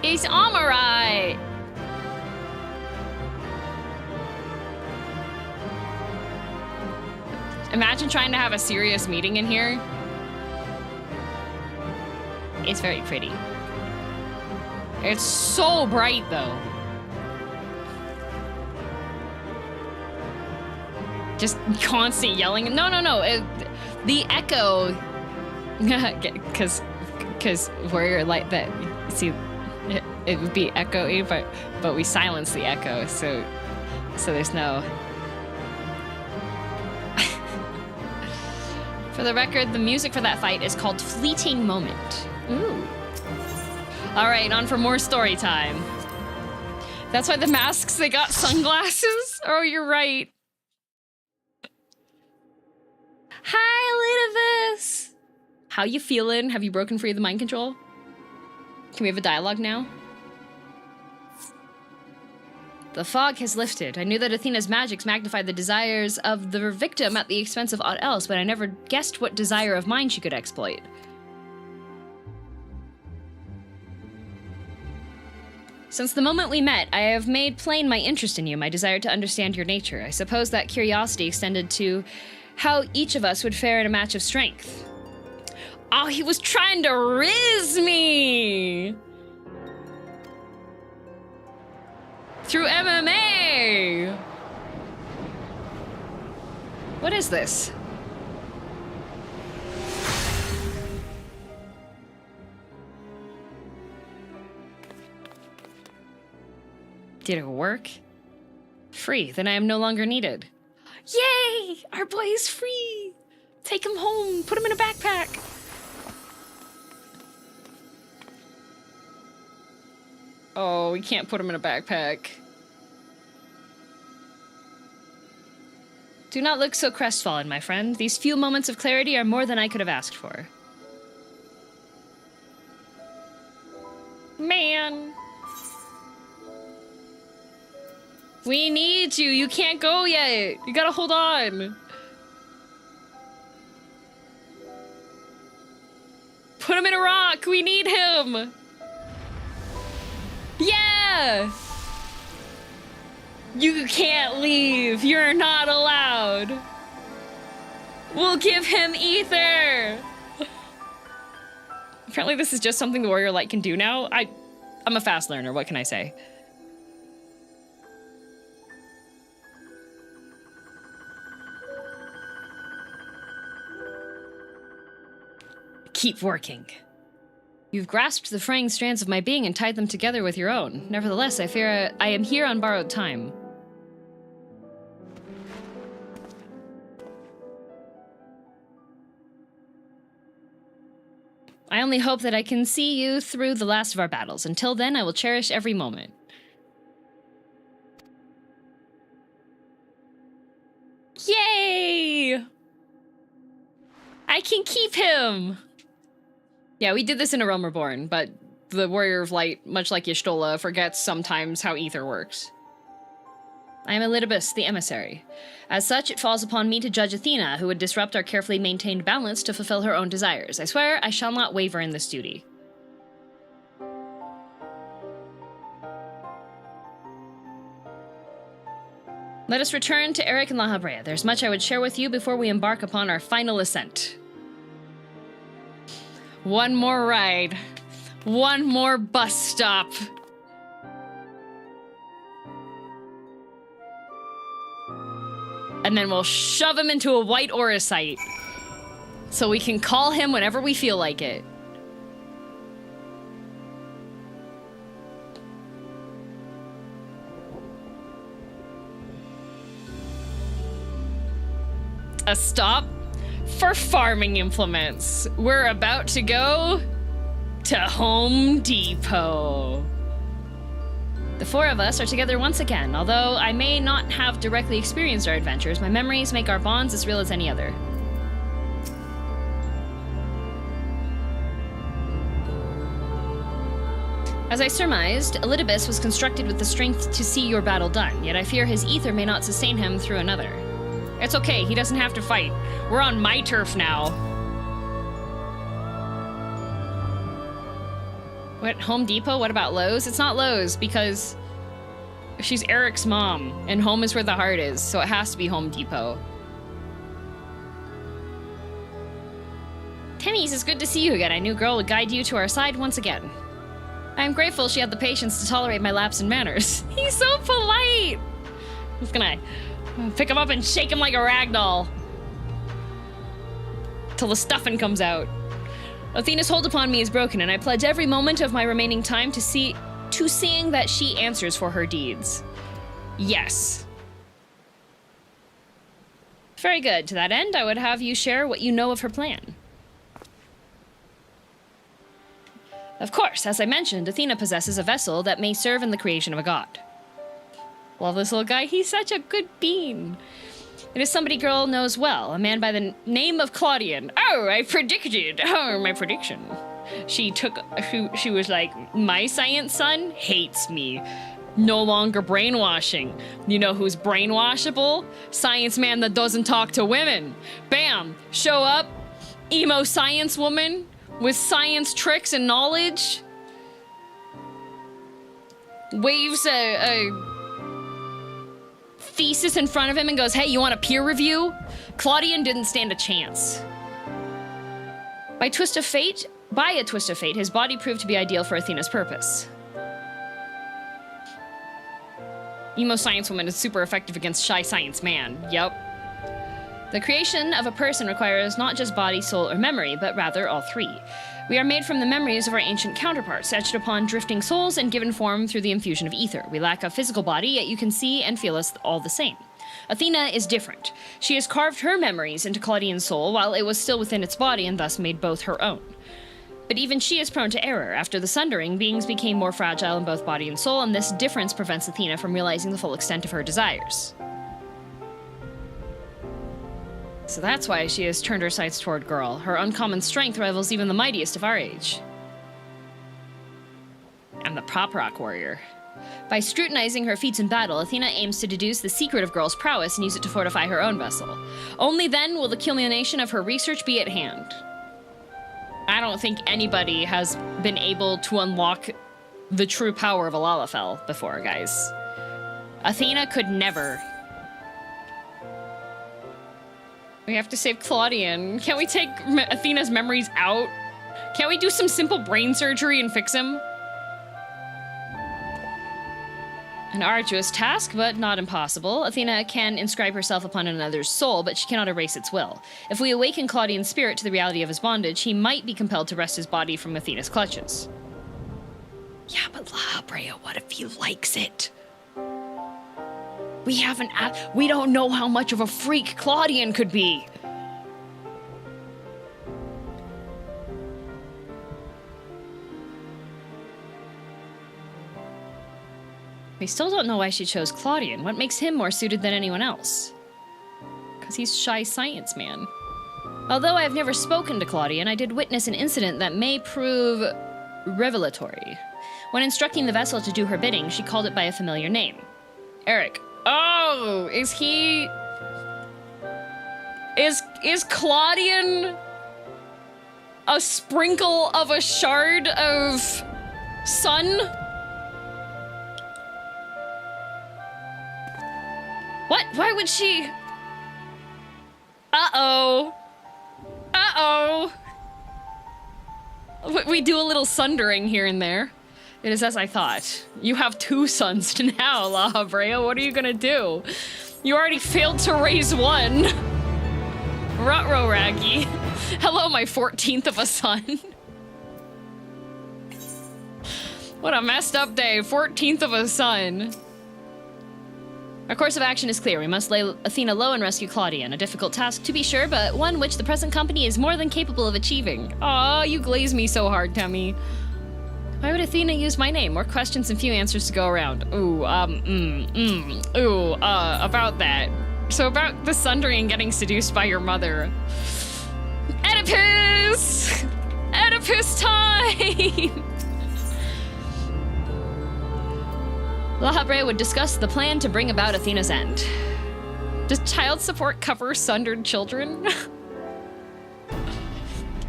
is Amarai. Imagine trying to have a serious meeting in here. It's very pretty. It's so bright, though. Just constant yelling. No, no, no. The echo. Because where you're like that. See, it would be echoey, but we silence the echo, so there's no. For the record, the music for that fight is called Fleeting Moment. Ooh. All right, on for more story time. That's why the masks, they got sunglasses? Oh, you're right. Hi, Litavis. How you feeling? Have you broken free of the mind control? Can we have a dialogue now? The fog has lifted. I knew that Athena's magics magnified the desires of the victim at the expense of aught else, but I never guessed what desire of mine she could exploit. Since the moment we met, I have made plain my interest in you, my desire to understand your nature. I suppose that curiosity extended to how each of us would fare in a match of strength. Oh, he was trying to riz me! Through MMA! What is this? Did it work? Free, then I am no longer needed. Yay! Our boy is free! Take him home, put him in a backpack. Oh, we can't put him in a backpack. Do not look so crestfallen, my friend. These few moments of clarity are more than I could have asked for. Man. We need you. You can't go yet. You gotta hold on. Put him in a rock. We need him. Yeah. You can't leave. You're not allowed. We'll give him ether. Apparently this is just something the warrior light can do now. I'm a fast learner. What can I say? Keep working. You've grasped the fraying strands of my being and tied them together with your own. Nevertheless, I fear I am here on borrowed time. I only hope that I can see you through the last of our battles. Until then, I will cherish every moment. Yay! I can keep him! Yeah, we did this in A Realm Reborn, but the Warrior of Light, much like Y'shtola, forgets sometimes how ether works. I am Elidibus, the emissary. As such, it falls upon me to judge Athena, who would disrupt our carefully maintained balance to fulfill her own desires. I swear I shall not waver in this duty. Let us return to Eric and La Habrea. There's much I would share with you before we embark upon our final ascent. One more ride. One more bus stop. And then we'll shove him into a white aura site. So we can call him whenever we feel like it. A stop for farming implements. We're about to go to Home Depot. The four of us are together once again. Although I may not have directly experienced our adventures, my memories make our bonds as real as any other. As I surmised, Elidibus was constructed with the strength to see your battle done, yet I fear his ether may not sustain him through another. It's okay, he doesn't have to fight. We're on my turf now. What, Home Depot? What about Lowe's? It's not Lowe's because she's Eric's mom, and home is where the heart is, so it has to be Home Depot. Temmys, it's good to see you again. I knew girl would guide you to our side once again. I am grateful she had the patience to tolerate my lapse in manners. He's so polite! I'm just gonna pick him up and shake him like a ragdoll. Till the stuffing comes out. Athena's hold upon me is broken, and I pledge every moment of my remaining time to seeing that she answers for her deeds. Yes. Very good. To that end, I would have you share what you know of her plan. Of course, as I mentioned, Athena possesses a vessel that may serve in the creation of a god. Love this little guy. He's such a good bean. It is somebody girl knows well, a man by the name of Claudian. Oh, I predicted. Oh, my prediction. She was like, my science son hates me. No longer brainwashing. You know who's brainwashable? Science man that doesn't talk to women. Bam, show up, emo science woman with science tricks and knowledge. Waves a thesis in front of him and goes, hey, you want a peer review? Claudian didn't stand a chance. By a twist of fate, his body proved to be ideal for Athena's purpose. Emo science woman is super effective against shy science man. Yep. The creation of a person requires not just body, soul, or memory, but rather all three. We are made from the memories of our ancient counterparts, etched upon drifting souls and given form through the infusion of ether. We lack a physical body, yet you can see and feel us all the same. Athena is different. She has carved her memories into Claudian's soul while it was still within its body and thus made both her own. But even she is prone to error. After the sundering, beings became more fragile in both body and soul, and this difference prevents Athena from realizing the full extent of her desires. So that's why she has turned her sights toward Girl. Her uncommon strength rivals even the mightiest of our age. And the pop rock warrior. By scrutinizing her feats in battle, Athena aims to deduce the secret of Girl's prowess and use it to fortify her own vessel. Only then will the culmination of her research be at hand. I don't think anybody has been able to unlock the true power of a lalafell before, guys. Athena could never. We have to save Claudian. Can't we take Athena's memories out? Can't we do some simple brain surgery and fix him? An arduous task, but not impossible. Athena can inscribe herself upon another's soul, but she cannot erase its will. If we awaken Claudian's spirit to the reality of his bondage, he might be compelled to wrest his body from Athena's clutches. Yeah, but La Brea, what if he likes it? We don't know how much of a freak Claudian could be. We still don't know why she chose Claudian. What makes him more suited than anyone else? Because he's shy science man. Although I have never spoken to Claudian, I did witness an incident that may prove revelatory. When instructing the vessel to do her bidding, she called it by a familiar name. Eric. Oh, is he... Is Claudian a sprinkle of a shard of sun? What? Why would she... Uh-oh. Uh-oh. We do a little sundering here and there. It is as I thought. You have 2 sons now, La Brea. What are you gonna do? You already failed to raise one. Ruh-roh, Raggy. Hello, my 14th of a son. What a messed up day. 14th of a son. Our course of action is clear. We must lay Athena low and rescue Claudian. A difficult task, to be sure, but one which the present company is more than capable of achieving. Aw, you glaze me so hard, Temmie. Why would Athena use my name? More questions and few answers to go around. About that. So about the sundering and getting seduced by your mother. Oedipus! Oedipus time! La Brea would discuss the plan to bring about Athena's end. Does child support cover sundered children?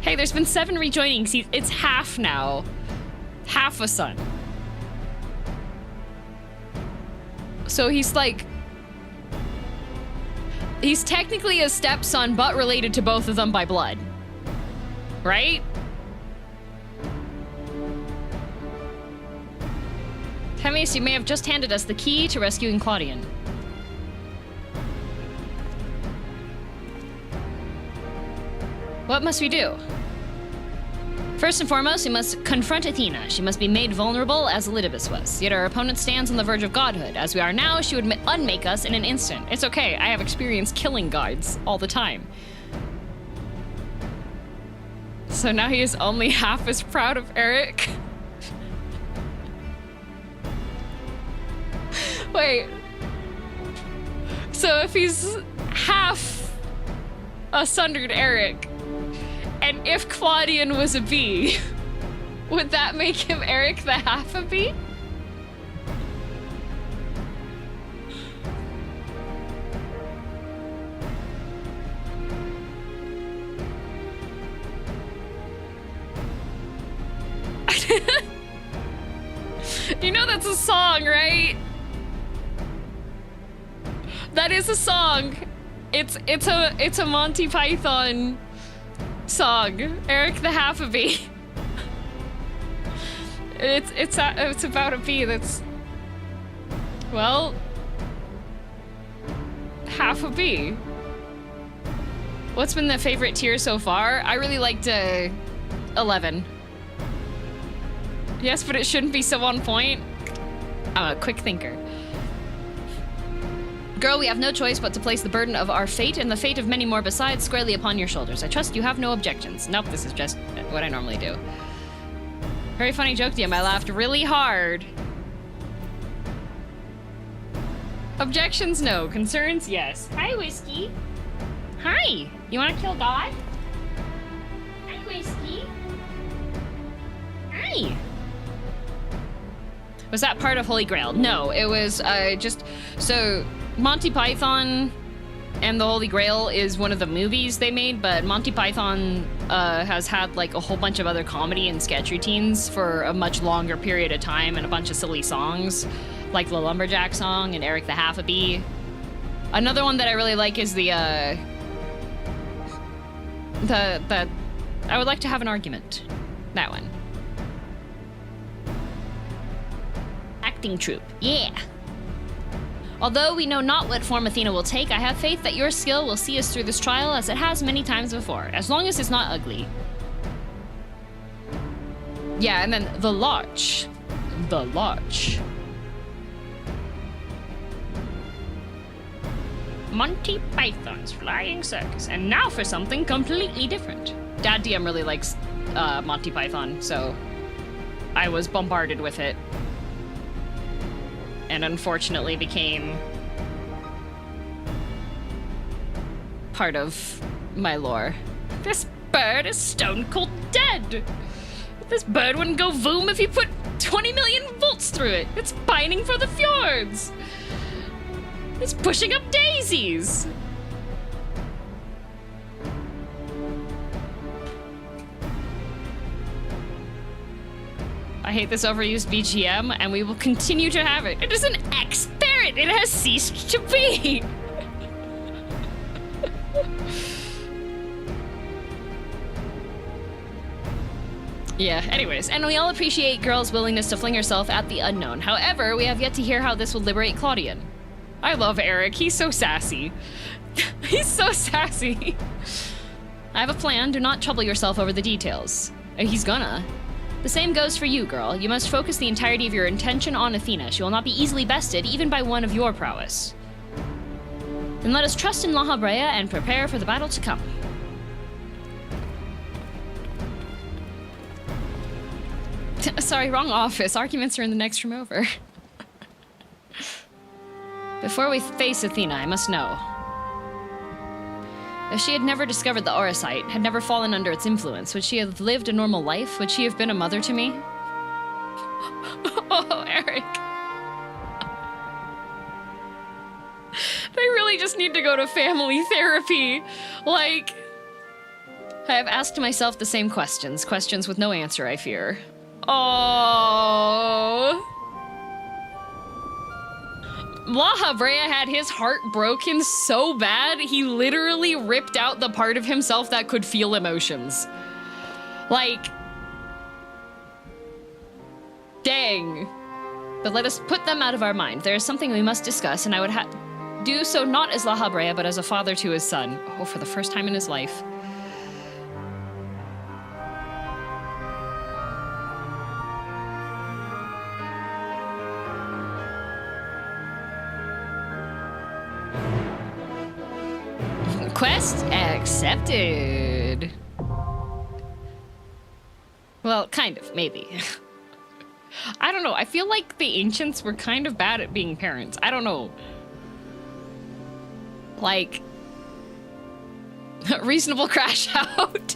Hey, there's been 7 rejoinings. It's half now. Half a son. So he's like... He's technically a stepson, but related to both of them by blood. Right? Dynamis, you may have just handed us the key to rescuing Claudian. What must we do? First and foremost, we must confront Athena. She must be made vulnerable as Elidibus was. Yet our opponent stands on the verge of godhood. As we are now, she would unmake us in an instant. It's okay, I have experience killing gods all the time. So now he is only half as proud of Eric. Wait. So if he's half a sundered Eric, and if Claudian was a bee, would that make him Eric the half a bee? You know that's a song, right? That is a song. It's a Monty Python song. Eric the half a bee. It's about a bee that's, well, half a bee. What's been the favorite tier so far? I really liked 11. Yes, but it shouldn't be so on point. I'm a quick thinker. Girl, we have no choice but to place the burden of our fate and the fate of many more besides squarely upon your shoulders. I trust you have no objections. Nope, this is just what I normally do. Very funny joke, DM. I laughed really hard. Objections, no. Concerns, yes. Hi, Whiskey. Hi. You want to kill God? Hi, Whiskey. Hi. Was that part of Holy Grail? No, it was just... So, Monty Python and the Holy Grail is one of the movies they made, but Monty Python has had like a whole bunch of other comedy and sketch routines for a much longer period of time and a bunch of silly songs, like the Lumberjack song and Eric the Half-a-Bee. Another one that I really like is the I would like to have an argument. That one. Acting troupe. Yeah. Although we know not what form Athena will take, I have faith that your skill will see us through this trial as it has many times before, as long as it's not ugly. Yeah, and then the Larch. The Larch. Monty Python's Flying Circus. And now for something completely different. Dad DM really likes Monty Python, so I was bombarded with it. And unfortunately became part of my lore. This bird is stone cold dead. This bird wouldn't go voom if you put 20 million volts through it. It's pining for the fjords. It's pushing up daisies. I hate this overused BGM, and we will continue to have it. It is an X-Spirit! It has ceased to be! Yeah, anyways, and we all appreciate Girl's willingness to fling herself at the unknown. However, we have yet to hear how this will liberate Claudian. I love Eric, he's so sassy. He's so sassy. I have a plan, do not trouble yourself over the details. He's gonna. The same goes for you, girl. You must focus the entirety of your intention on Athena. She will not be easily bested, even by one of your prowess. Then let us trust in La Brea and prepare for the battle to come. Sorry, wrong office. Arguments are in the next room over. Before we face Athena, I must know. If she had never discovered the Auracite, had never fallen under its influence, would she have lived a normal life? Would she have been a mother to me? Oh, Eric. They really just need to go to family therapy. Like, I have asked myself the same questions. Questions with no answer, I fear. Oh. La Brea had his heart broken so bad, he literally ripped out the part of himself that could feel emotions. Like, dang. But let us put them out of our mind. There is something we must discuss, and I would do so not as La Brea, but as a father to his son. Oh, for the first time in his life. Quest accepted. Well, kind of, maybe. I don't know. I feel like the ancients were kind of bad at being parents. I don't know. Like, reasonable crash out.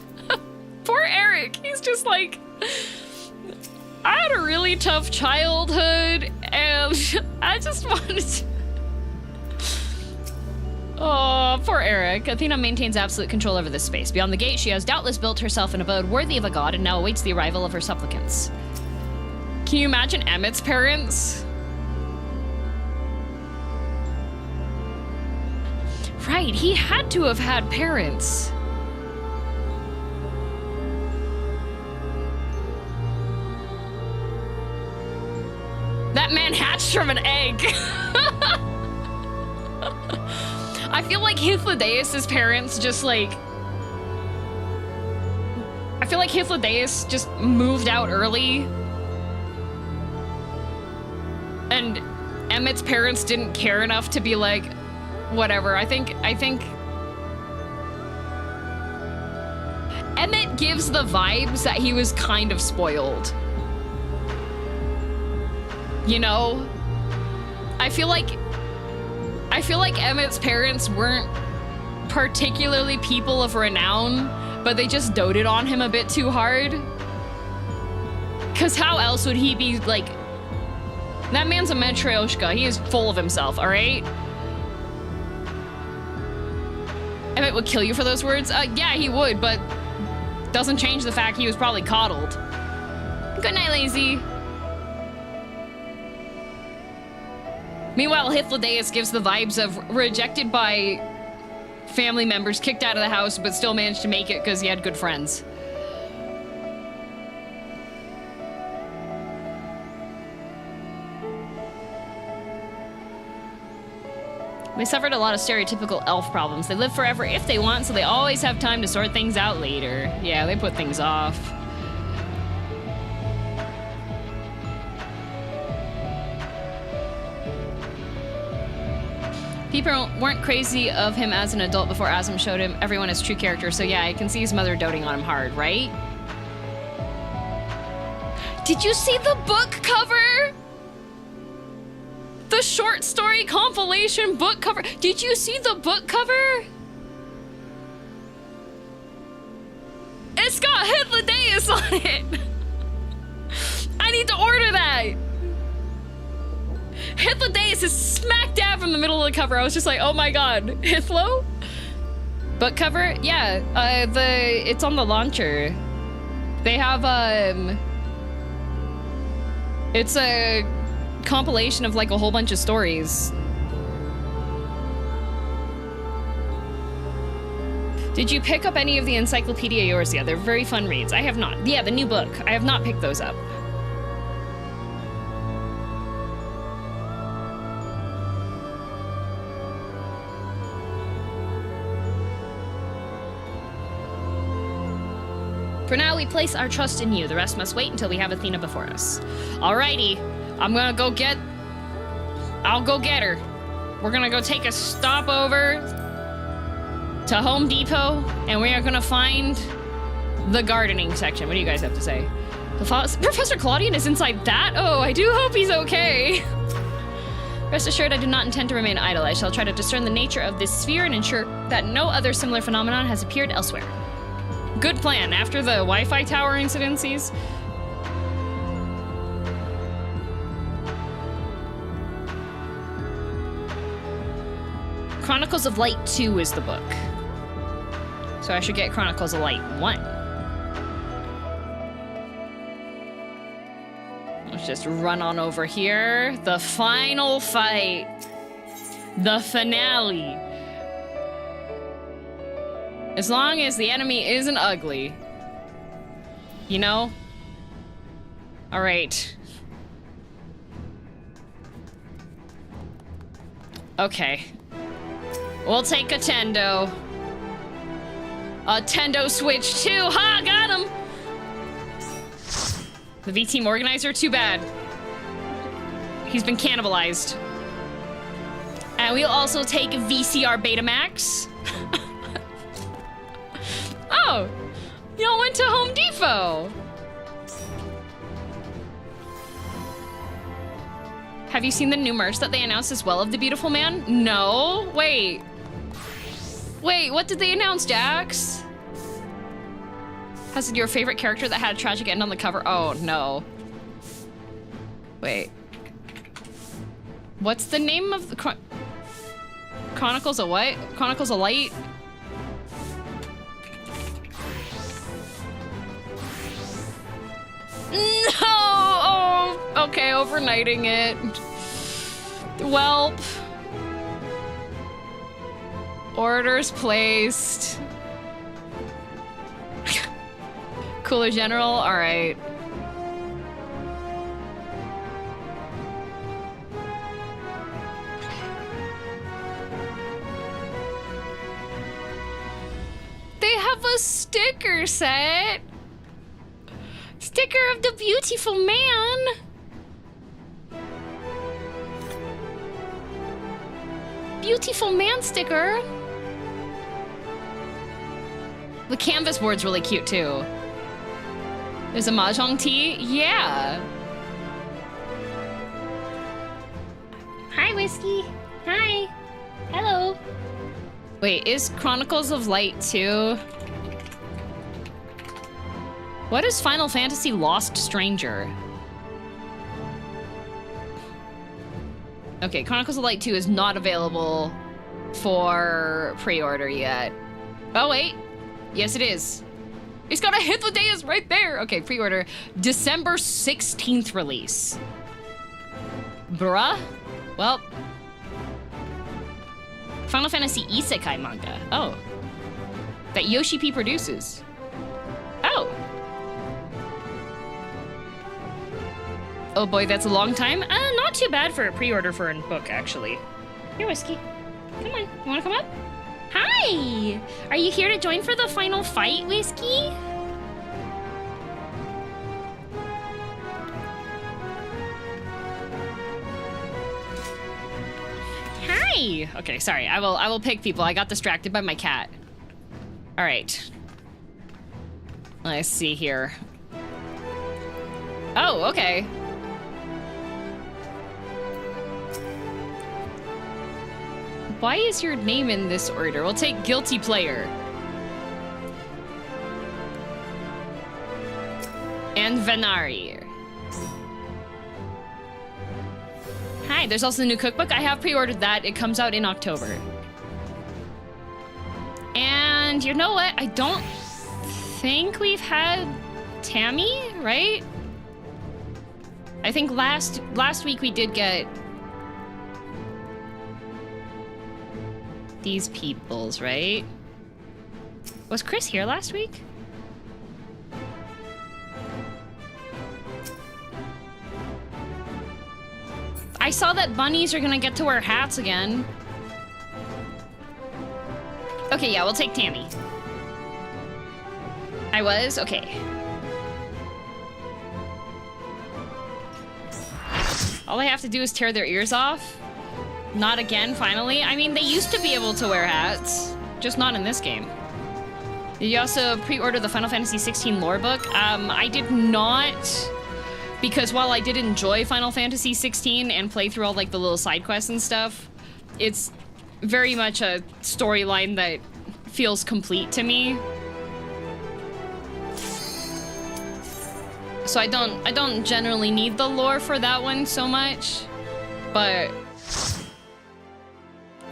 Poor Eric. He's just like, I had a really tough childhood, and I just wanted to... Oh, poor Eric. Athena maintains absolute control over this space. Beyond the gate, she has doubtless built herself an abode worthy of a god and now awaits the arrival of her supplicants. Can you imagine Emmett's parents? Right, he had to have had parents. That man hatched from an egg. I feel like Hythlodaeus' parents just like... I feel like Hythlodaeus just moved out early And Emmett's parents didn't care enough to be like, whatever. I think Emmett gives the vibes that he was kind of spoiled. You know? I feel like Emmett's parents weren't particularly people of renown, but they just doted on him a bit too hard. Cause how else would he be like, that man's a matryoshka. He is full of himself, all right? Emmett would kill you for those words? Yeah, he would, but doesn't change the fact he was probably coddled. Good night, lazy. Meanwhile, Hythlodaeus gives the vibes of rejected by family members, kicked out of the house, but still managed to make it because he had good friends. They suffered a lot of stereotypical elf problems. They live forever if they want, so they always have time to sort things out later. Yeah, they put things off. People weren't crazy of him as an adult before Asm showed him everyone his true character, so yeah, I can see his mother doting on him hard, right? Did you see the book cover? The short story compilation book cover. Did you see the book cover? It's got Hythlodaeus on it. I need to order that. Hythlodaeus is smack dab in the middle of the cover. I was just like, oh my god, Hythlo? Book cover? Yeah, it's on the launcher. They have, it's a compilation of like a whole bunch of stories. Did you pick up any of the Encyclopedia yours? Yeah, they're very fun reads. I have not. Yeah, the new book. I have not picked those up. For now, we place our trust in you. The rest must wait until we have Athena before us. Alrighty. I'm gonna go get... I'll go get her. We're gonna go take a stop over to Home Depot, and we are gonna find the gardening section. What do you guys have to say? Professor Claudian is inside that? Oh, I do hope he's okay. Rest assured, I do not intend to remain idle. I shall try to discern the nature of this sphere and ensure that no other similar phenomenon has appeared elsewhere. Good plan. After the Wi-Fi tower incidences. Chronicles of Light 2 is the book. So I should get Chronicles of Light 1. Let's just run on over here. The final fight. The finale. As long as the enemy isn't ugly. You know? Alright. Okay. We'll take a Tendo. A Tendo Switch 2. Ha! Got him! The V-Team Organizer? Too bad. He's been cannibalized. And we'll also take VCR Betamax. Oh! Y'all went to Home Depot! Have you seen the new merch that they announced as well of the Beautiful Man? No? Wait. Wait, what did they announce, Jax? Has your favorite character that had a tragic end on the cover? Oh, no. Wait. What's the name of the Chronicles of what? Chronicles of Light? No! Oh, okay, overnighting it. Welp. Orders placed. Cooler General, alright. They have a sticker set. Sticker of the beautiful man. beautiful man sticker. The canvas board's really cute too. There's a mahjong tee. Yeah. Hi, Whiskey. Hi. Hello. Wait, is Chronicles of Light 2? What is Final Fantasy Lost Stranger? Okay, Chronicles of Light 2 is not available for pre-order yet. Oh, wait. Yes, it is. It's got a hit the day is right there. Okay, pre-order. December 16th release. Bruh. Well. Final Fantasy Isekai manga. Oh. That Yoshi P produces. Oh. Oh boy, that's a long time. Not too bad for a pre-order for a book, actually. Here, Whiskey. Come on. You wanna come up? Hi! Are you here to join for the final fight, Whiskey? Hi! Okay, sorry. I will pick people. I got distracted by my cat. All right. Let's see here. Oh, okay. Why is your name in this order? We'll take Guilty Player. And Venari. Hi, there's also the new cookbook. I have pre-ordered that. It comes out in October. And you know what? I don't think we've had Tammy, right? I think last week we did get these peoples, right? Was Chris here last week? I saw that bunnies are gonna get to wear hats again. Okay, yeah, we'll take Tammy. I was? Okay. All I have to do is tear their ears off. Not again, finally. I mean, they used to be able to wear hats, just not in this game. You also pre-ordered the Final Fantasy 16 lore book. I did not, because while I did enjoy Final Fantasy 16 and play through all like the little side quests and stuff, it's very much a storyline that feels complete to me. So I don't generally need the lore for that one so much, but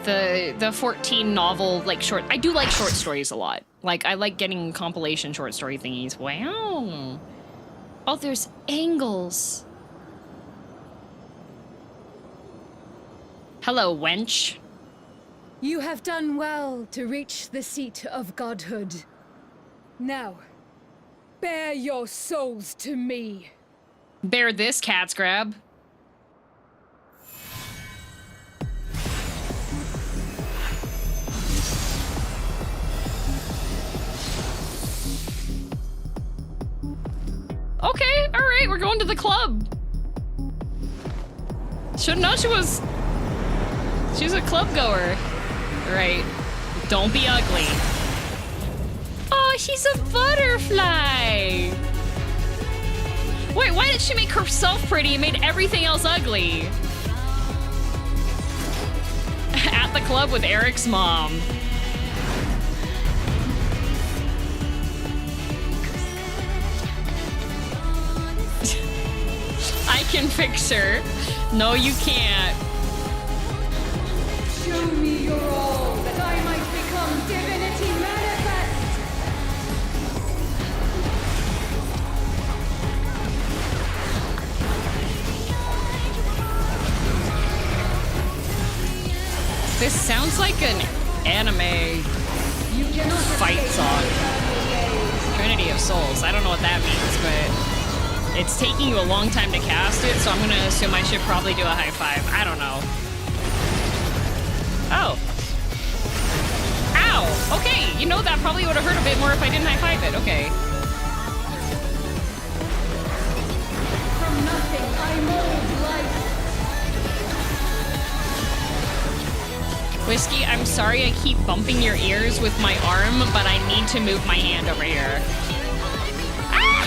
the 14 novel, like short, I do like short stories a lot. Like, I like getting compilation short story thingies. Wow. Oh, there's angles. Hello, wench. You have done well to reach the seat of godhood. Now, bear your souls to me. Bear this, cat's grab. Okay, all right, we're going to the club. Shouldn't know she's a club goer. Right, don't be ugly. Oh, she's a butterfly. Wait, why did she make herself pretty and made everything else ugly? At the club with Eric's mom. I can fix her. No, you can't. Show me your all, that I might become divinity manifest. This sounds like an anime fight song. Trinity of Souls. I don't know what that means, but it's taking you a long time to cast it, so I'm gonna assume I should probably do a high five. I don't know. Oh. Ow! Okay, you know, that probably would have hurt a bit more if I didn't high five it. Okay. From nothing, I mold life. Whiskey, I'm sorry I keep bumping your ears with my arm, but I need to move my hand over here. Ah!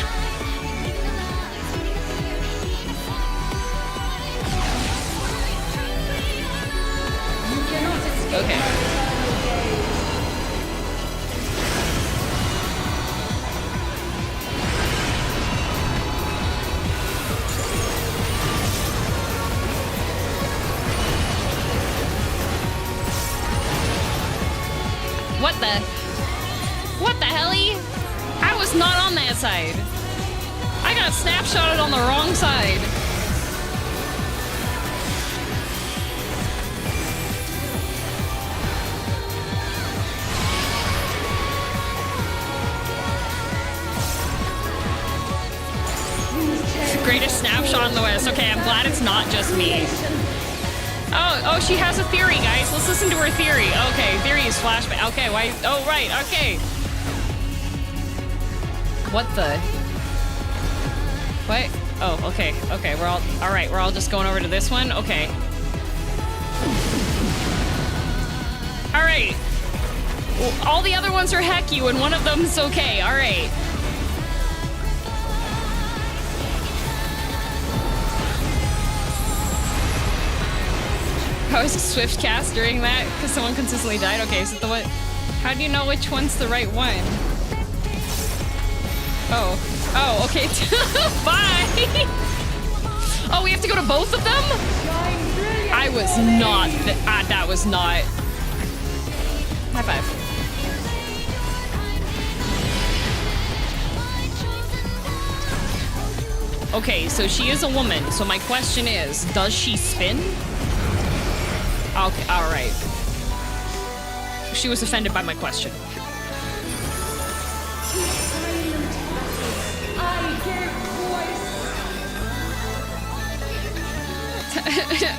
Okay. What the helly? I was not on that side. I got snapshotted on the wrong side. Greatest snapshot in the West. Okay, I'm glad it's not just me. Oh, she has a theory, guys. Let's listen to her theory. Okay, theory is flashback. Okay, why? Oh, right. Okay. What the? What? Oh, okay. Okay, we're all right. We're all just going over to this one. Okay. All right. Well, all the other ones are heck you, and one of them's okay. All right. How is a swift cast during that? Because someone consistently died? Okay, so the what? How do you know which one's the right one? Oh. Oh, okay. Bye! Oh, we have to go to both of them? I was not... that was not... High five. Okay, so she is a woman. So my question is, does she spin? Okay, all right. She was offended by my question.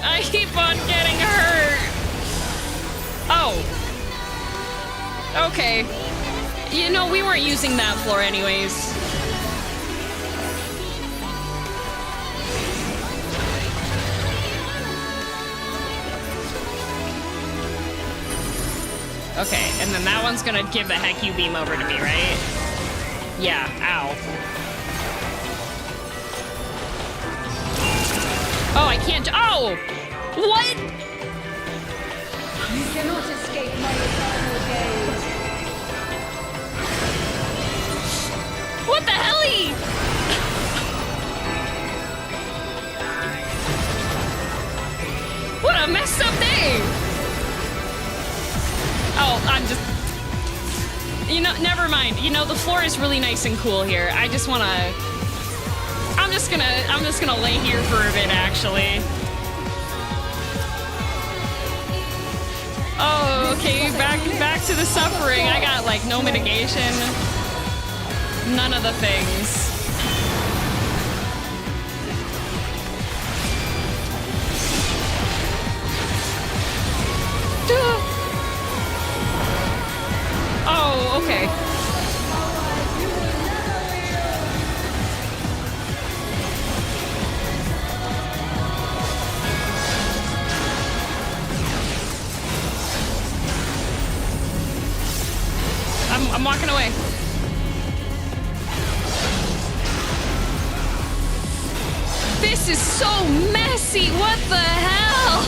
I keep on getting hurt. Oh. Okay. You know, we weren't using that floor anyways. Okay, and then that one's gonna give the heck you beam over to me, right? Yeah, ow. Oh, I can't. Oh! What? You cannot escape my eternal gaze. What the helly? What a messed up day! Oh, I'm just... You know, never mind. You know, the floor is really nice and cool here. I just want to... I'm just gonna lay here for a bit, actually. Oh, okay, back to the suffering. I got, like, no mitigation. None of the things. Oh, okay. I'm walking away. This is so messy. What the hell?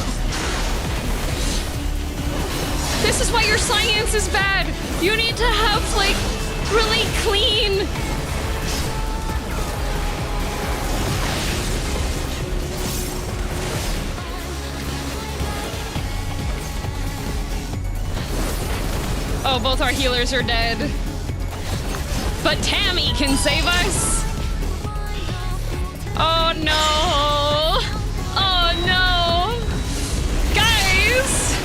This is why your science is bad. You need to have, like, really clean. Oh, both our healers are dead. But Tammy can save us. Oh no. Oh no. Guys.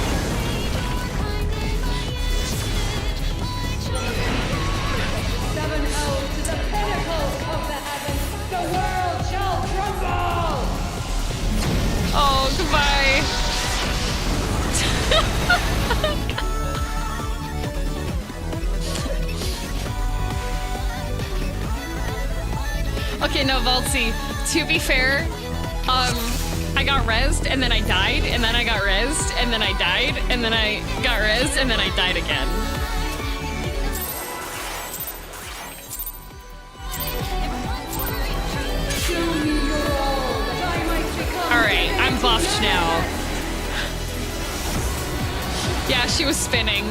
7-0 to the pinnacle of the heavens. The world shall crumble. Oh, goodbye. Okay, no, Valtzy, to be fair, I got rezzed, and then I died, and then I got rezzed, and then I died, and then I got rezzed, and then I died again. Alright, I'm buffed now. Yeah, she was spinning.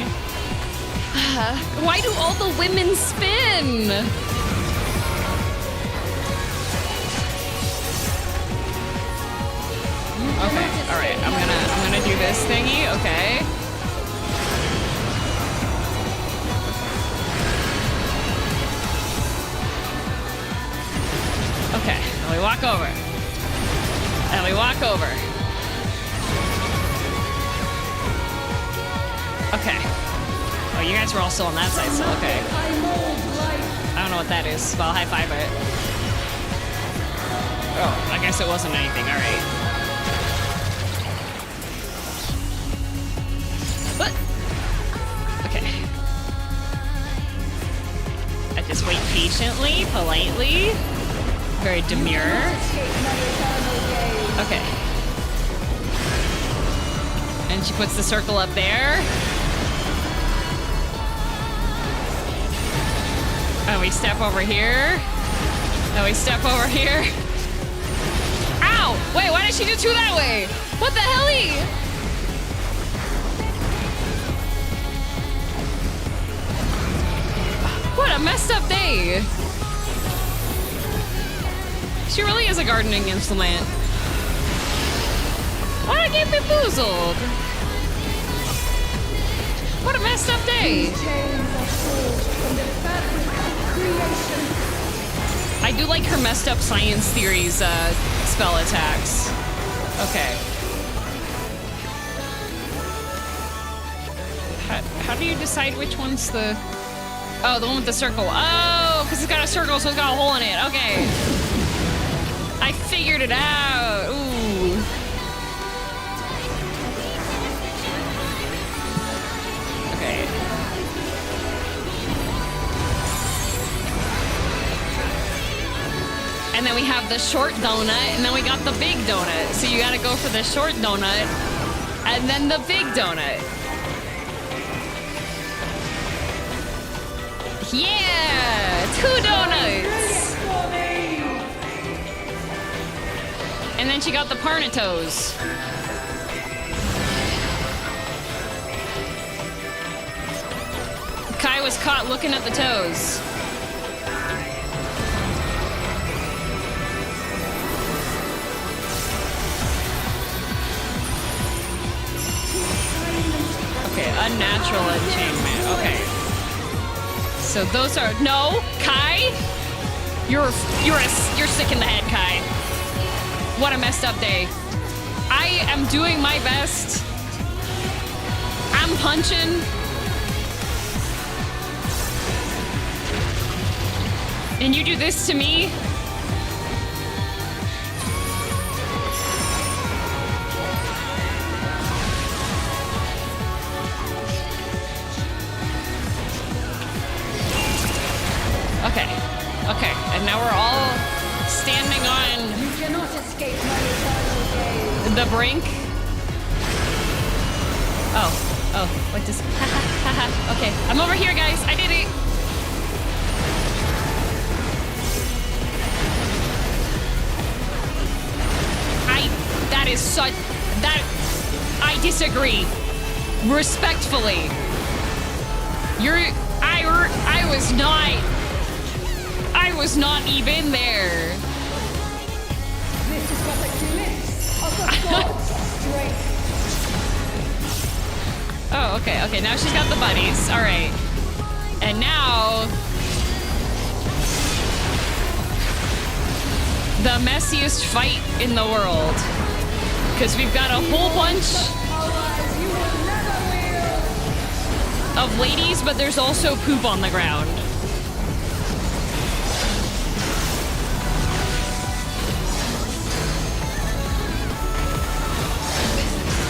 Why do all the women spin? Okay, alright, I'm gonna do this thingy, okay. Okay, and we walk over. And we walk over. Okay. Oh, you guys were all still on that side, so okay. I don't know what that is, but I'll high five it. Oh, I guess it wasn't anything, alright. What? Okay. I just wait patiently, politely. Very demure. Okay. And she puts the circle up there. And we step over here. And we step over here. Ow! Wait, why did she do two that way? What the helly? What a messed up day. She really is a gardening implement. Why did I get bamboozled? What a messed up day. I do like her messed up science theories spell attacks. Okay. How do you decide which one's the... Oh, the one with the circle. Oh, because it's got a circle, so it's got a hole in it. Okay. I figured it out. Ooh. Okay. And then we have the short donut, and then we got the big donut. So you gotta go for the short donut, and then the big donut. Yeah! 2 donuts! And then she got the Parnatos. Kai was caught looking at the toes. Okay, unnatural enchantment. Okay. So those are... No! Kai? You're sick in the head, Kai. What a messed up day. I am doing my best. I'm punching. And you do this to me? Okay. Okay. And now we're all standing on... You cannot escape my eternal gaze. The brink? Oh. Oh. What does... Okay. I'm over here, guys. I did it. That is such... That... I disagree. Respectfully. I was not even there. This is but a glimpse of the god's strength. Oh, okay, okay. Now she's got the buddies. All right. And now... the messiest fight in the world. Because we've got a whole bunch of ladies, but there's also poop on the ground.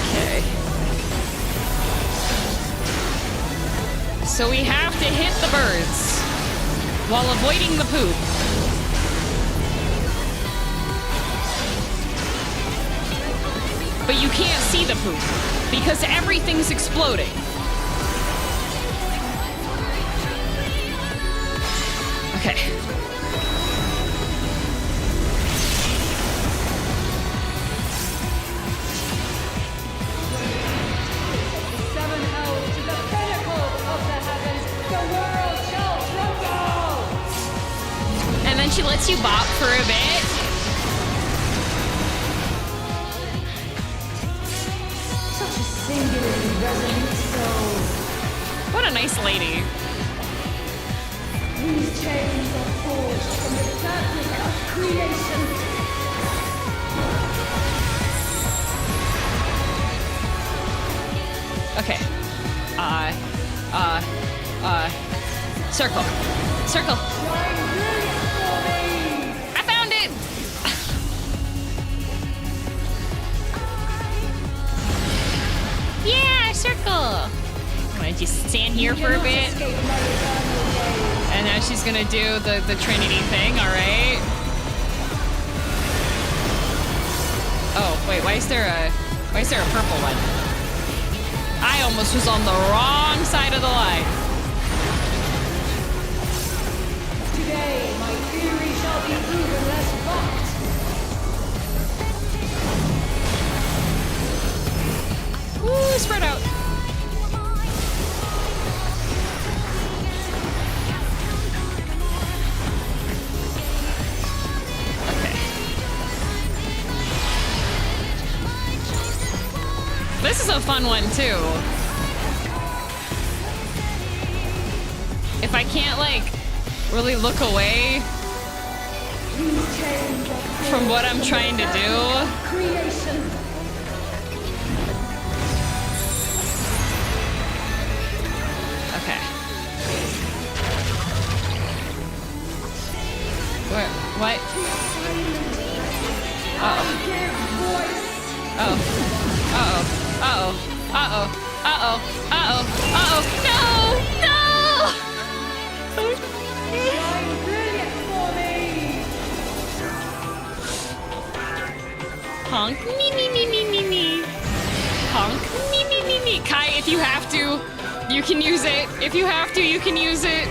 Okay. So we have to hit the birds while avoiding the poop. but you can't see the poop because everything's exploding. Okay. Summon hell to the pinnacle of the heavens. The world shall tremble. And then she lets you bop for a bit. Such a singularly resolute soul. What a nice lady. These chains are forged from the fabric of creation. Okay. Circle. Circle. Shine brilliant for me. I found it! Yeah, circle! I'm gonna just stand here for a bit. Escape my eternal gaze. And now she's gonna do the Trinity thing, alright? Oh, wait, why is there a purple one? I almost was on the wrong side of the line. Today, my theory shall be proven less mocked. Woo, spread out. Okay. This is a fun one, too. If I can't, like, really look away from what I'm trying to do. Creation. Okay. Where? What? Uh-oh. Oh. Uh-oh. Uh-oh. Uh-oh. Uh-oh. Uh-oh. Uh-oh. No! No! Shine brilliant for me. Honk. Me, me, me, me, me, me. Honk. Me, me, me, me. Kai, if you have to, you can use it. If you have to, you can use it.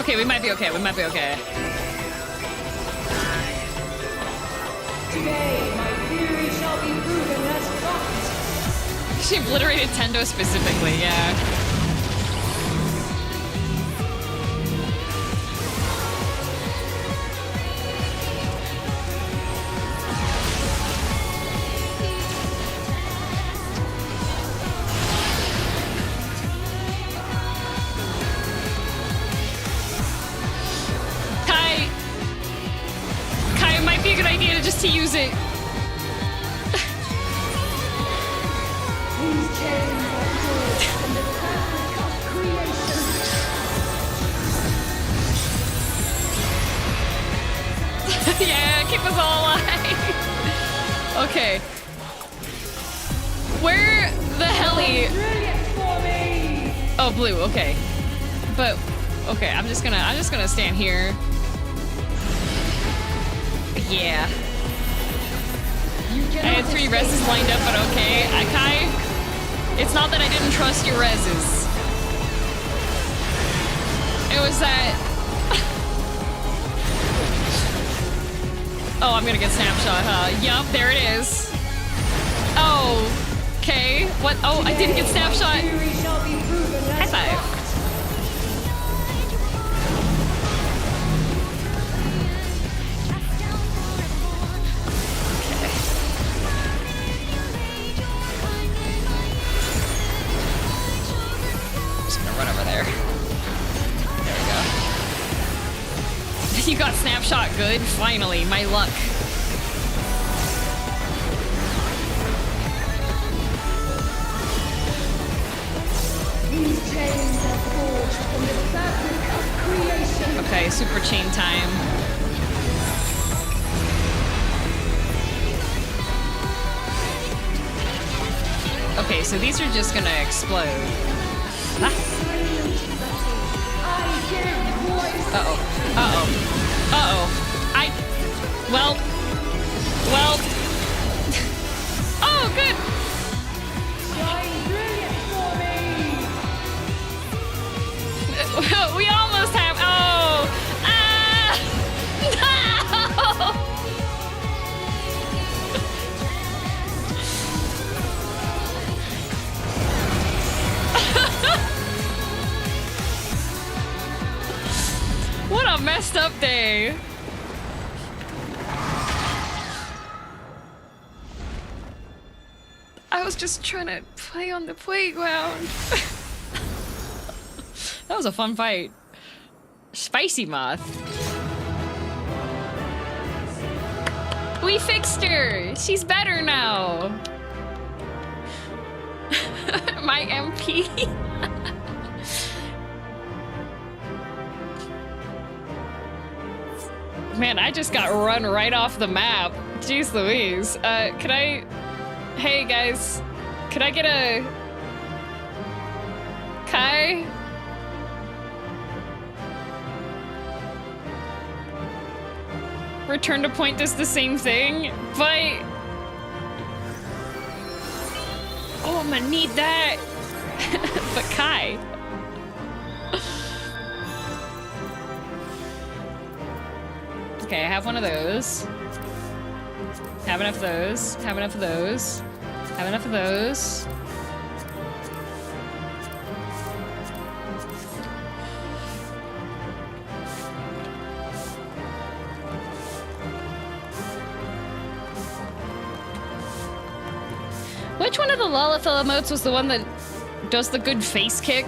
Okay, we might be okay. We might be okay. Today, my theory shall be proven as fact. She obliterated Tendo specifically, yeah. Kai, it might be a good idea just to use it. These chains are forged from the fabric of creation. Yeah, keep us all alive. Okay. Where the helly? Brilliant for me. Oh, blue. Okay. But okay, I'm just gonna stand here. Yeah. I had 3 reses lined up, but okay. Kai, it's not that I didn't trust your reses. It was that. Oh, I'm gonna get snapshot, huh? Yup, there it is. Oh, okay. What? Oh, I didn't get snapshot. Theory shall be proven High as five. fact. Just gonna run over there. There we go. You got snapshot good? Finally, my luck. These chains are forged from the fabric of creation. Okay, super chain time. Okay, so these are just gonna explode. Ah. Silent battle. I Uh-oh. Uh-oh. Uh-oh. Well. Oh, good. We almost have. Oh. No. What a messed up day. I was just trying to play on the playground. That was a fun fight. Spicy moth. We fixed her. She's better now. My MP. Man, I just got run right off the map. Jeez Louise. Can I... Hey, guys. Could I get a... Kai? Return to point does the same thing, but... Oh, I'm gonna need that. But Kai... Okay, I have one of those. Have enough of those. Have enough of those. Have enough of those. Which one of the lalafell emotes was the one that does the good face kick?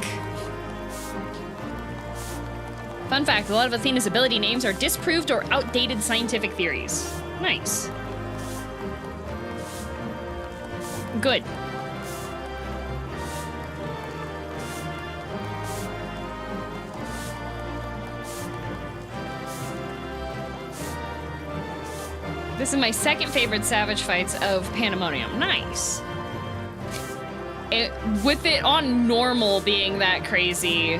Fun fact, a lot of Athena's ability names are disproved or outdated scientific theories. Nice. Good. This is my second favorite Savage fights of Pandemonium. Nice. With it on normal being that crazy.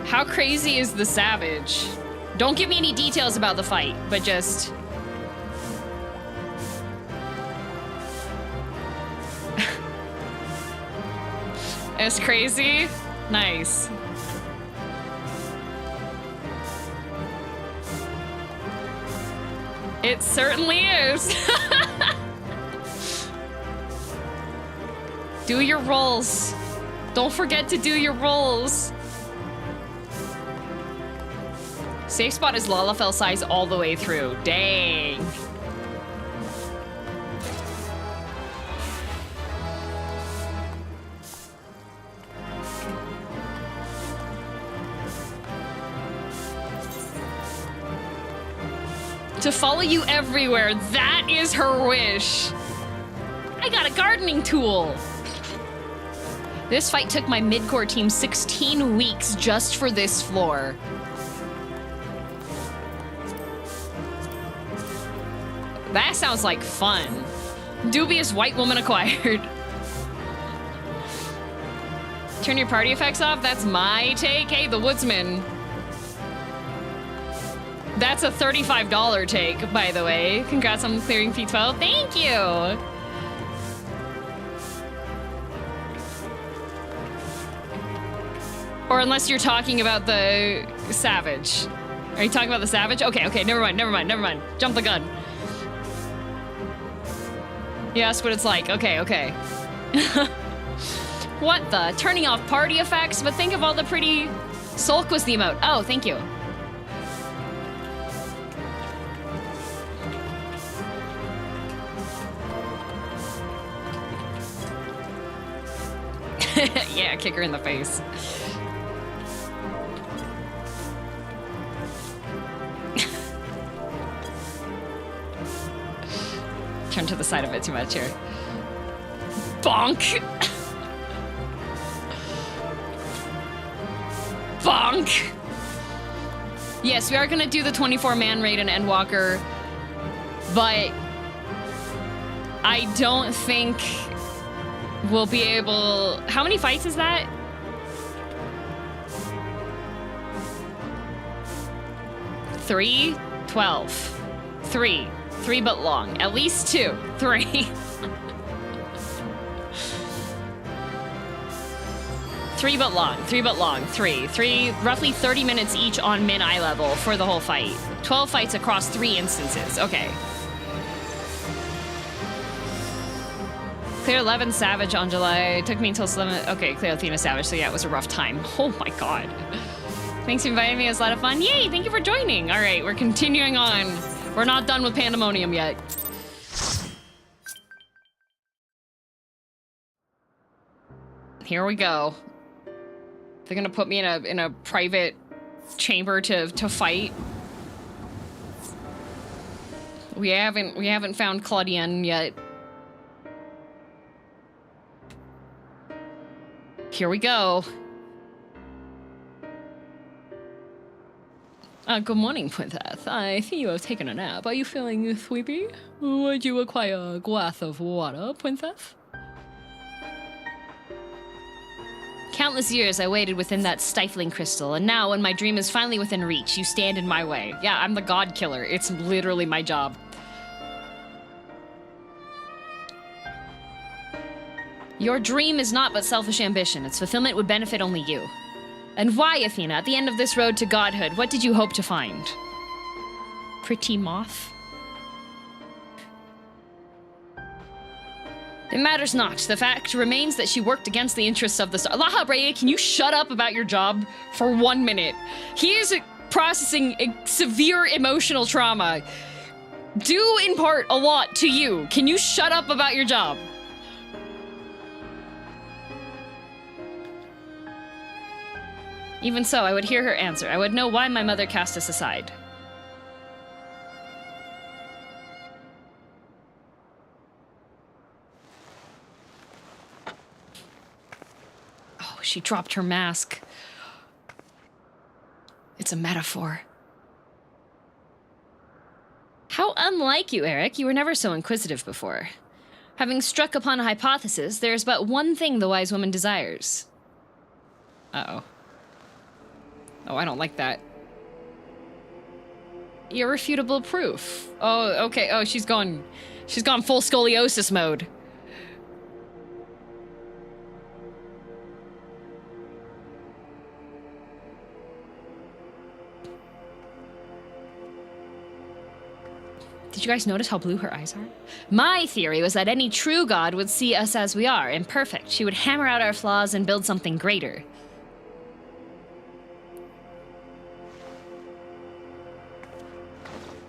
How crazy is the Savage? Don't give me any details about the fight, but just... It's crazy? Nice. It certainly is. Do your rolls. Don't forget to do your rolls. Safe spot is lalafell size all the way through. Dang. To follow you everywhere. That is her wish. I got a gardening tool. This fight took my mid-core team 16 weeks just for this floor. That sounds like fun. Dubious white woman acquired. Turn your party effects off? That's my take. Hey, the woodsman. That's a $35 take, by the way. Congrats on clearing P12. Thank you. Or unless you're talking about the Savage. Are you talking about the Savage? Okay, never mind. Jump the gun. Yeah, that's what it's like. Okay. What the? Turning off party effects? But think of all the pretty... Sulk was the emote. Oh, thank you. Yeah, kick her in the face. Turn to the side a bit too much here. Bonk! Bonk! Yes, we are gonna do the 24-man raid in Endwalker, but I don't think we'll be able... How many fights is that? 3, 12. 3. 3 but long. At least 2. 3. 3 but long. 3 but long. 3. 3, roughly 30 minutes each on min-eye level for the whole fight. 12 fights across 3 instances. Okay. Clear 11 Savage on July. Took me until 11. Okay, clear Athena Savage. So yeah, it was a rough time. Oh my god. Thanks for inviting me. It was a lot of fun. Yay, thank you for joining. All right, we're continuing on. We're not done with Pandemonium yet. Here we go. They're gonna put me in a private chamber to fight. We haven't found Claudienne yet. Here we go. Good morning, Princess. I see you have taken a nap. Are you feeling sleepy? Would you require a glass of water, Princess? Countless years I waited within that stifling crystal, and now when my dream is finally within reach, you stand in my way. Yeah, I'm the god killer. It's literally my job. Your dream is not but selfish ambition. Its fulfillment would benefit only you. And why, Athena? At the end of this road to godhood, what did you hope to find? Pretty moth? It matters not. The fact remains that she worked against the interests of the star. Laha Brea, can you shut up about your job for 1 minute? He is processing a severe emotional trauma. Due in part a lot to you. Can you shut up about your job? Even so, I would hear her answer. I would know why my mother cast us aside. Oh, she dropped her mask. It's a metaphor. How unlike you, Eric. You were never so inquisitive before. Having struck upon a hypothesis, there is but one thing the wise woman desires. Uh-oh. Oh, I don't like that. Irrefutable proof. Oh, okay. Oh, she's gone full scoliosis mode. Did you guys notice how blue her eyes are? My theory was that any true god would see us as we are, imperfect. She would hammer out our flaws and build something greater.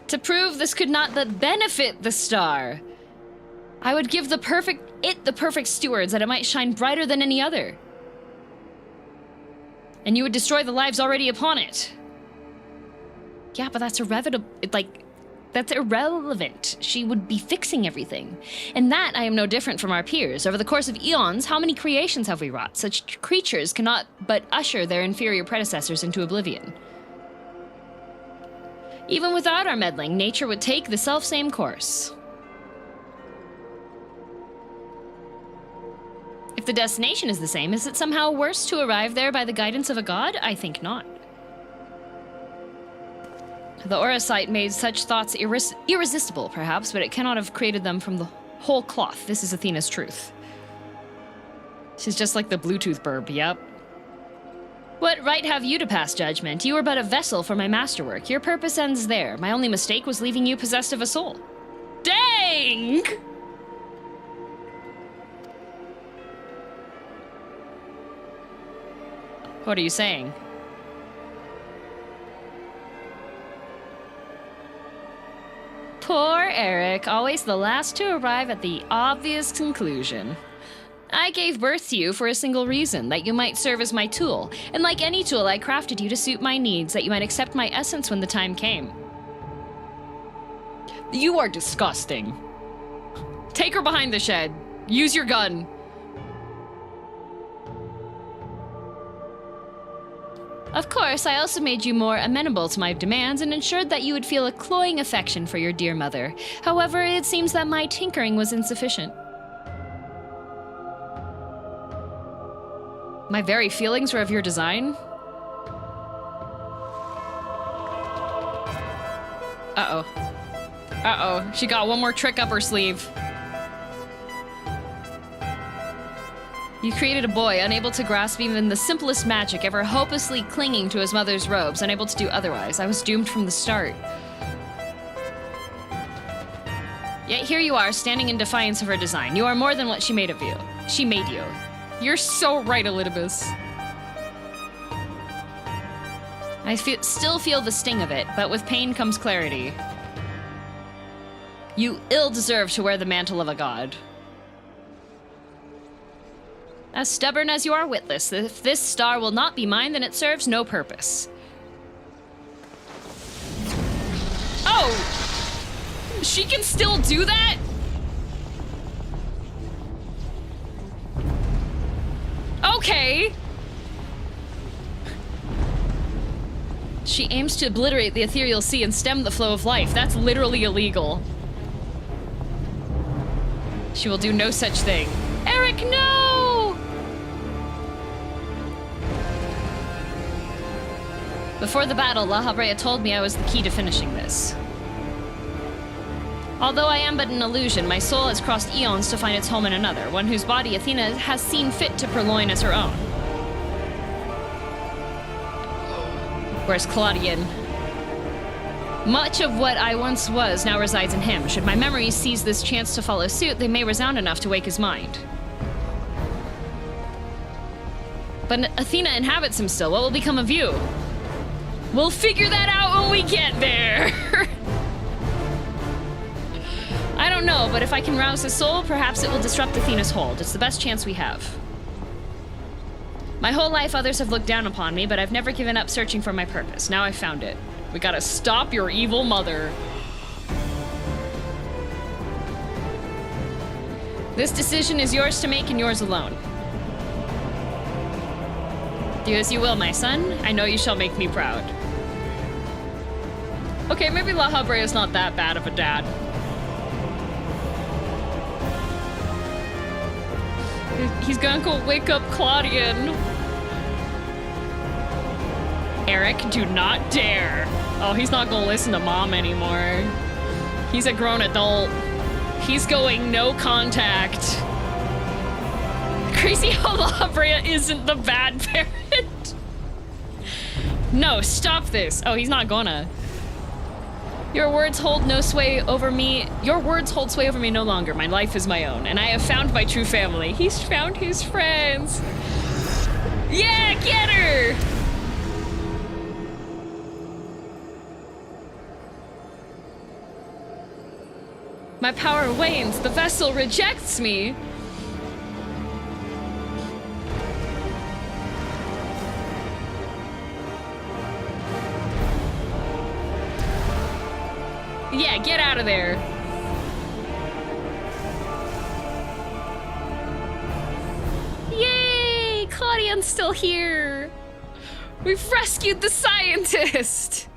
To prove this could not but benefit the star, I would give the perfect stewards that it might shine brighter than any other. And you would destroy the lives already upon it. Yeah, but that's that's irrelevant. She would be fixing everything. And that I am no different from our peers. Over the course of eons, how many creations have we wrought? Such creatures cannot but usher their inferior predecessors into oblivion. Even without our meddling, nature would take the selfsame course. If the destination is the same, is it somehow worse to arrive there by the guidance of a god? I think not. The Aura Sight made such thoughts irresistible, perhaps, but it cannot have created them from the whole cloth. This is Athena's truth. She's just like the Bluetooth burb, yep. What right have you to pass judgment? You are but a vessel for my masterwork. Your purpose ends there. My only mistake was leaving you possessed of a soul. Dang! What are you saying? Poor Eric, always the last to arrive at the obvious conclusion. I gave birth to you for a single reason, that you might serve as my tool. And like any tool, I crafted you to suit my needs, that you might accept my essence when the time came. You are disgusting. Take her behind the shed. Use your gun. Of course, I also made you more amenable to my demands and ensured that you would feel a cloying affection for your dear mother. However, it seems that my tinkering was insufficient. My very feelings were of your design? Uh-oh. Uh-oh. She got one more trick up her sleeve. You created a boy, unable to grasp even the simplest magic, ever hopelessly clinging to his mother's robes, unable to do otherwise. I was doomed from the start. Yet here you are, standing in defiance of her design. You are more than what she made of you. She made you. You're so right, Elidibus. I still feel the sting of it, but with pain comes clarity. You ill deserve to wear the mantle of a god. As stubborn as you are witless, if this star will not be mine, then it serves no purpose. Oh! She can still do that? Okay. She aims to obliterate the ethereal sea and stem the flow of life. That's literally illegal. She will do no such thing. Eric, no! Before the battle, La Habrea told me I was the key to finishing this. Although I am but an illusion, my soul has crossed eons to find its home in another, one whose body Athena has seen fit to purloin as her own. Where's Claudian? Much of what I once was now resides in him. Should my memories seize this chance to follow suit, they may resound enough to wake his mind. But Athena inhabits him still. What will become of you? We'll figure that out when we get there. I don't know, but if I can rouse his soul, perhaps it will disrupt Athena's hold. It's the best chance we have. My whole life others have looked down upon me, but I've never given up searching for my purpose. Now I've found it. We gotta stop your evil mother. This decision is yours to make and yours alone. Do as you will, my son. I know you shall make me proud. Okay, maybe La Habrea is not that bad of a dad. He's gonna go wake up Claudian. Eric, do not dare. Oh, he's not gonna listen to mom anymore. He's a grown adult. He's going no contact. Crazy how La Habrea isn't the bad parent. No, stop this. Oh, he's not gonna. Your words hold no sway over me. Your words hold sway over me no longer. My life is my own, and I have found my true family. He's found his friends. Yeah, get her! My power wanes. The vessel rejects me. Yeah, get out of there. Yay! Claudian's still here. We've rescued the scientist.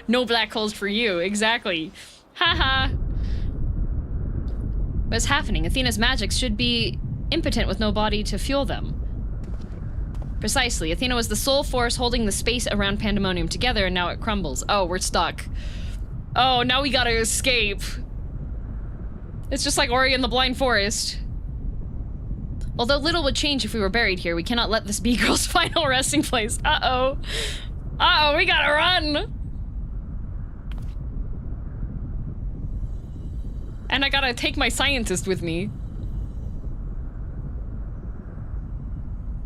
No black holes for you, exactly. Haha. What's happening? Athena's magics should be impotent with no body to fuel them. Precisely. Athena was the sole force holding the space around Pandemonium together, and now it crumbles. Oh, we're stuck. Oh, now we gotta escape. It's just like Ori in the Blind Forest. Although little would change if we were buried here, we cannot let this be girl's final resting place. Uh-oh. Uh-oh, we gotta run! And I gotta take my scientist with me.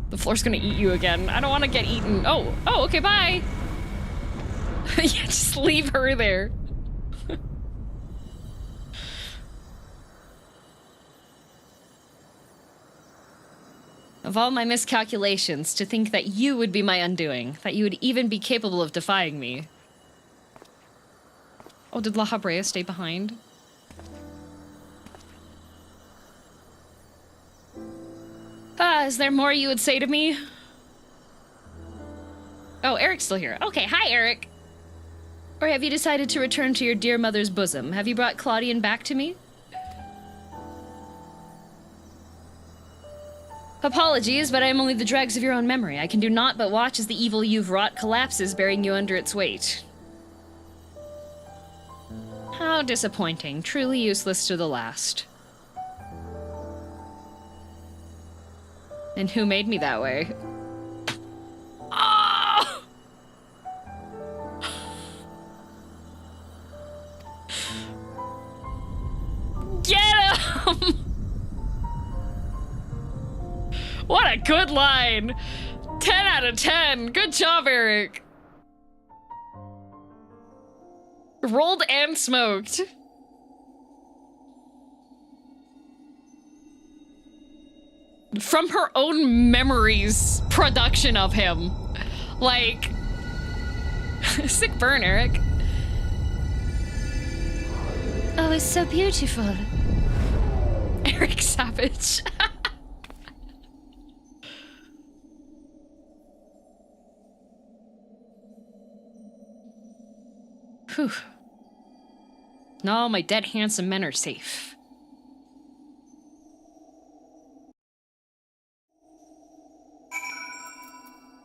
The floor's gonna eat you again. I don't wanna get eaten. Oh, okay, bye! Yeah, just leave her there. Of all my miscalculations, to think that you would be my undoing, that you would even be capable of defying me. Oh, did La Habrea stay behind? Is there more you would say to me? Oh, Eric's still here. Okay, hi, Eric. Or have you decided to return to your dear mother's bosom? Have you brought Claudian back to me? Apologies, but I am only the dregs of your own memory. I can do naught but watch as the evil you've wrought collapses, bearing you under its weight. How disappointing. Truly useless to the last. And who made me that way? Oh! Get him! What a good line! 10 out of 10. Good job, Eric. Rolled and smoked. From her own memories production of him. Like, sick burn, Eric. Oh, it's so beautiful. Eric Savage. Whew. No, my dead handsome men are safe.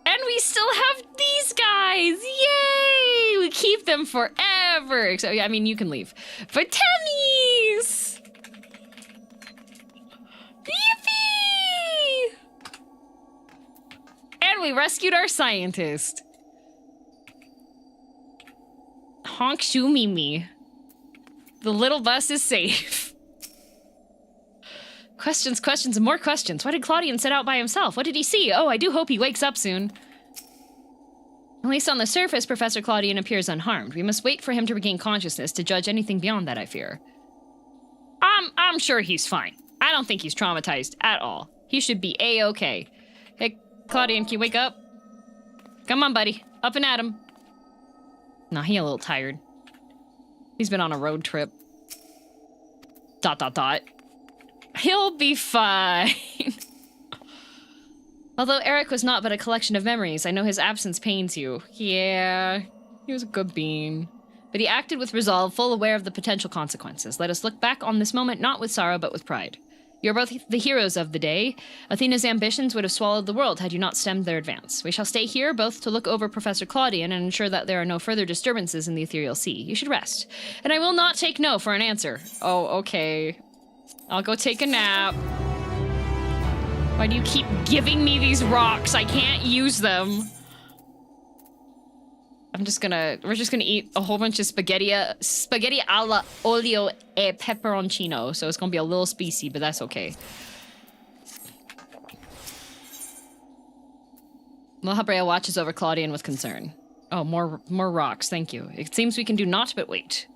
And we still have these guys! Yay! We keep them forever! So, yeah, I mean, you can leave. But Tennies! Yippee! And we rescued our scientist. Honk shoo Mimi. The little bus is safe. Questions, questions, and more questions. Why did Claudian set out by himself? What did he see? Oh, I do hope he wakes up soon. At least on the surface, Professor Claudian appears unharmed. We must wait for him to regain consciousness to judge anything beyond that, I fear. I'm sure he's fine. I don't think he's traumatized at all. He should be A-okay. Hey, Claudian, can you wake up? Come on, buddy. Up and at him. Nah, he a little tired. He's been on a road trip. ... He'll be fine. Although Eric was not but a collection of memories, I know his absence pains you. Yeah, he was a good bean. But he acted with resolve, full aware of the potential consequences. Let us look back on this moment not with sorrow, but with pride. You're both the heroes of the day. Athena's ambitions would have swallowed the world had you not stemmed their advance. We shall stay here, both to look over Professor Claudian and ensure that there are no further disturbances in the ethereal sea. You should rest. And I will not take no for an answer. Oh, okay. I'll go take a nap. Why do you keep giving me these rocks? I can't use them. We're just gonna eat a whole bunch of spaghetti alla olio e peperoncino. So it's gonna be a little spicy, but that's okay. Lahabrea watches over Claudian with concern. Oh, more rocks, thank you. It seems we can do naught but wait.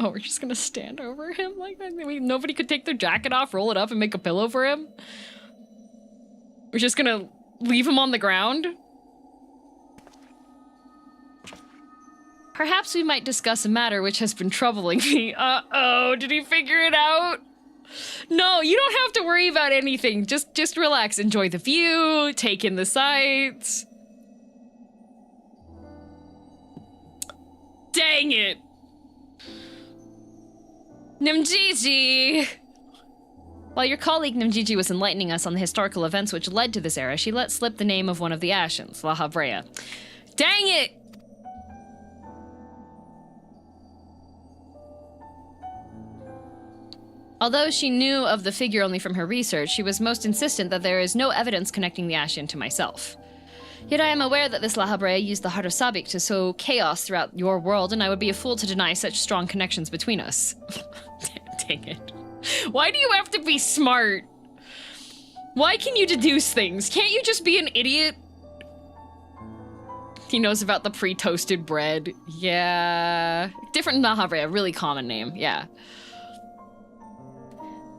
Oh, we're just gonna stand over him like that? I mean, nobody could take their jacket off, roll it up, and make a pillow for him? We're just gonna leave him on the ground? Perhaps we might discuss a matter which has been troubling me. Uh-oh, did he figure it out? No, you don't have to worry about anything. Just relax, enjoy the view, take in the sights. Dang it! Nimgigi! While your colleague Nimgigi was enlightening us on the historical events which led to this era, she let slip the name of one of the Ashens, Lahabrea. Dang it! Although she knew of the figure only from her research, she was most insistent that there is no evidence connecting the Ashen to myself. Yet I am aware that this Lahabrea used the heart of Sabik to sow chaos throughout your world, and I would be a fool to deny such strong connections between us. Dang it. Why do you have to be smart? Why can you deduce things? Can't you just be an idiot? He knows about the pre-toasted bread. Yeah. Different Lahabrea, really common name, yeah.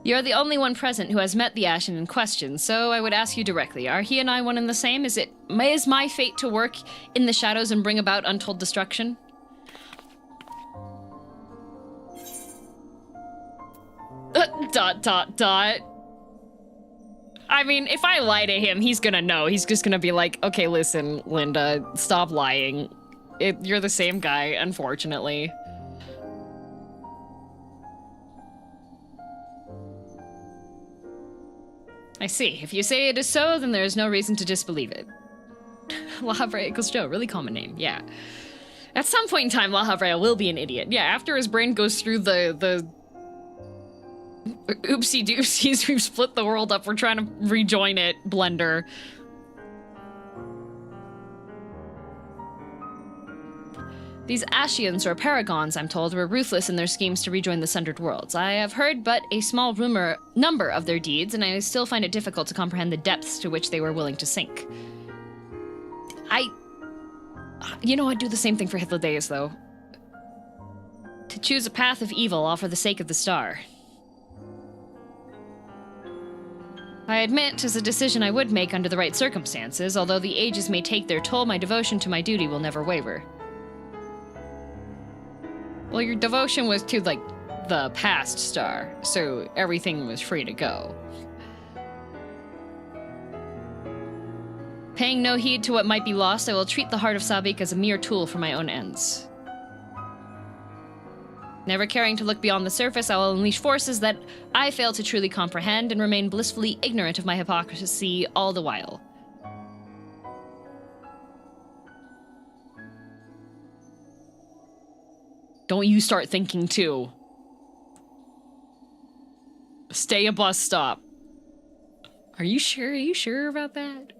You're the only one present who has met the Ashen in question, so I would ask you directly, are he and I one and the same? Is my fate to work in the shadows and bring about untold destruction? ... I mean, if I lie to him, he's gonna know. He's just gonna be like, okay, listen, Linda, stop lying. You're the same guy, unfortunately. I see. If you say it is so, then there is no reason to disbelieve it. La Habrea equals Joe. Really common name. Yeah. At some point in time, La Habrea will be an idiot. Yeah, after his brain goes through the oopsie doopsies, we've split the world up, we're trying to rejoin it, blender. These Ashians, or Paragons, I'm told, were ruthless in their schemes to rejoin the Sundered Worlds. I have heard but a small number of their deeds, and I still find it difficult to comprehend the depths to which they were willing to sink. You know, I'd do the same thing for Hythlodaeus, though. To choose a path of evil, all for the sake of the star. I admit 'tis a decision I would make under the right circumstances. Although the ages may take their toll, my devotion to my duty will never waver. Well, your devotion was to, like, the past star, so everything was free to go. Paying no heed to what might be lost, I will treat the heart of Sabik as a mere tool for my own ends. Never caring to look beyond the surface, I will unleash forces that I fail to truly comprehend and remain blissfully ignorant of my hypocrisy all the while. Don't you start thinking too. Stay a bus stop. Are you sure? Are you sure about that?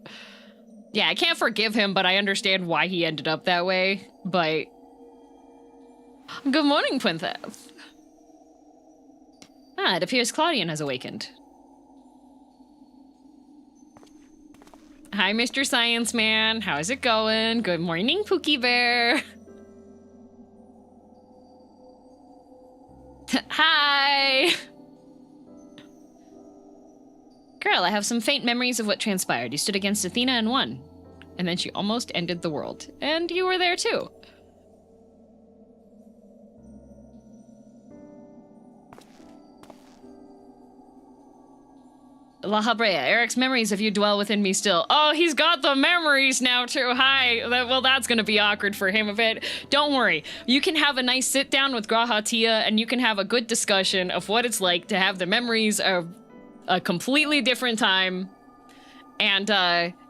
Yeah, I can't forgive him, but I understand why he ended up that way. But good morning, Princess. Ah, it appears Claudian has awakened. Hi, Mr. Science Man. How's it going? Good morning, Pookie Bear. Hi! Girl, I have some faint memories of what transpired. You stood against Athena and won. And then she almost ended the world. And you were there too. La Habrea, Eric's memories of you dwell within me still. Oh, he's got the memories now too. Hi. Well, that's gonna be awkward for him a bit. Don't worry. You can have a nice sit down with Grahatia and you can have a good discussion of what it's like to have the memories of a completely different time. And,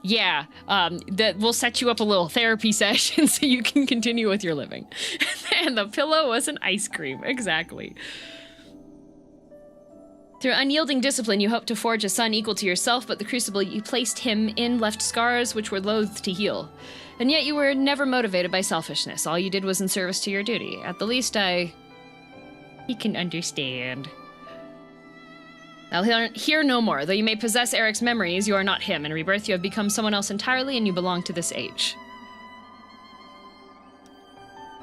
yeah, we'll set you up a little therapy session so you can continue with your living. And the pillow was an ice cream. Exactly. Through unyielding discipline, you hoped to forge a son equal to yourself, but the crucible you placed him in left scars which were loath to heal. And yet you were never motivated by selfishness. All you did was in service to your duty. At the least, he can understand. I'll hear no more. Though you may possess Eric's memories, you are not him. In rebirth, you have become someone else entirely, and you belong to this age.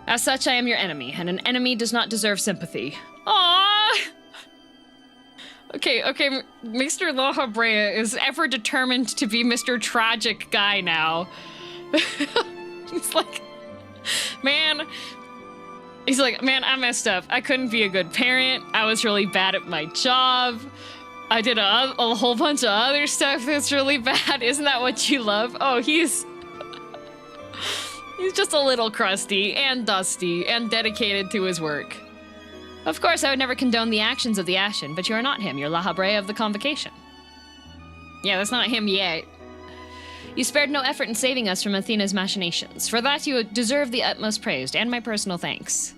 As such, I am your enemy, and an enemy does not deserve sympathy. Aww! Okay, Mr. La Habrea is ever determined to be Mr. Tragic Guy now. He's like, man, I messed up. I couldn't be a good parent. I was really bad at my job. I did a whole bunch of other stuff that's really bad. Isn't that what you love? Oh, he's just a little crusty and dusty and dedicated to his work. Of course, I would never condone the actions of the Ashen, but you are not him. You're La Habrea of the Convocation. Yeah, that's not him yet. You spared no effort in saving us from Athena's machinations. For that, you deserve the utmost praise, and my personal thanks.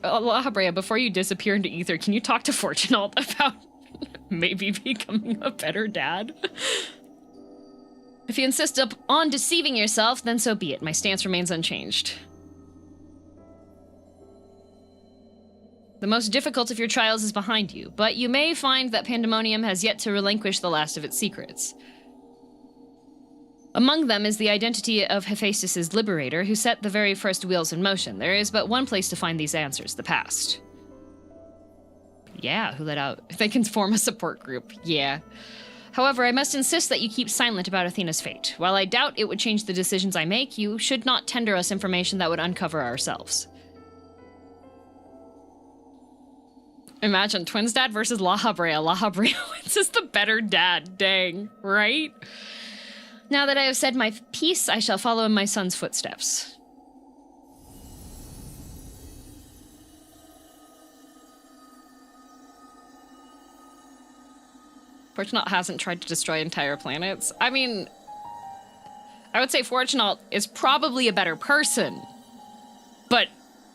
La Habrea, before you disappear into ether, can you talk to Fortunald about maybe becoming a better dad? If you insist on deceiving yourself, then so be it. My stance remains unchanged. The most difficult of your trials is behind you, but you may find that Pandemonium has yet to relinquish the last of its secrets. Among them is the identity of Hephaestus' liberator, who set the very first wheels in motion. There is but one place to find these answers, the past. Yeah, who let out? They can form a support group. Yeah. However, I must insist that you keep silent about Athena's fate. While I doubt it would change the decisions I make, you should not tender us information that would uncover ourselves. Imagine, Twins Dad versus La Habrea. La Habrea wins as the better dad. Dang, right? Now that I have said my piece, I shall follow in my son's footsteps. Fortunaut hasn't tried to destroy entire planets. I mean, I would say Fortunaut is probably a better person, but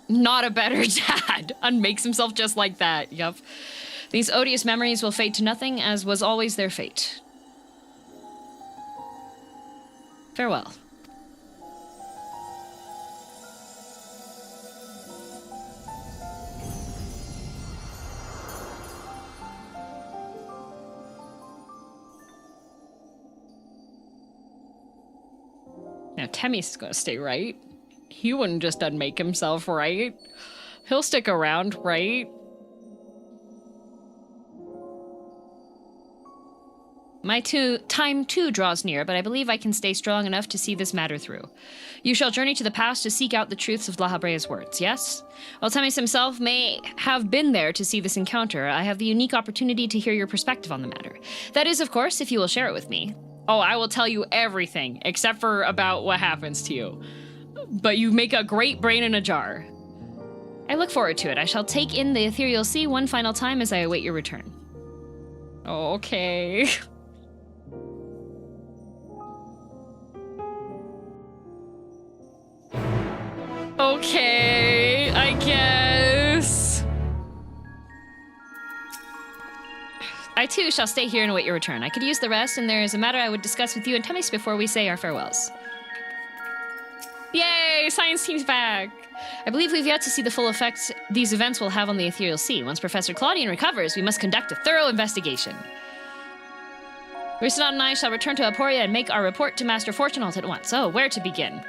not a better dad, and makes himself just like that. Yup. These odious memories will fade to nothing, as was always their fate. Farewell. Now, Temmy's is gonna stay, right? He wouldn't just unmake himself, right? He'll stick around, right? My time too draws near, but I believe I can stay strong enough to see this matter through. You shall journey to the past to seek out the truths of La Habrea's words, yes? While Temis himself may have been there to see this encounter, I have the unique opportunity to hear your perspective on the matter. That is, of course, if you will share it with me. Oh, I will tell you everything, except for about what happens to you. But you make a great brain in a jar. I look forward to it. I shall take in the ethereal sea one final time as I await your return. Okay. Okay, I guess. I too shall stay here and await your return. I could use the rest, and there is a matter I would discuss with you and Temis before we say our farewells. Yay! Science team's back! I believe we've yet to see the full effects these events will have on the ethereal sea. Once Professor Claudian recovers, we must conduct a thorough investigation. Risadon and I shall return to Aporia and make our report to Master Fortunaut at once. Oh, where to begin?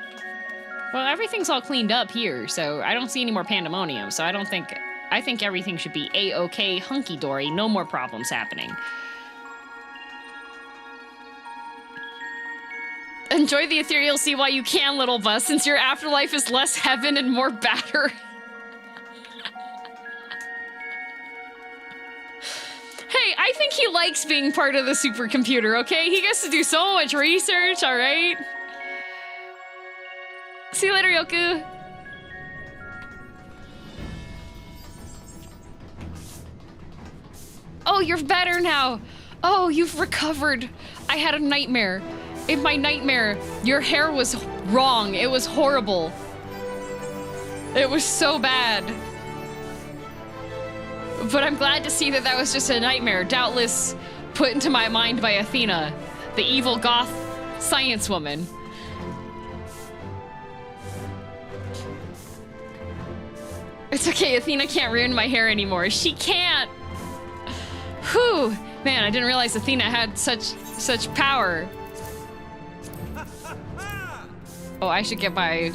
Well, everything's all cleaned up here, so I don't see any more pandemonium, so I think everything should be A-OK, hunky-dory, no more problems happening. Enjoy the ethereal sea while you can, little bus, since your afterlife is less heaven and more batter. Hey, I think he likes being part of the supercomputer, okay? He gets to do so much research, alright? See you later, Yoku. Oh, you're better now. Oh, you've recovered. I had a nightmare. In my nightmare, your hair was wrong. It was horrible. It was so bad. But I'm glad to see that that was just a nightmare, doubtless put into my mind by Athena, the evil goth science woman. It's okay, Athena can't ruin my hair anymore. She can't! Whew! Man, I didn't realize Athena had such power. Oh, I should get my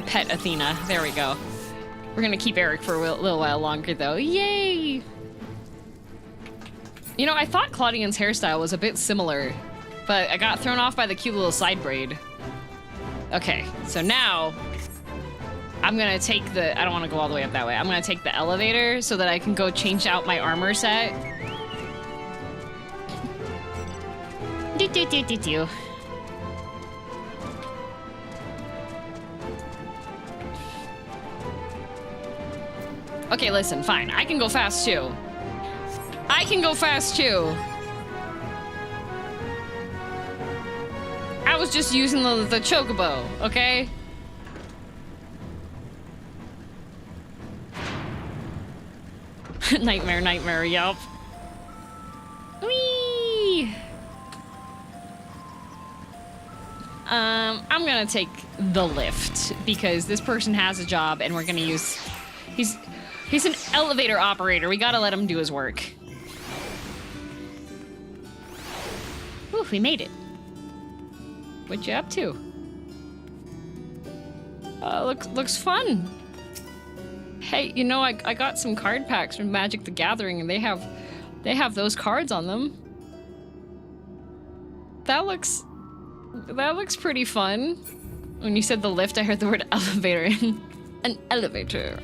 pet Athena. There we go. We're gonna keep Eric for a little while longer, though. Yay! You know, I thought Claudian's hairstyle was a bit similar, but I got thrown off by the cute little side braid. Okay, so now I'm gonna take the... I don't want to go all the way up that way. I'm gonna take the elevator so that I can go change out my armor set. Do. Okay, listen, fine. I can go fast too. I can go fast too. I was just using the chocobo, okay? Nightmare, yup. Whee! I'm gonna take the lift because this person has a job and we're gonna use... He's an elevator operator. We gotta let him do his work. Ooh, we made it. What you up to? Looks fun. Hey, you know, I got some card packs from Magic the Gathering, and they have those cards on them. That looks pretty fun. When you said the lift, I heard the word elevator. An elevator.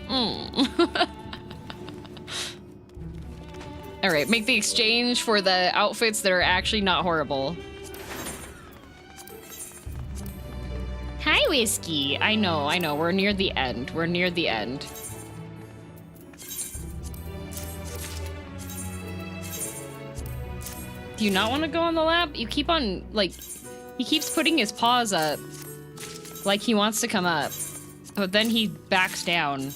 All right, make the exchange for the outfits that are actually not horrible. Hi, Whiskey. I know. We're near the end. Do you not want to go on the lap? You keep on, like, he keeps putting his paws up like he wants to come up, but then he backs down.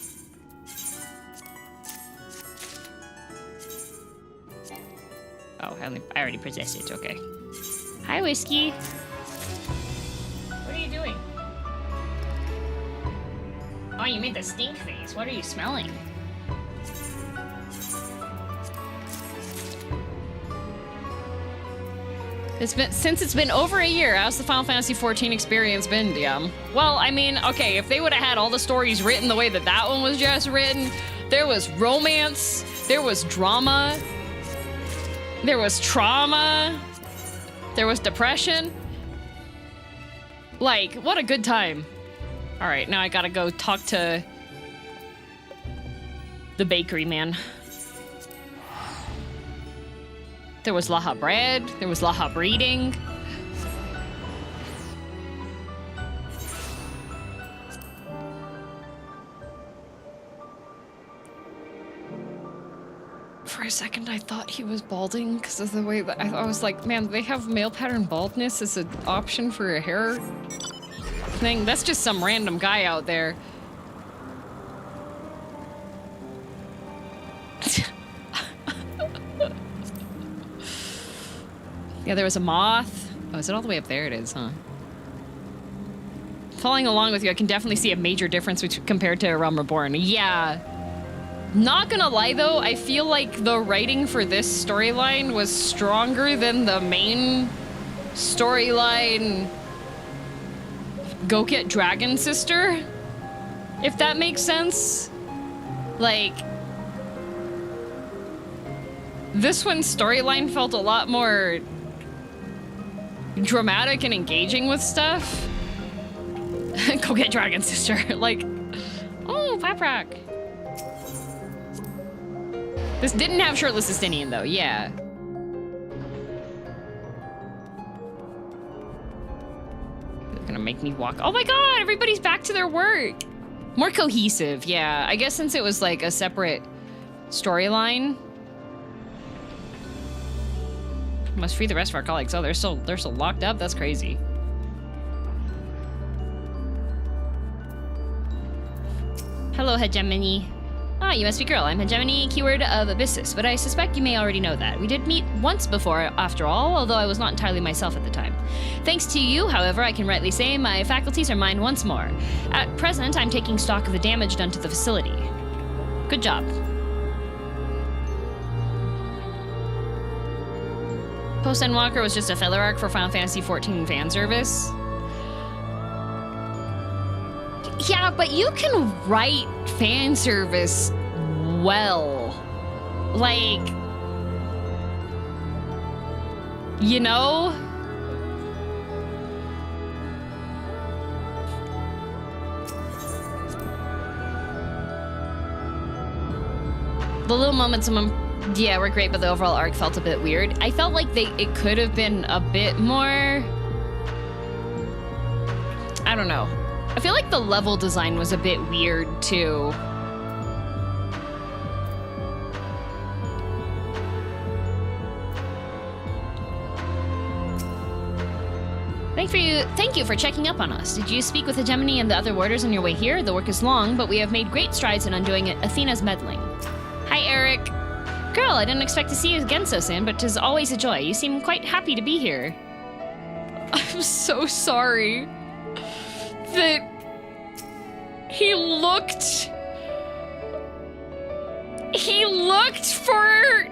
Oh, I already possessed it, okay. Hi, Whiskey. What are you doing? Oh, you made the stink face. What are you smelling? Since it's been over a year, how's the Final Fantasy XIV experience been, DM? Well, I mean, okay, if they would have had all the stories written the way that that one was just written, there was romance, there was drama, there was trauma, there was depression. Like, what a good time. All right, now I gotta go talk to the bakery man. There was Laha bread, there was Laha breeding. For a second, I thought he was balding because of the way that I was like, man, they have male pattern baldness as an option for a hair thing. That's just some random guy out there. Yeah, there was a moth. Oh, is it all the way up there? It is, huh? Following along with you, I can definitely see a major difference compared to Realm Reborn. Yeah. Not gonna lie, though, I feel like the writing for this storyline was stronger than the main storyline. Go get Dragon Sister? If that makes sense. Like, this one's storyline felt a lot more dramatic and engaging with stuff. Go get Dragon Sister. Like, oh, Pop Rock. This didn't have shirtless Justinian, though, yeah. They're gonna make me walk. Oh my god, everybody's back to their work. More cohesive, yeah. I guess since it was like a separate storyline. Must free the rest of our colleagues. Oh, they're still locked up? That's crazy. Hello, Hegemony. Ah, you must be girl. I'm Hegemony, keyword of Abyssus, but I suspect you may already know that. We did meet once before, after all, although I was not entirely myself at the time. Thanks to you, however, I can rightly say my faculties are mine once more. At present, I'm taking stock of the damage done to the facility. Good job. Post-Endwalker was just a filler arc for Final Fantasy XIV fan service. Yeah, but you can write fan service well. Like, you know? The little moments yeah, were great, but the overall arc felt a bit weird. I felt like it could have been a bit more... I don't know. I feel like the level design was a bit weird, too. Thank you for checking up on us. Did you speak with Hegemony and the other warders on your way here? The work is long, but we have made great strides in undoing Athena's meddling. Hi, Eric. Girl, I didn't expect to see you again so soon, but 'tis always a joy. You seem quite happy to be here. I'm so sorry that he looked for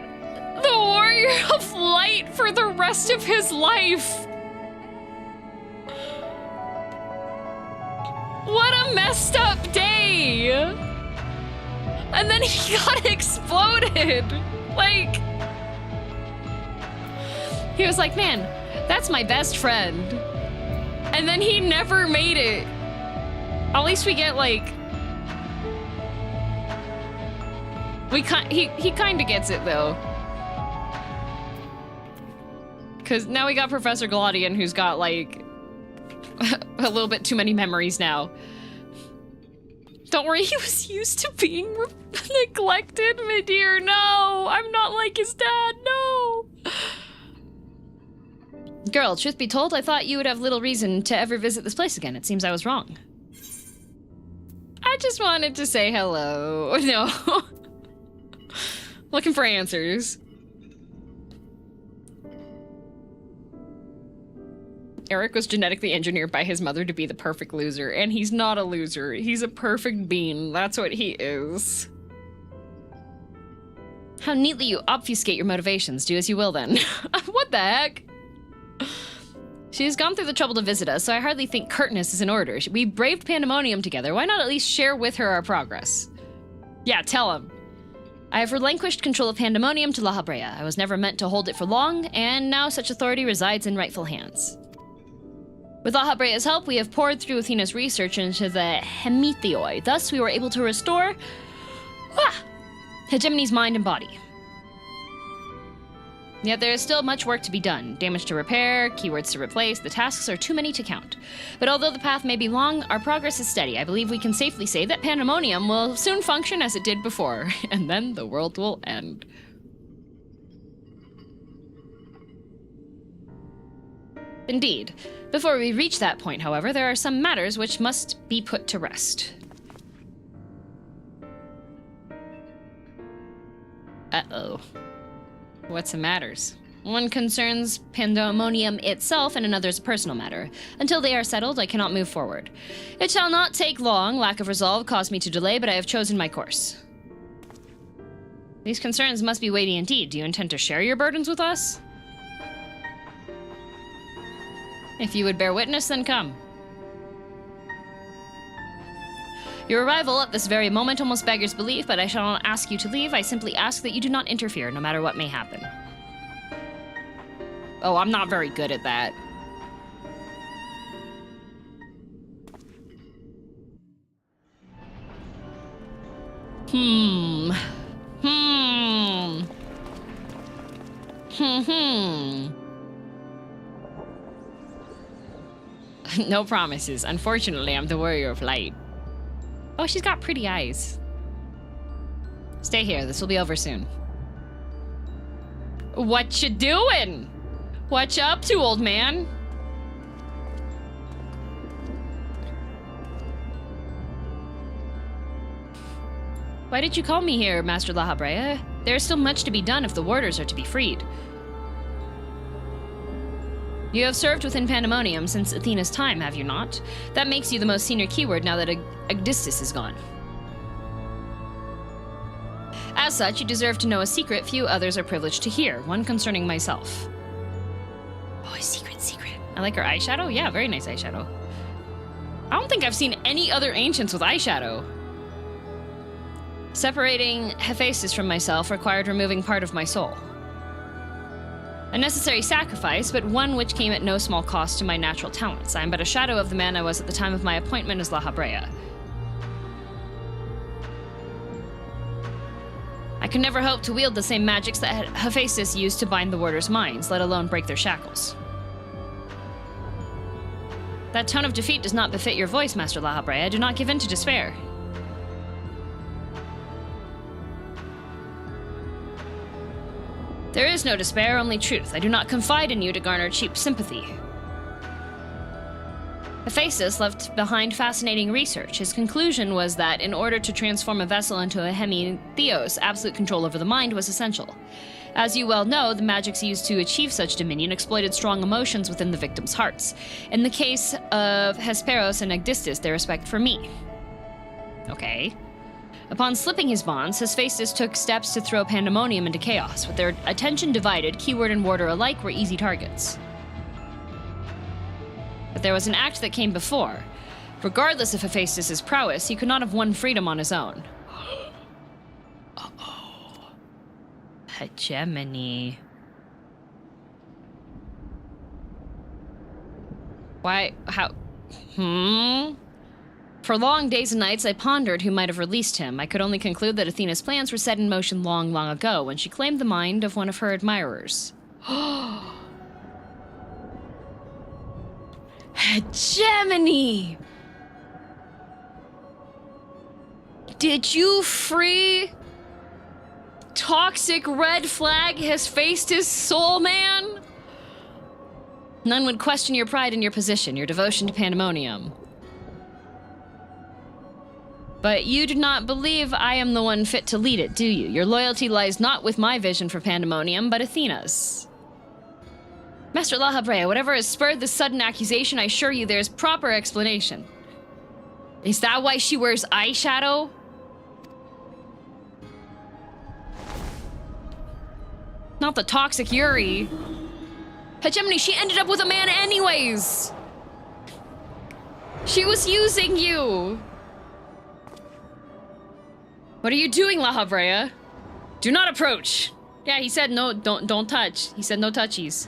the Warrior of Light for the rest of his life. What a messed up day! And then he got exploded! Like... He was like, man, that's my best friend. And then he never made it. At least we get, like... He kind of gets it, though. Because now we got Professor Galadian, who's got, like... a little bit too many memories now. Don't worry, he was used to being neglected, my dear. No, I'm not like his dad, no. Girl, truth be told, I thought you would have little reason to ever visit this place again. It seems I was wrong. I just wanted to say hello. No. Looking for answers. Eric was genetically engineered by his mother to be the perfect loser, and he's not a loser. He's a perfect being. That's what he is. How neatly you obfuscate your motivations. Do as you will, then. What the heck? She has gone through the trouble to visit us, so I hardly think curtness is in order. We braved Pandemonium together. Why not at least share with her our progress? Yeah, tell him. I have relinquished control of Pandemonium to lalafell. I was never meant to hold it for long, and now such authority resides in rightful hands. With lalafell's help, we have poured through Athena's research into the Hemithoi. Thus, we were able to restore Hegemony's mind and body. Yet there is still much work to be done. Damage to repair, keywords to replace, the tasks are too many to count. But although the path may be long, our progress is steady. I believe we can safely say that Pandemonium will soon function as it did before, and then the world will end. Indeed. Before we reach that point, however, there are some matters which must be put to rest. Uh-oh. What's the matters? One concerns Pandemonium itself, and another is a personal matter. Until they are settled, I cannot move forward. It shall not take long. Lack of resolve caused me to delay, but I have chosen my course. These concerns must be weighty indeed. Do you intend to share your burdens with us? If you would bear witness, then come. Your arrival at this very moment almost beggars belief, but I shall not ask you to leave. I simply ask that you do not interfere, no matter what may happen. Oh, I'm not very good at that. No promises. Unfortunately, I'm the warrior of light. Oh, she's got pretty eyes. Stay here. This will be over soon. What you doing? What you up to, old man? Why did you call me here, Master lalafell? There is still much to be done if the warders are to be freed. You have served within Pandemonium since Athena's time, have you not? That makes you the most senior keyword now that Aitiascope is gone. As such, you deserve to know a secret few others are privileged to hear, one concerning myself. Oh, a secret. I like her eyeshadow? Yeah, very nice eyeshadow. I don't think I've seen any other ancients with eyeshadow. Separating Hephaestus from myself required removing part of my soul. A necessary sacrifice, but one which came at no small cost to my natural talents. I am but a shadow of the man I was at the time of my appointment as lalafell. I could never hope to wield the same magics that Hephaestus used to bind the warders' minds, let alone break their shackles. That tone of defeat does not befit your voice, Master lalafell. Do not give in to despair. There is no despair, only truth. I do not confide in you to garner cheap sympathy. Hephaestus left behind fascinating research. His conclusion was that in order to transform a vessel into a hemitheos, absolute control over the mind was essential. As you well know, the magics used to achieve such dominion exploited strong emotions within the victims' hearts. In the case of Hesperos and Aitiascope, their respect for me. Okay. Upon slipping his bonds, Hephaestus took steps to throw Pandemonium into chaos. With their attention divided, keyword and warder alike were easy targets. But there was an act that came before. Regardless of Hephaestus' prowess, he could not have won freedom on his own. Uh-oh. Hegemony. Why? How? For long days and nights, I pondered who might have released him. I could only conclude that Athena's plans were set in motion long, long ago, when she claimed the mind of one of her admirers. Hegemony! Did you free Toxic Red Flag Hephaestus Soul Man? None would question your pride in your position, your devotion to Pandemonium. But you do not believe I am the one fit to lead it, do you? Your loyalty lies not with my vision for Pandemonium, but Athena's. Master Lahabrea, whatever has spurred this sudden accusation, I assure you there is proper explanation. Is that why she wears eyeshadow? Not the toxic Yuri. Hegemony, she ended up with a man anyways! She was using you! What are you doing, Lahabrea? Do not approach! Yeah, he said no, don't touch. He said no touchies.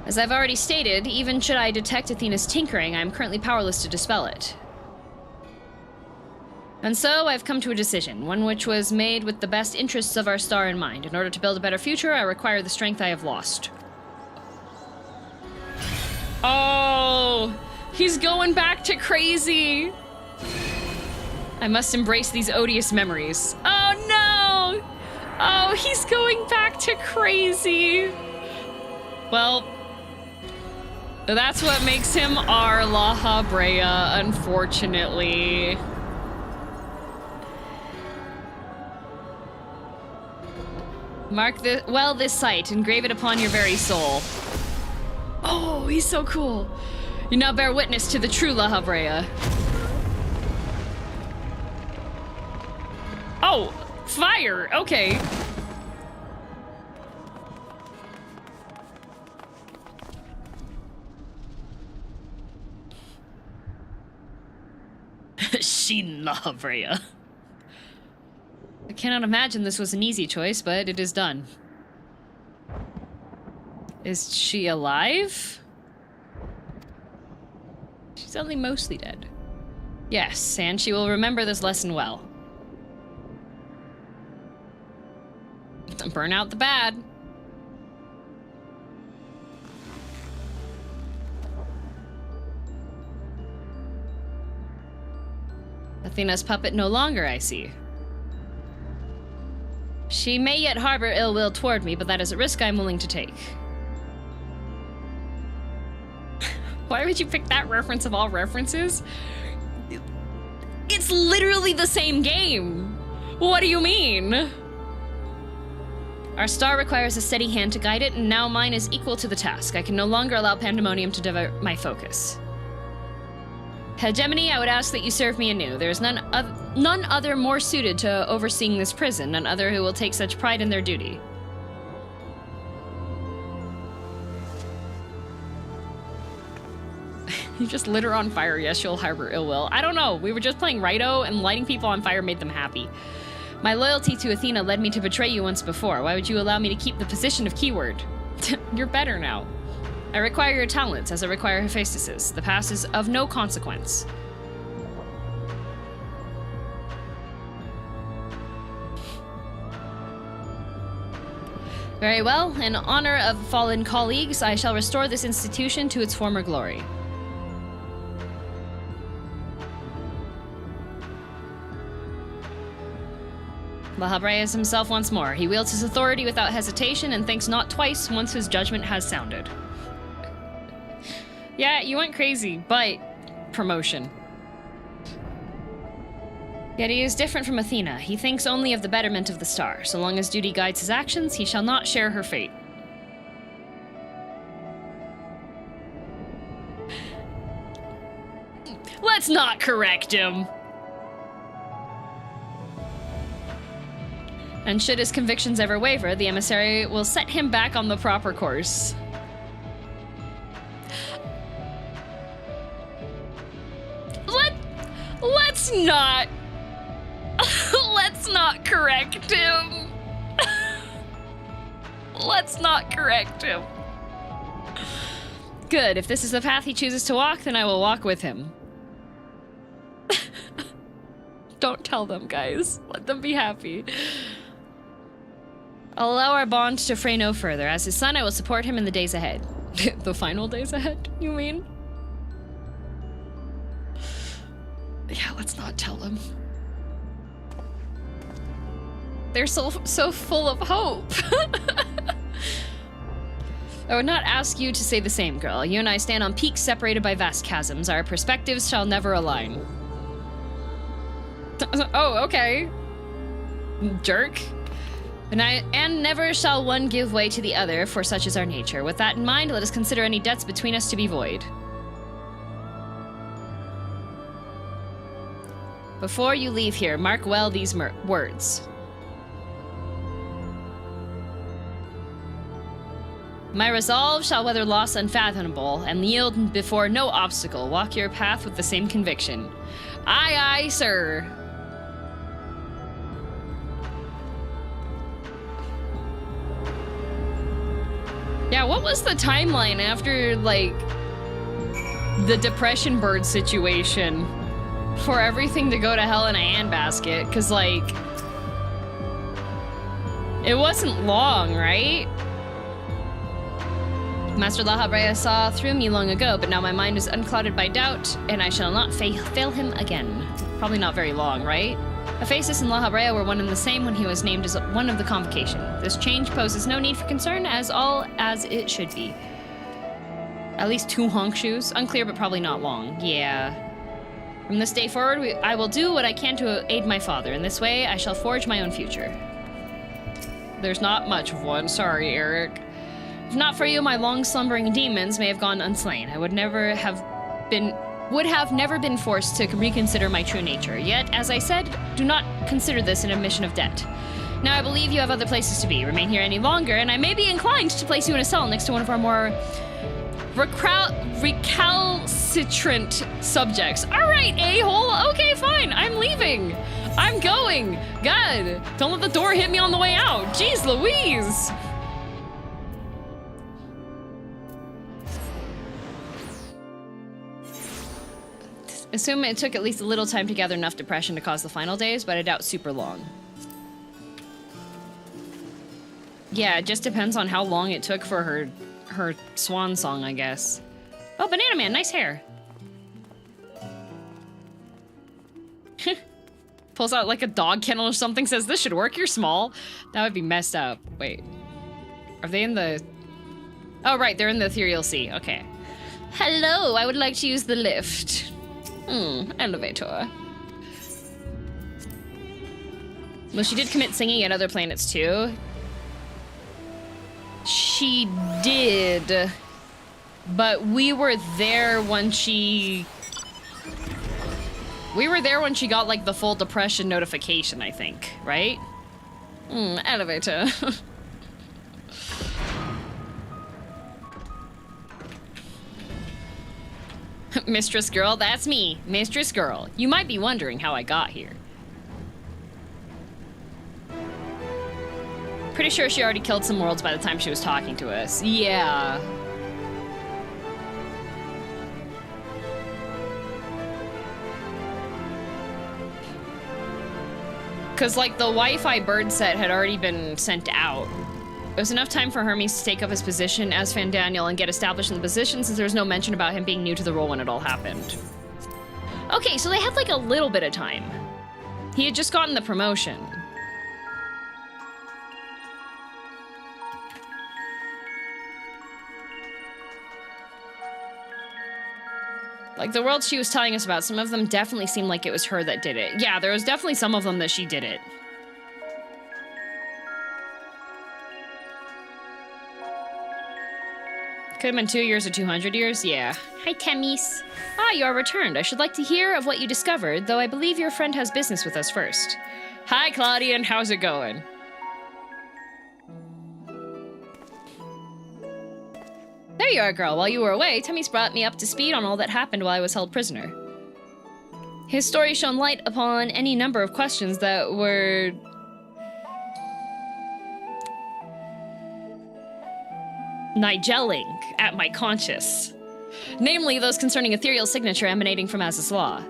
As I've already stated, even should I detect Athena's tinkering, I am currently powerless to dispel it. And so, I've come to a decision, one which was made with the best interests of our star in mind. In order to build a better future, I require the strength I have lost. Oh, he's going back to crazy. I must embrace these odious memories. Oh no! Oh, he's going back to crazy. Well, that's what makes him our Lahabrea, unfortunately. Mark this site, engrave it upon your very soul. Oh, he's so cool. You now bear witness to the true Lahabrea. Oh, fire, okay. Shin Lahabrea. I cannot imagine this was an easy choice, but it is done. Is she alive? She's only mostly dead. Yes, and she will remember this lesson well. Burn out the bad. Athena's puppet no longer, I see. She may yet harbor ill will toward me, but that is a risk I'm willing to take. Why would you pick that reference of all references? It's literally the same game! What do you mean? Our star requires a steady hand to guide it, and now mine is equal to the task. I can no longer allow Pandemonium to divert my focus. Hegemony, I would ask that you serve me anew. There is none other more suited to overseeing this prison, none other who will take such pride in their duty. You just lit her on fire, yes, she'll harbor ill will. I don't know, we were just playing Raidouuuuu, and lighting people on fire made them happy. My loyalty to Athena led me to betray you once before. Why would you allow me to keep the position of keyword? You're better now. I require your talents, as I require Hephaestus's. The past is of no consequence. Very well. In honor of fallen colleagues, I shall restore this institution to its former glory. Lahabrea is himself once more. He wields his authority without hesitation and thinks not twice once his judgment has sounded. Yeah, you went crazy, but promotion. Yet he is different from Athena. He thinks only of the betterment of the star. So long as duty guides his actions, he shall not share her fate. Let's not correct him. And should his convictions ever waver, the emissary will set him back on the proper course. Let's not... Let's not correct him. Let's not correct him. Good, if this is the path he chooses to walk, then I will walk with him. Don't tell them, guys. Let them be happy. I'll allow our bond to fray no further. As his son, I will support him in the days ahead. The final days ahead, you mean? Yeah, let's not tell them. They're so full of hope. I would not ask you to say the same, girl. You and I stand on peaks separated by vast chasms. Our perspectives shall never align. Oh, okay. Jerk. And never shall one give way to the other, for such is our nature. With that in mind, let us consider any debts between us to be void. Before you leave here, mark well these words. My resolve shall weather loss unfathomable, and yield before no obstacle. Walk your path with the same conviction. Aye, aye, sir. Yeah, what was the timeline after, like, the depression bird situation for everything to go to hell in a handbasket? Because, like, it wasn't long, right? Master Lahabrea saw through me long ago, but now my mind is unclouded by doubt, and I shall not fail him again. Probably not very long, right? Aphasis and Lahabrea were one and the same when he was named as one of the convocation. This change poses no need for concern, as all as it should be. At least 2 honk shoes? Unclear, but probably not long. Yeah. From this day forward, I will do what I can to aid my father. In this way, I shall forge my own future. There's not much of one. Sorry, Eric. If not for you, my long-slumbering demons may have gone unslain. I would never have been forced to reconsider my true nature. Yet, as I said, do not consider this an admission of debt. Now I believe you have other places to be. Remain here any longer, and I may be inclined to place you in a cell next to one of our more recalcitrant subjects. All right, a-hole. Okay, fine. I'm leaving. I'm going. God, don't let the door hit me on the way out. Jeez Louise. Assume it took at least a little time to gather enough depression to cause the final days, but I doubt super long. Yeah, it just depends on how long it took for her swan song, I guess. Oh, Banana Man, nice hair. Pulls out like a dog kennel or something, says, this should work, you're small. That would be messed up. Wait. Are they in the... Oh, right, they're in the ethereal sea. Okay. Hello, I would like to use the lift. Elevator. Well, she did commit singing at other planets, too. She did. But we were there when she... We were there when she got, like, the full depression notification, I think. Right? Elevator. Mistress Girl, that's me. Mistress Girl. You might be wondering how I got here. Pretty sure she already killed some worlds by the time she was talking to us. Yeah. Because, like, the Wi-Fi bird set had already been sent out. It was enough time for Hermes to take up his position as Fandaniel and get established in the position, since there was no mention about him being new to the role when it all happened. Okay, so they had like a little bit of time. He had just gotten the promotion. Like, the world she was telling us about, some of them definitely seemed like it was her that did it. Yeah, there was definitely some of them that she did it. Could have been 2 years or 200 years? Yeah. Hi, Temis. Ah, you are returned. I should like to hear of what you discovered, though I believe your friend has business with us first. Hi, Claudian. How's it going? There you are, girl. While you were away, Temis brought me up to speed on all that happened while I was held prisoner. His story shone light upon any number of questions that were... nigelling at my conscience. Namely, those concerning ethereal signature emanating from Az's Law.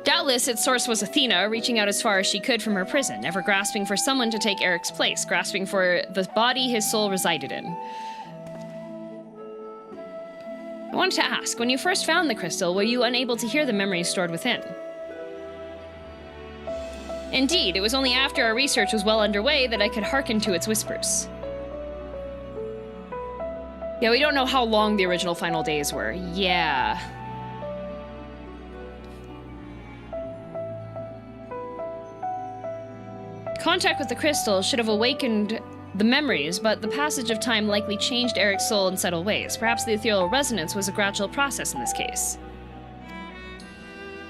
Doubtless, its source was Athena, reaching out as far as she could from her prison, ever grasping for someone to take Eric's place, grasping for the body his soul resided in. I wanted to ask, when you first found the crystal, were you unable to hear the memories stored within? Indeed, it was only after our research was well underway that I could hearken to its whispers. Yeah, we don't know how long the original final days were. Yeah. Contact with the crystal should have awakened the memories, but the passage of time likely changed Eric's soul in subtle ways. Perhaps the ethereal resonance was a gradual process in this case.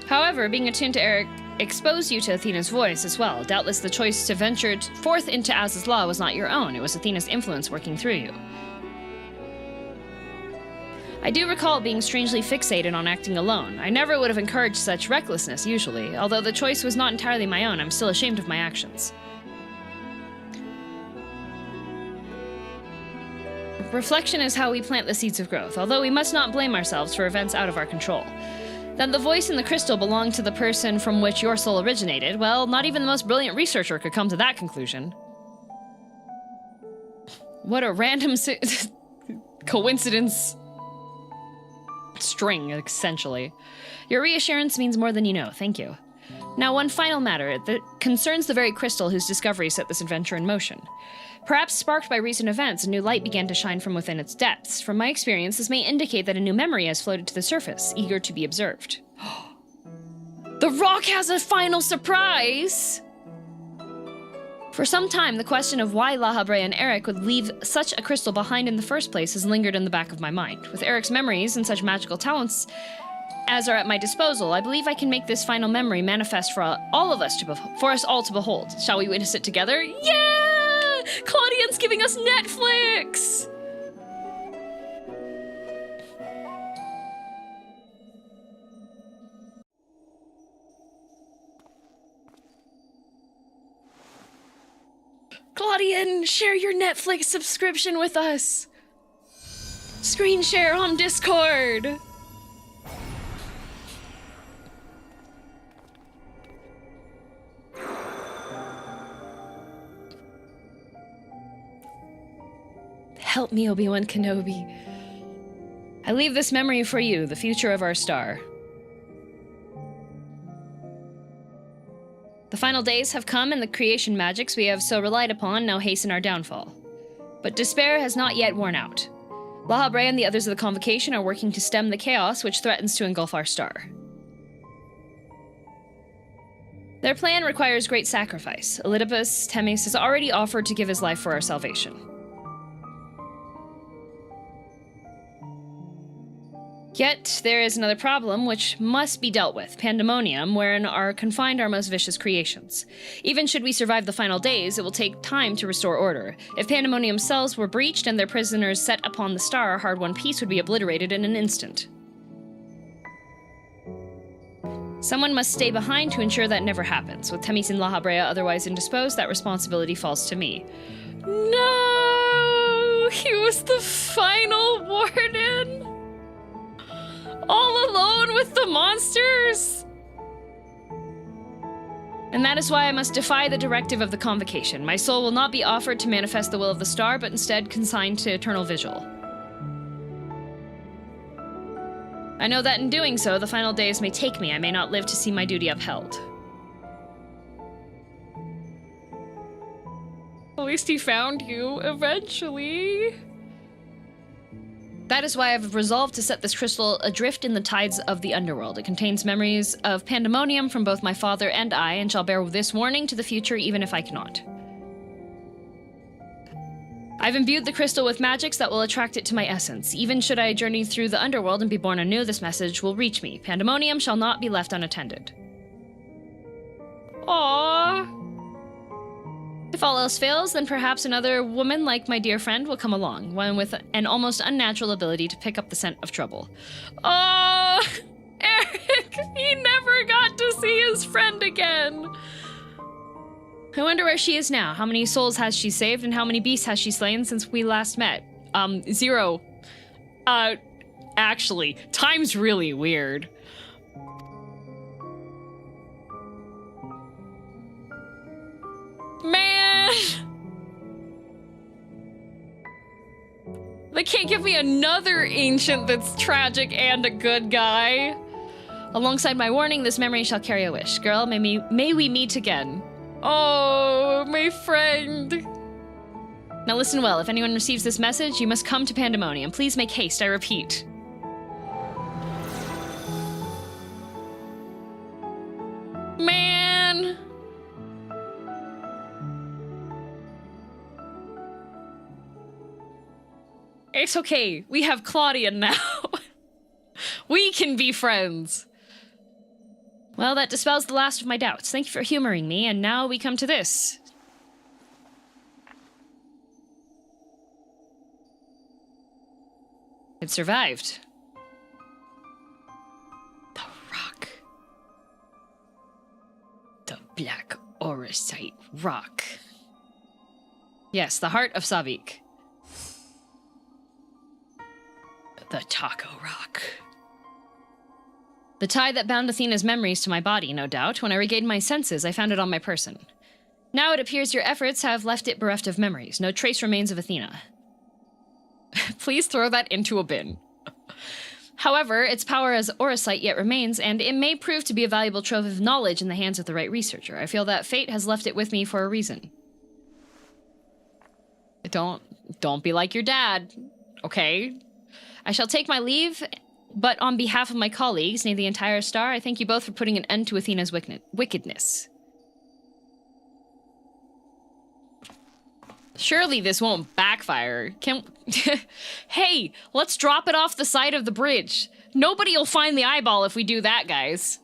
However, being attuned to Eric exposed you to Athena's voice as well. Doubtless the choice to venture forth into Az's law was not your own. It was Athena's influence working through you. I do recall being strangely fixated on acting alone. I never would have encouraged such recklessness, usually. Although the choice was not entirely my own, I'm still ashamed of my actions. Reflection is how we plant the seeds of growth, although we must not blame ourselves for events out of our control. That the voice in the crystal belonged to the person from which your soul originated, well, not even the most brilliant researcher could come to that conclusion. What a random coincidence string, essentially. Your reassurance means more than you know, thank you. Now, one final matter that concerns the very crystal whose discovery set this adventure in motion. Perhaps sparked by recent events, a new light began to shine from within its depths. From my experience, this may indicate that a new memory has floated to the surface, eager to be observed. The rock has a final surprise! For some time, the question of why La Habrea and Eric would leave such a crystal behind in the first place has lingered in the back of my mind. With Eric's memories and such magical talents as are at my disposal, I believe I can make this final memory manifest for all of us for us all to behold. Shall we witness it together? Yeah! Claudian's giving us Netflix! Claudian, share your Netflix subscription with us! Screen share on Discord! Help me, Obi-Wan Kenobi. I leave this memory for you, the future of our star. The final days have come, and the creation magics we have so relied upon now hasten our downfall. But despair has not yet worn out. La Habrea and the others of the Convocation are working to stem the chaos which threatens to engulf our star. Their plan requires great sacrifice. Elidipus Themis has already offered to give his life for our salvation. Yet, there is another problem which must be dealt with, Pandemonium, wherein are confined our most vicious creations. Even should we survive the final days, it will take time to restore order. If Pandemonium's cells were breached and their prisoners set upon the star, our hard-won peace would be obliterated in an instant. Someone must stay behind to ensure that never happens. With Themis and La Habrea otherwise indisposed, that responsibility falls to me. No! He was the final warden! All alone with the monsters? And that is why I must defy the directive of the Convocation. My soul will not be offered to manifest the will of the star, but instead consigned to eternal vigil. I know that in doing so, the final days may take me. I may not live to see my duty upheld. At least he found you, eventually. That is why I've resolved to set this crystal adrift in the tides of the underworld. It contains memories of Pandemonium from both my father and I, and shall bear this warning to the future even if I cannot. I've imbued the crystal with magics that will attract it to my essence. Even should I journey through the underworld and be born anew, this message will reach me. Pandemonium shall not be left unattended. Aww. If all else fails, then perhaps another woman like my dear friend will come along, one with an almost unnatural ability to pick up the scent of trouble. Oh, Eric, he never got to see his friend again. I wonder where she is now. How many souls has she saved, and how many beasts has she slain since we last met? 0. Actually, time's really weird. Man! They can't give me another ancient that's tragic and a good guy. Alongside my warning, this memory shall carry a wish. Girl, may we meet again. Oh, my friend. Now listen well. If anyone receives this message, you must come to Pandemonium. Please make haste, I repeat. Man. It's okay. We have Claudia now. We can be friends. Well, that dispels the last of my doubts. Thank you for humoring me, and now we come to this. It survived. The rock. The black orosite rock. Yes, the heart of Savik. The taco rock. The tie that bound Athena's memories to my body, no doubt. When I regained my senses, I found it on my person. Now it appears your efforts have left it bereft of memories. No trace remains of Athena. Please throw that into a bin. However, its power as Orosite yet remains, and it may prove to be a valuable trove of knowledge in the hands of the right researcher. I feel that fate has left it with me for a reason. Don't be like your dad, okay? I shall take my leave, but on behalf of my colleagues, nay, the entire Star, I thank you both for putting an end to Athena's wickedness. Surely this won't backfire. Hey, let's drop it off the side of the bridge. Nobody'll find the eyeball if we do that, guys.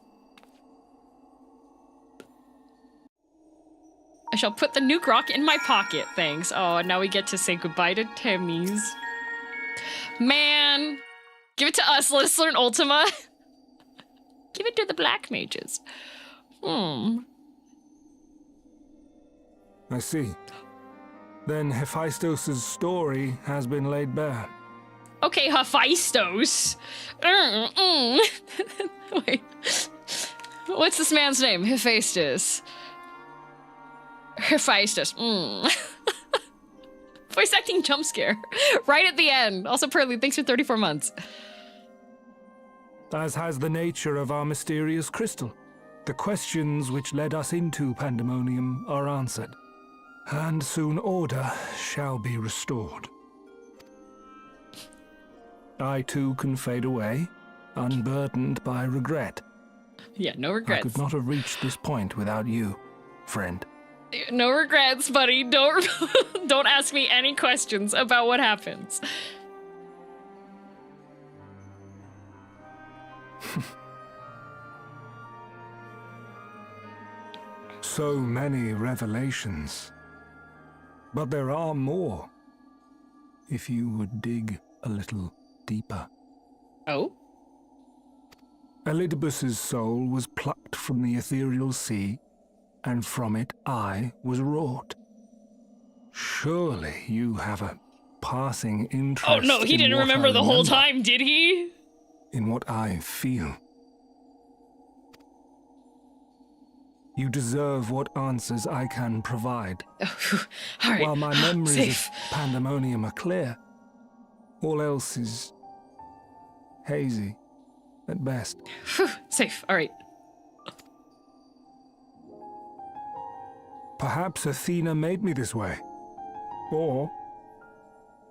I shall put the nuke rock in my pocket, thanks. Oh, and now we get to say goodbye to Timmy's. Man, give it to us. Let us learn Ultima. Give it to the black mages. I see. Then Hephaestus' story has been laid bare. Okay, Hephaestus. Wait. What's this man's name? Hephaestus. Hephaestus. Voice acting jump scare. Right at the end. Also, Pearly, thanks for 34 months. As has the nature of our mysterious crystal. The questions which led us into Pandemonium are answered, and soon order shall be restored. I too can fade away, unburdened by regret. Yeah, no regrets. I could not have reached this point without you, friend. No regrets, buddy. Don't don't ask me any questions about what happens. So many revelations. But there are more. If you would dig a little deeper. Oh? Elidibus's soul was plucked from the ethereal sea, and from it I was wrought. Surely you have a passing interest. Oh no, he didn't remember the whole time, did he? In what I feel. You deserve what answers I can provide. Oh, all right. While my memories Safe. of Pandemonium are clear, all else is hazy at best. Safe, all right. Perhaps Athena made me this way. Or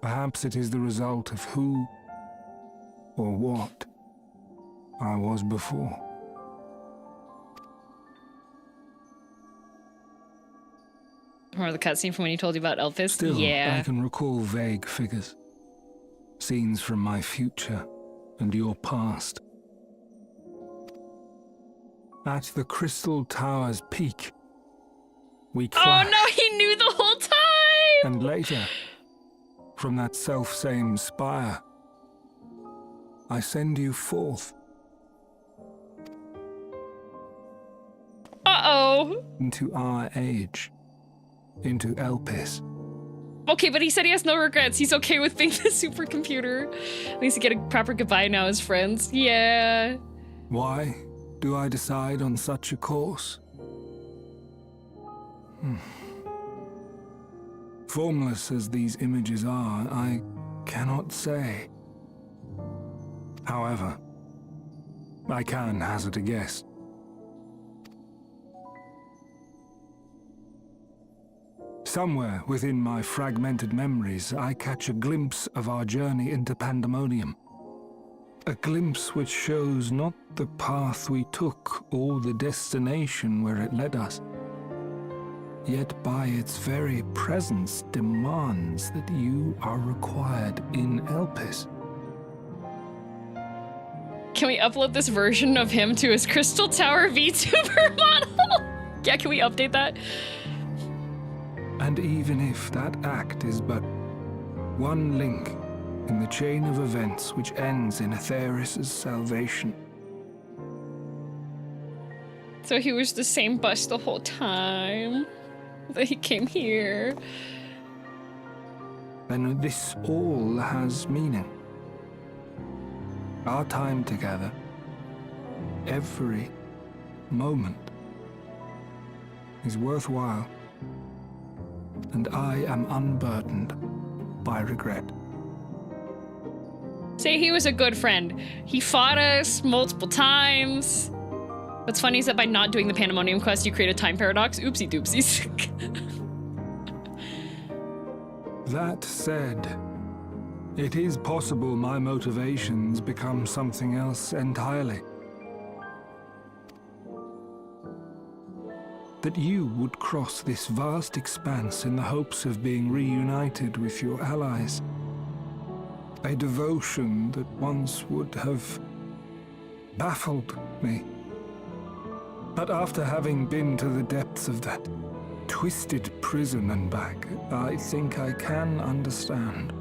perhaps it is the result of who or what I was before. Remember the cutscene from when he told you about Elphys? Still, yeah. I can recall vague figures. Scenes from my future and your past. At the Crystal Tower's peak, we clashed. Oh no, he knew the whole time! And later, from that self-same spire, I send you forth. Uh-oh. Into our age. Into Elpis. Okay, but he said he has no regrets. He's okay with being the supercomputer. At least he get a proper goodbye now as friends. Yeah. Why do I decide on such a course? Formless as these images are, I cannot say. However, I can hazard a guess. Somewhere within my fragmented memories, I catch a glimpse of our journey into Pandemonium. A glimpse which shows not the path we took or the destination where it led us, yet by its very presence demands that you are required in Elpis. Can we upload this version of him to his Crystal Tower VTuber model? Yeah, can we update that? And even if that act is but one link in the chain of events which ends in Atheris' salvation. So he was the same bus the whole time that he came here. Then this all has meaning. Our time together, every moment, is worthwhile, and I am unburdened by regret. Say he was a good friend. He fought us multiple times. What's funny is that by not doing the Pandemonium quest, you create a time paradox. Oopsie doopsies. That said, it is possible my motivations become something else entirely. That you would cross this vast expanse in the hopes of being reunited with your allies. A devotion that once would have baffled me. But after having been to the depths of that twisted prison and back, I think I can understand.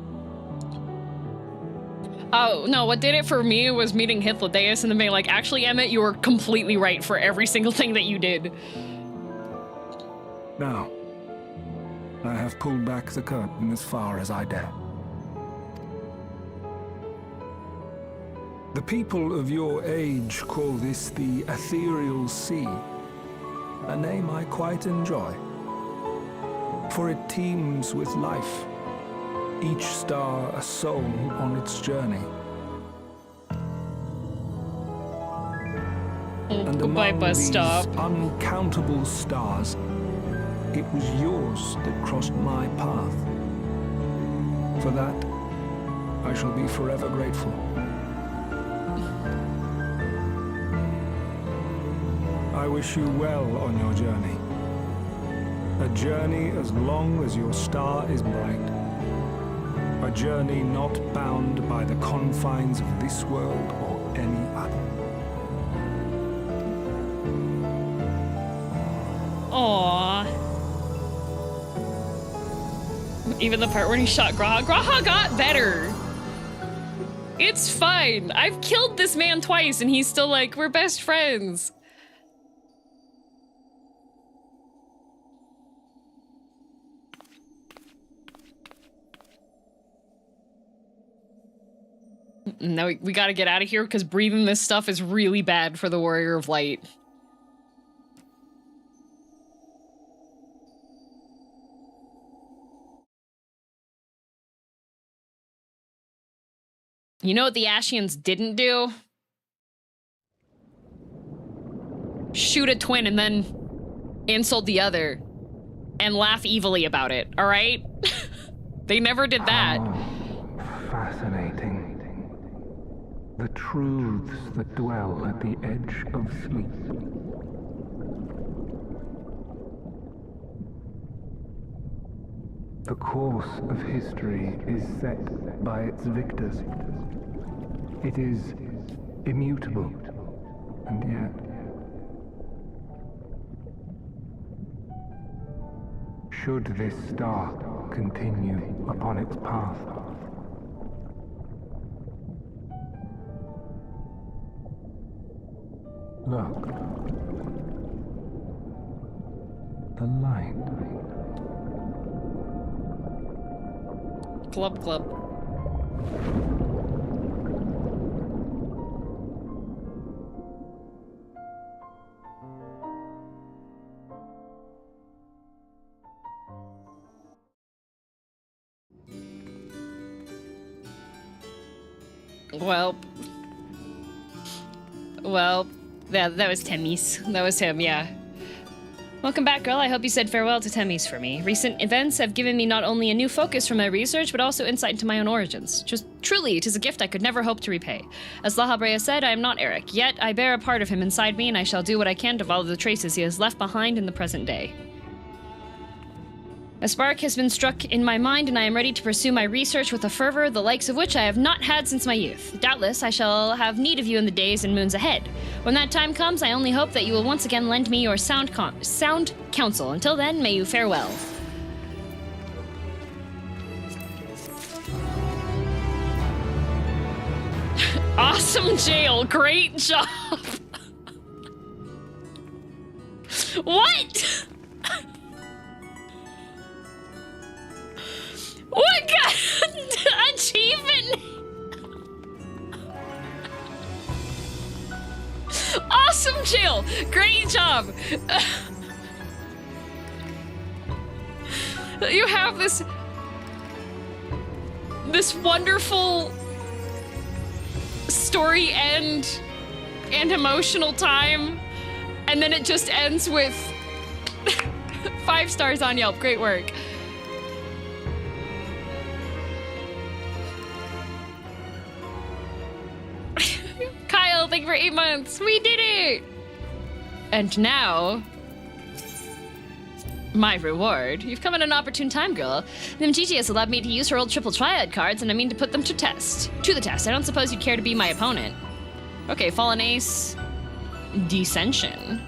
Oh, no, what did it for me was meeting Hythlodaeus and then being like, actually, Emmett, you were completely right for every single thing that you did. Now, I have pulled back the curtain as far as I dare. The people of your age call this the Ethereal Sea, a name I quite enjoy, for it teems with life, each star a soul on its journey. And Goodbye, among bus these stop. uncountable stars, it was yours that crossed my path. For that, I shall be forever grateful. I wish you well on your journey. A journey as long as your star is bright. A journey not bound by the confines of this world or any other. Aww. Even the part when he shot Graha. Graha got better. It's fine. I've killed this man twice and he's still like, we're best friends. Now we gotta get out of here because breathing this stuff is really bad for the Warrior of Light. You know what the Ashians didn't do? Shoot a twin and then insult the other and laugh evilly about it, all right? They never did that. How fascinating. The truths that dwell at the edge of sleep. The course of history is set by its victors. It is immutable, and yet should this star continue upon its path, look, the light. Club. Well, that was Temis. That was him, yeah. Welcome back, girl. I hope you said farewell to Temis for me. Recent events have given me not only a new focus for my research, but also insight into my own origins. Just truly, it is a gift I could never hope to repay. As Lahabrea said, I am not Eric, yet I bear a part of him inside me, and I shall do what I can to follow the traces he has left behind in the present day. A spark has been struck in my mind, and I am ready to pursue my research with a fervor the likes of which I have not had since my youth. Doubtless, I shall have need of you in the days and moons ahead. When that time comes, I only hope that you will once again lend me your sound counsel. Until then, may you farewell. Awesome jail, great job. What? What kind of achievement? Awesome jail, great job. You have this wonderful story end and emotional time, and then it just ends with 5 stars on Yelp. Great work. Kyle, thank you for 8 months. We did it. And now, my reward. You've come at an opportune time, girl. The MGT has allowed me to use her old triple triad cards, and I mean to put them to the test. I don't suppose you'd care to be my opponent. Okay, Fallen Ace. Dissension.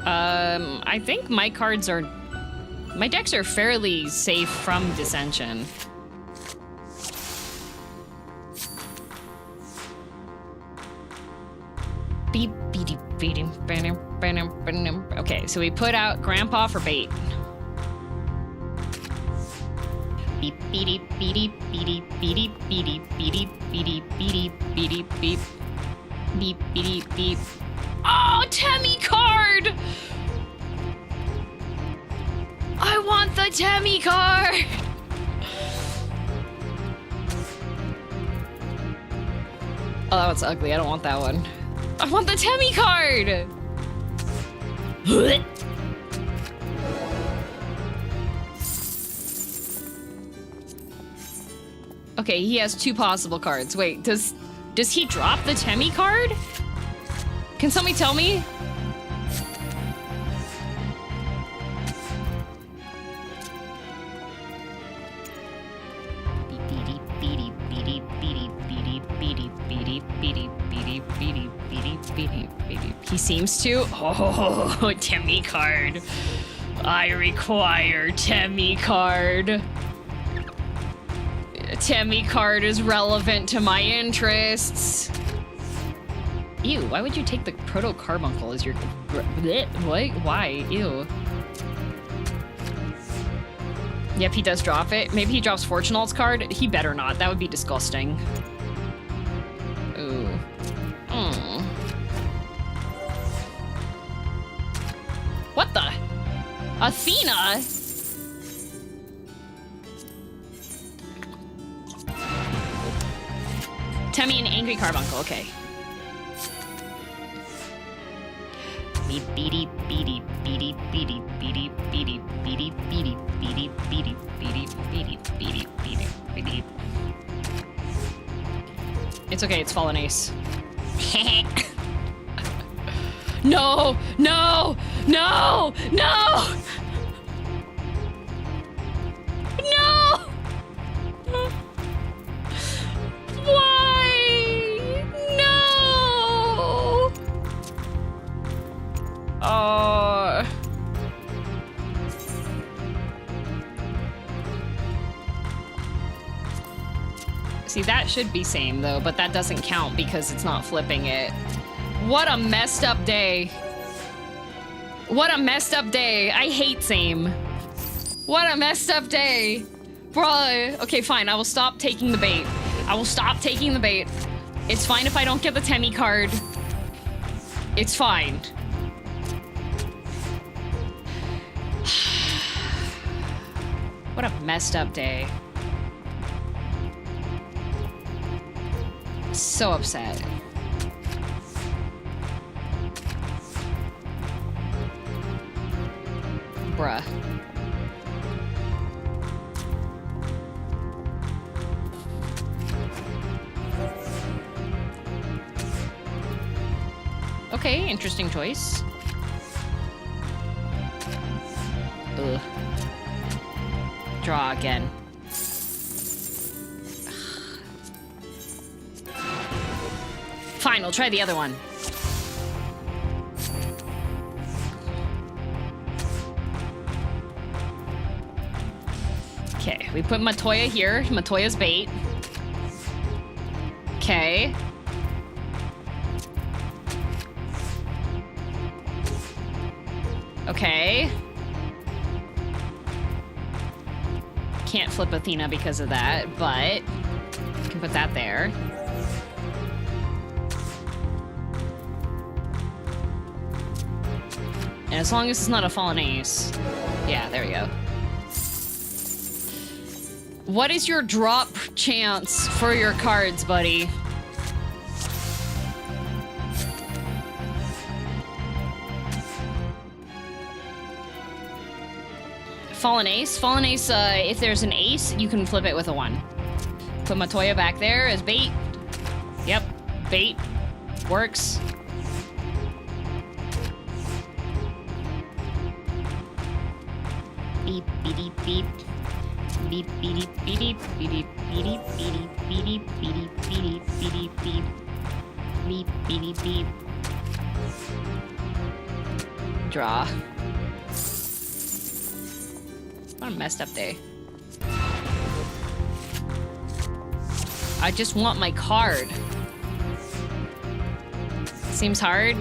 I think my decks are fairly safe from dissension. Okay, so we put out Grandpa for bait. Beep beep beep beep beep beep beep beep beep beep beep beep beep beep. Oh, Temmie card! I want the Temmie card! Oh, that one's ugly. I don't want that one. I want the Temmie card! Okay, he has 2 possible cards. Wait, does he drop the Temmie card? Can somebody tell me? He seems to. Oh, Temmie card. I require Temmie card. Temmie card is relevant to my interests. Ew, why would you take the Proto Carbuncle as your... What? Why? Ew. Yep, he does drop it. Maybe he drops Fortune Alt's card. He better not. That would be disgusting. Ooh. What the? Athena? Temmie and Angry Carbuncle, okay. It's okay, it's Fallen Ace. No! No! No! No! No! Why? No! Oh. See, that should be same though, but that doesn't count because it's not flipping it. What a messed up day. What a messed up day. I hate same. What a messed up day. Bro, okay, fine. I will stop taking the bait. I will stop taking the bait. It's fine if I don't get the Temmie card. It's fine. What a messed up day. So upset. Bruh. Okay, interesting choice. Ugh. Draw again. Fine, we'll try the other one. Okay, we put Matoya here. Matoya's bait. Okay. Okay. Can't flip Athena because of that, but we can put that there. And as long as it's not a fallen ace. Yeah, there we go. What is your drop chance for your cards, buddy? Fallen ace. Fallen ace, if there's an ace, you can flip it with a 1. Put Matoya back there as bait. Yep, bait. Works. Beep, beep, beep. Beep, beep, beep, beep, beep, beep, beep, beep, beep, beep, beep, beep, beep. Beep, beep, beep. Draw. What a messed up day. I just want my card. Seems hard.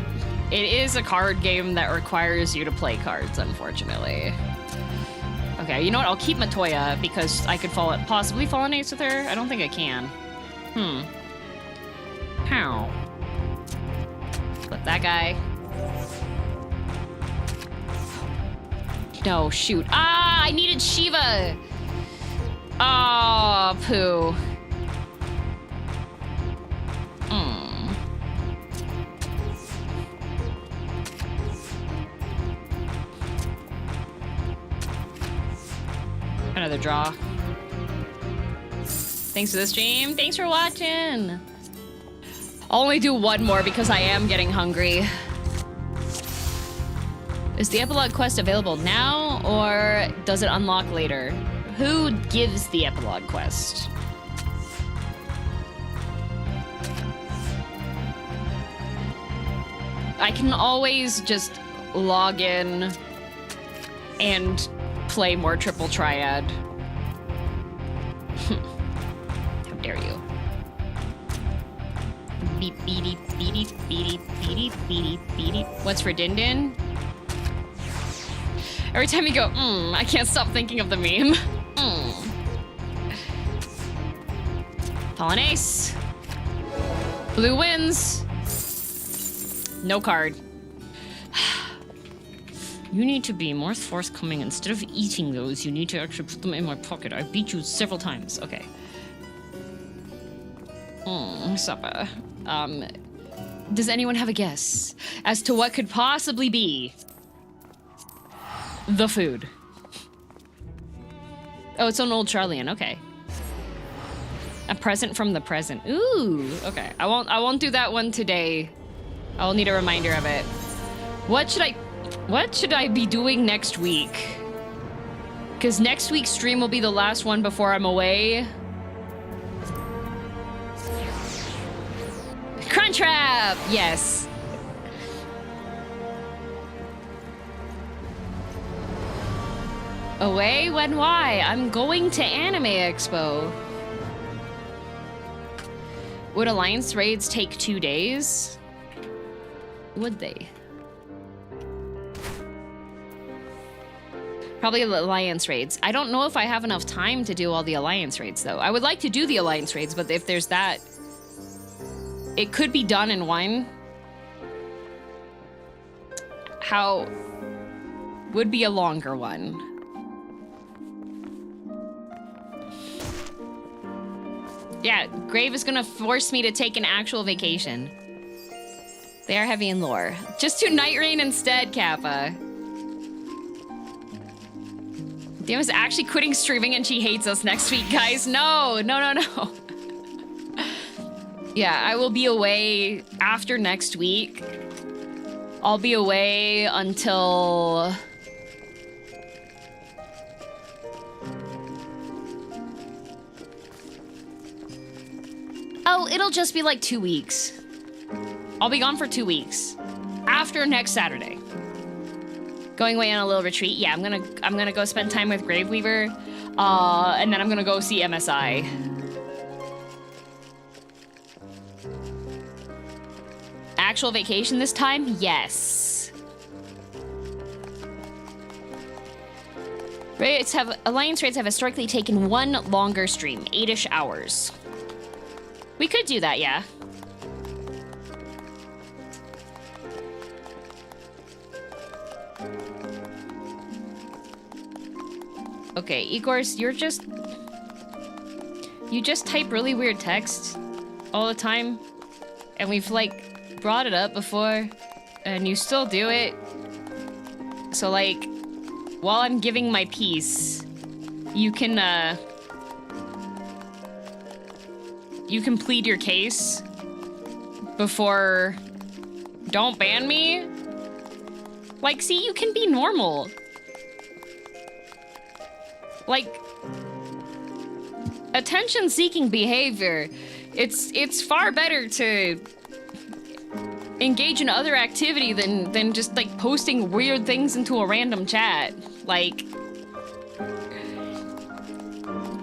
It is a card game that requires you to play cards, unfortunately. Okay, you know what? I'll keep Matoya because I could possibly fall an ace with her. I don't think I can. How? Flip that guy. No, shoot. Ah, I needed Shiva. Oh, poo. Another draw. Thanks for the stream. Thanks for watching. I'll only do one more because I am getting hungry. Is the Epilogue quest available now, or does it unlock later? Who gives the Epilogue quest? I can always just log in and play more Triple Triad. How dare you? Beep, beep, beep, beep, beep, beep, beep. What's for Din Din? Every time you go, I can't stop thinking of the meme. Fallen ace. Blue wins. No card. You need to be more forthcoming. Instead of eating those, you need to actually put them in my pocket. I beat you several times. Okay. Supper. Does anyone have a guess as to what could possibly be the food? Oh, it's an old Charlian. Okay. A present from the present. Ooh. Okay. I won't do that one today. I'll need a reminder of it. What should I be doing next week? Because next week's stream will be the last one before I'm away. Crunchwrap! Yes. Away? When? Why? I'm going to Anime Expo. Would Alliance raids take 2 days? Would they? Probably Alliance raids. I don't know if I have enough time to do all the Alliance raids, though. I would like to do the Alliance raids, but if there's that... It could be done in one. How... Would be a longer one. Yeah, Grave is gonna force me to take an actual vacation. They are heavy in lore. Just do Night Rain instead, Kappa. Dynamis actually quitting streaming and she hates us next week, guys. No. Yeah, I will be away after next week. I'll be away until... Oh, it'll just be like 2 weeks. I'll be gone for 2 weeks. After next Saturday. Going away on a little retreat. Yeah, I'm gonna go spend time with Graveweaver. And then I'm gonna go see MSI. Actual vacation this time? Yes. Alliance raids have historically taken one longer stream, 8-ish hours. We could do that, yeah. Okay, Igors, you just type really weird text all the time, and we've like brought it up before, and you still do it. So like, while I'm giving my piece, you can plead your case before. Don't ban me. Like, see, you can be normal. Like, attention-seeking behavior, it's far better to engage in other activity than just, like, posting weird things into a random chat. Like,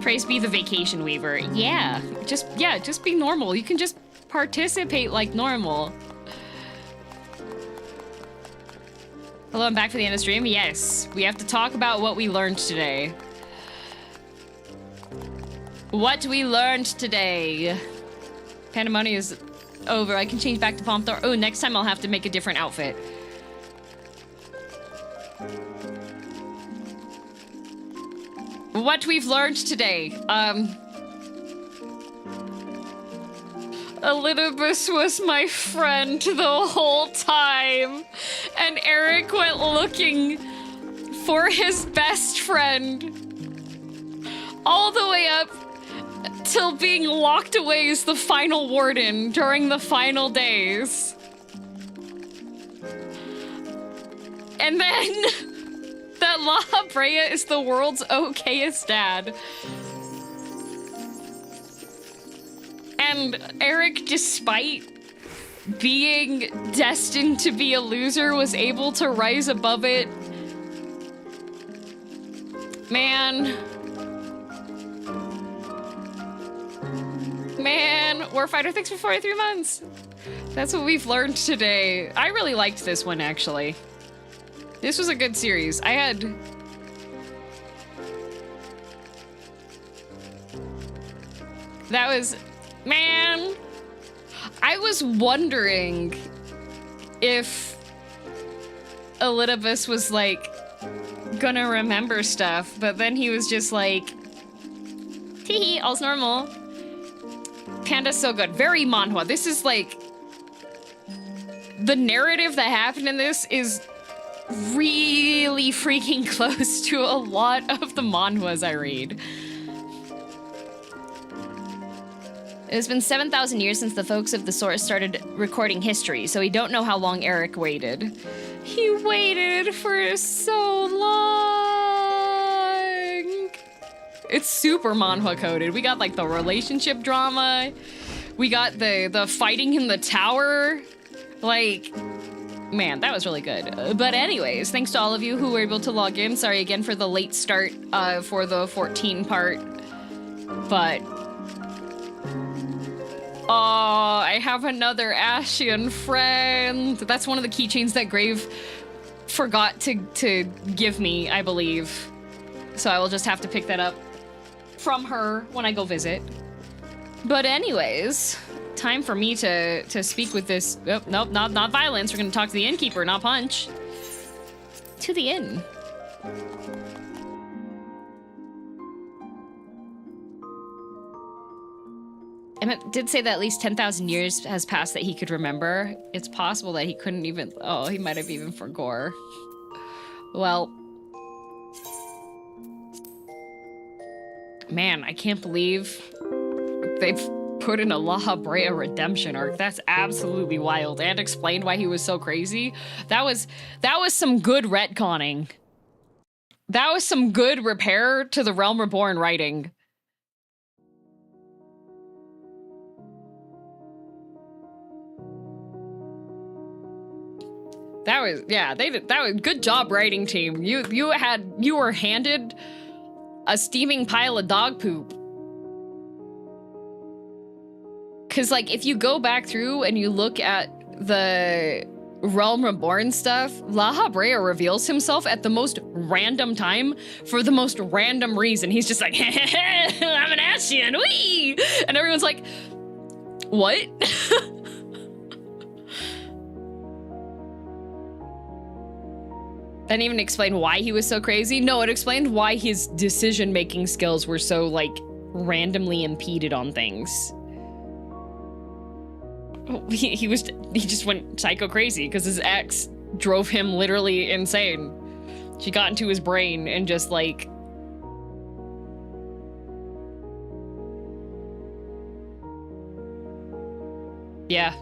praise be the vacation weaver. Yeah, just be normal. You can just participate like normal. Hello, I'm back for the end of stream. Yes, we have to talk about what we learned today. What we learned today. Pandemonium is over. I can change back to Pomp Thor. Oh, next time I'll have to make a different outfit. What we've learned today. Elidibus was my friend the whole time. And Eric went looking for his best friend. All the way up till being locked away as the final warden during the final days. And then that La Brea is the world's okayest dad. And Eric, despite being destined to be a loser, was able to rise above it. Man, Warfighter, thanks for 43 months. That's what we've learned today. I really liked this one, actually. This was a good series. Man, I was wondering if Elidibus was, like, gonna remember stuff, but then he was just like, tee-hee, all's normal. Panda's so good. Very manhwa. This is, like, the narrative that happened in this is really freaking close to a lot of the manhwas I read. It has been 7,000 years since the folks of the source started recording history, so we don't know how long Eric waited. He waited for so long. It's super manhwa coded. We got like the relationship drama. We got the fighting in the tower. Like, man, that was really good. But anyways, thanks to all of you who were able to log in. Sorry again for the late start for the 14 part. But oh, I have another Ashian friend. That's one of the keychains that Grave forgot to give me, I believe. So I will just have to pick that up from her when I go visit. But anyways, time for me to speak with this. Oh, nope, not violence. We're gonna talk to the innkeeper, not punch. To the inn. Emmett did say that at least 10,000 years has passed that he could remember. It's possible that he couldn't even... Oh, he might have even forgot. Well... Man, I can't believe they've put in a La Habrea redemption arc. That's absolutely wild, and explained why he was so crazy. That was some good retconning. That was some good repair to the Realm Reborn writing. That was, yeah, that was good job writing, team. You were handed a steaming pile of dog poop. Cause like if you go back through and you look at the Realm Reborn stuff, La Habrea reveals himself at the most random time for the most random reason. He's just like, I'm an Ascian, wee! And everyone's like, what? Didn't even explain why he was so crazy. No, it explained why his decision-making skills were so, like, randomly impeded on things. He just went psycho crazy because his ex drove him literally insane. She got into his brain and just, like... Yeah.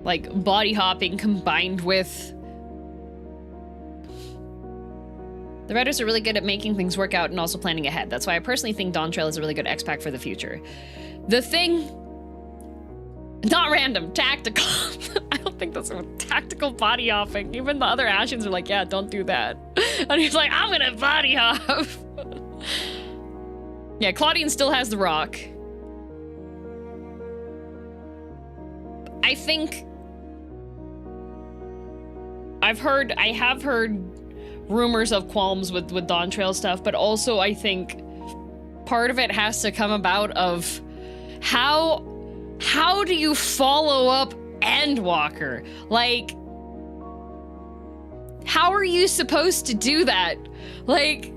Like, body hopping combined with... The writers are really good at making things work out and also planning ahead. That's why I personally think Dawn Trail is a really good X-Pack for the future. The thing... Not random, tactical. I don't think that's a tactical body hopping. Even the other Ascians are like, yeah, don't do that. And he's like, I'm gonna body hop. Yeah, Claudian still has the rock. I think... I have heard rumors of qualms with Dawn Trail stuff, but also I think part of it has to come about of how do you follow up Endwalker? Like, how are you supposed to do that? Like,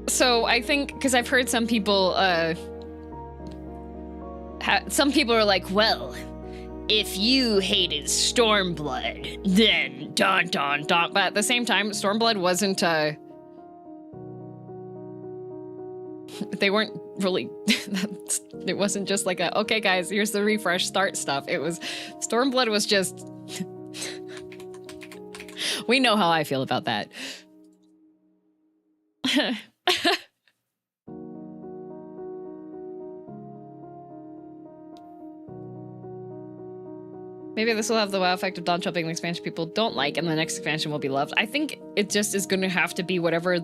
so I think, because I've heard some people, some people are like, well, if you hated Stormblood, then dun dun dun. But at the same time, Stormblood wasn't, they weren't really, it wasn't just like a, okay guys, here's the refresh start stuff. It was, Stormblood was just, we know how I feel about that. Maybe this will have the wow effect of Dawn Trail being an expansion people don't like, and the next expansion will be loved. I think it just is going to have to be whatever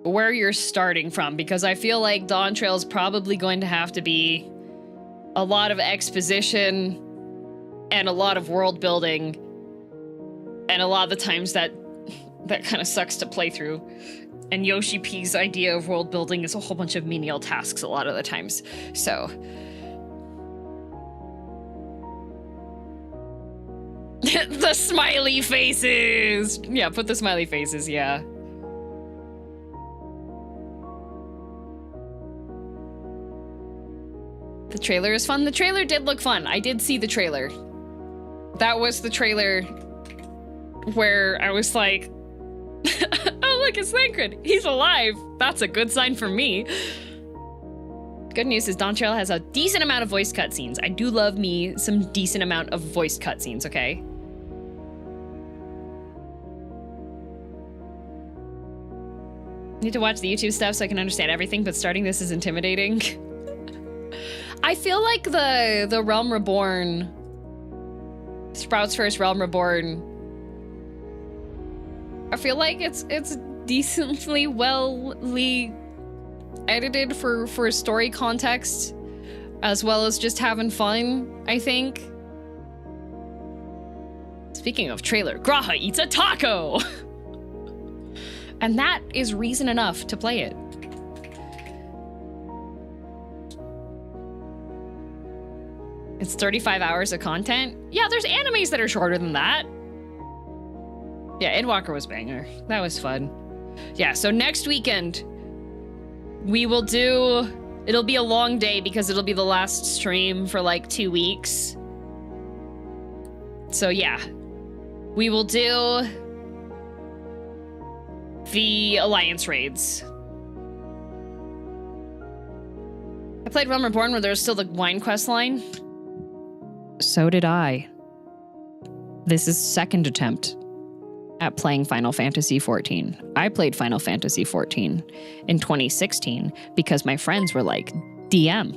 where you're starting from, because I feel like Dawn Trail is probably going to have to be a lot of exposition and a lot of world building, and a lot of the times that kind of sucks to play through. And Yoshi P's idea of world building is a whole bunch of menial tasks a lot of the times. So the smiley faces! Yeah, put the smiley faces, yeah. The trailer is fun. The trailer did look fun. I did see the trailer. That was the trailer where I was like, oh look, it's Thancred. He's alive. That's a good sign for me. Good news is Dawn Trail has a decent amount of voice cutscenes. I do love me some decent amount of voice cutscenes, okay? Need to watch the YouTube stuff so I can understand everything, but starting this is intimidating. I feel like the Realm Reborn, Sprout's first Realm Reborn, I feel like it's decently well-ly edited for story context, as well as just having fun, I think. Speaking of trailer, Graha eats a taco! And that is reason enough to play it. It's 35 hours of content? Yeah, there's animes that are shorter than that. Yeah, Endwalker was banger. That was fun. Yeah, so next weekend, we will do... It'll be a long day because it'll be the last stream for like 2 weeks. So yeah, we will do the Alliance raids. I played Realm Reborn where there was still the wine quest line. So did I. This is second attempt at playing Final Fantasy XIV. I played Final Fantasy XIV in 2016 because my friends were like, DM,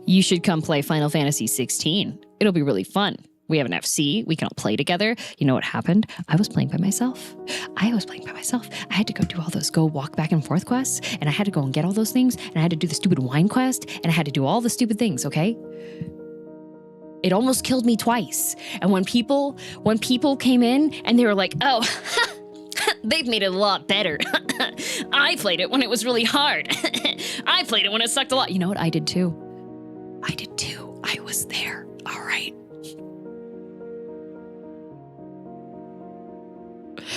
you should come play Final Fantasy 16. It'll be really fun. We have an FC. We can all play together. You know what happened? I was playing by myself. I had to go do all those walk back and forth quests, and I had to go and get all those things, and I had to do the stupid wine quest, and I had to do all the stupid things, okay? It almost killed me twice. And when people came in and they were like, oh, they've made it a lot better. I played it when it was really hard. I played it when it sucked a lot. You know what? I did too. I was there. All right.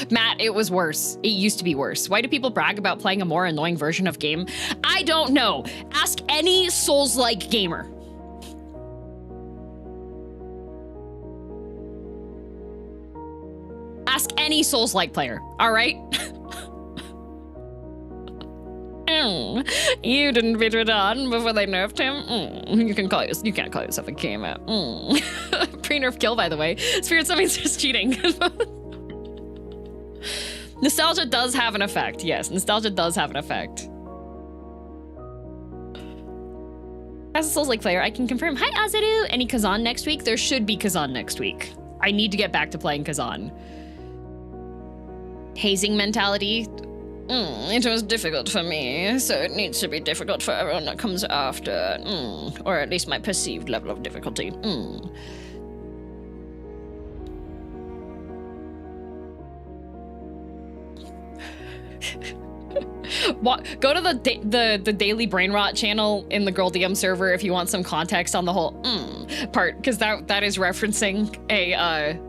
Matt, it was worse. It used to be worse. Why do people brag about playing a more annoying version of game? I don't know. Ask any Souls-like gamer. Ask any Souls-like player, all right? You didn't beat Radon before they nerfed him? You can't call yourself a gamer. Pre-nerf kill, by the way. Spirit Summon's just cheating. Nostalgia does have an effect. Yes, nostalgia does have an effect. As a Souls-like player, I can confirm. Hi, Azaru. Any Kazan next week? There should be Kazan next week. I need to get back to playing Kazan. Hazing mentality. It was difficult for me, so it needs to be difficult for everyone that comes after. Or at least my perceived level of difficulty. Go to the Daily Brain Rot channel in the girldm server if you want some context on the whole part, because that is referencing a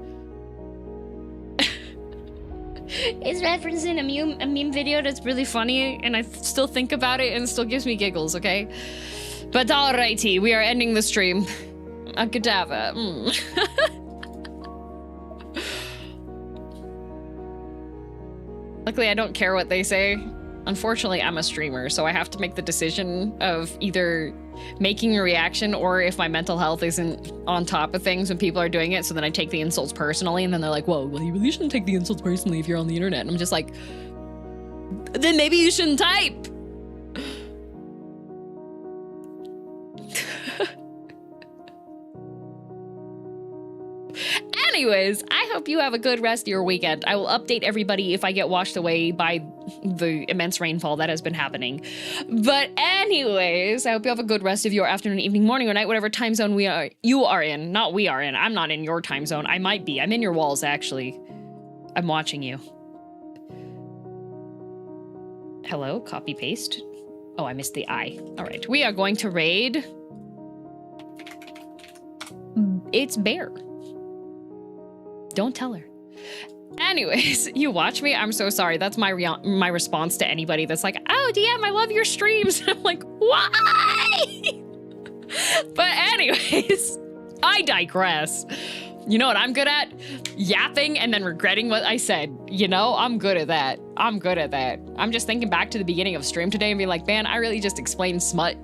it's referencing a meme video that's really funny, and I still think about it and it still gives me giggles, okay? But alrighty, we are ending the stream. A cadaver. Luckily, I don't care what they say. Unfortunately, I'm a streamer, so I have to make the decision of either making a reaction or if my mental health isn't on top of things when people are doing it, so then I take the insults personally, and then they're like, whoa, well, you really shouldn't take the insults personally if you're on the internet. And I'm just like, then maybe you shouldn't type. Anyways, I hope you have a good rest of your weekend. I will update everybody if I get washed away by the immense rainfall that has been happening. But anyways, I hope you have a good rest of your afternoon, evening, morning, or night, whatever time zone you are in. Not we are in. I'm not in your time zone. I might be. I'm in your walls, actually. I'm watching you. Hello, copy paste. Oh, I missed the I. All right, we are going to raid. It's Bear. Don't tell her. Anyways, you watch me? I'm so sorry. That's my response to anybody that's like, oh, DM, I love your streams. I'm like, why? But anyways, I digress. You know what I'm good at? Yapping and then regretting what I said. You know, I'm good at that. I'm just thinking back to the beginning of stream today and being like, man, I really just explained smut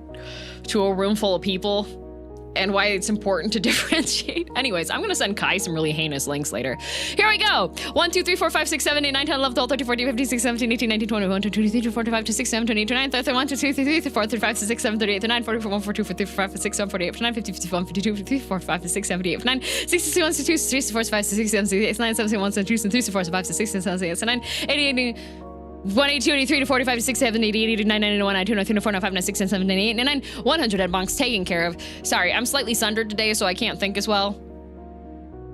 to a room full of people. And why it's important to differentiate. Anyways, I'm gonna send Kai some really heinous links later. Here we go. 1, 2, 3, 4, 5, 6, 7, 8, 9, 10, 11, 12, 13, 14, 15, 16, 17, 18, 19, 20, 1, 2, 3, 4, 5, 6, 7, 28, 29, 30, 1, 2, 3, 4, 5, 6, 7, 38, 39, 40, 41, 42, 43, 45, 56, 7, 48, 59, 50, 51, 52, 53, 4, 5, 6, 7, 8, 9, 62, 1, 2, 3, 4, 5, 6, 7, 8, 9, 7, 1, 2, 3, 4, 5, 6, 7, 8, 9, 80, 182, 83 to 45, 6, 7, 80, 89, 91, 92, 93, 94, 95, 96, 97, 98, 99, 100 head bonks taken care of. Sorry, I'm slightly sundered today, so I can't think as well.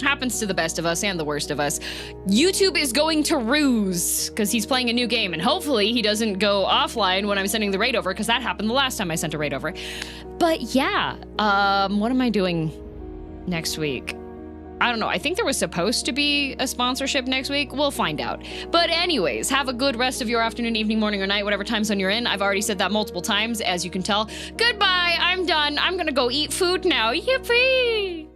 Happens to the best of us and the worst of us. YouTube is going to ruse because he's playing a new game, and hopefully he doesn't go offline when I'm sending the raid over, because that happened the last time I sent a raid over. But yeah, what am I doing next week? I don't know. I think there was supposed to be a sponsorship next week. We'll find out. But anyways, have a good rest of your afternoon, evening, morning, or night, whatever time zone you're in. I've already said that multiple times, as you can tell. Goodbye. I'm done. I'm gonna go eat food now. Yippee!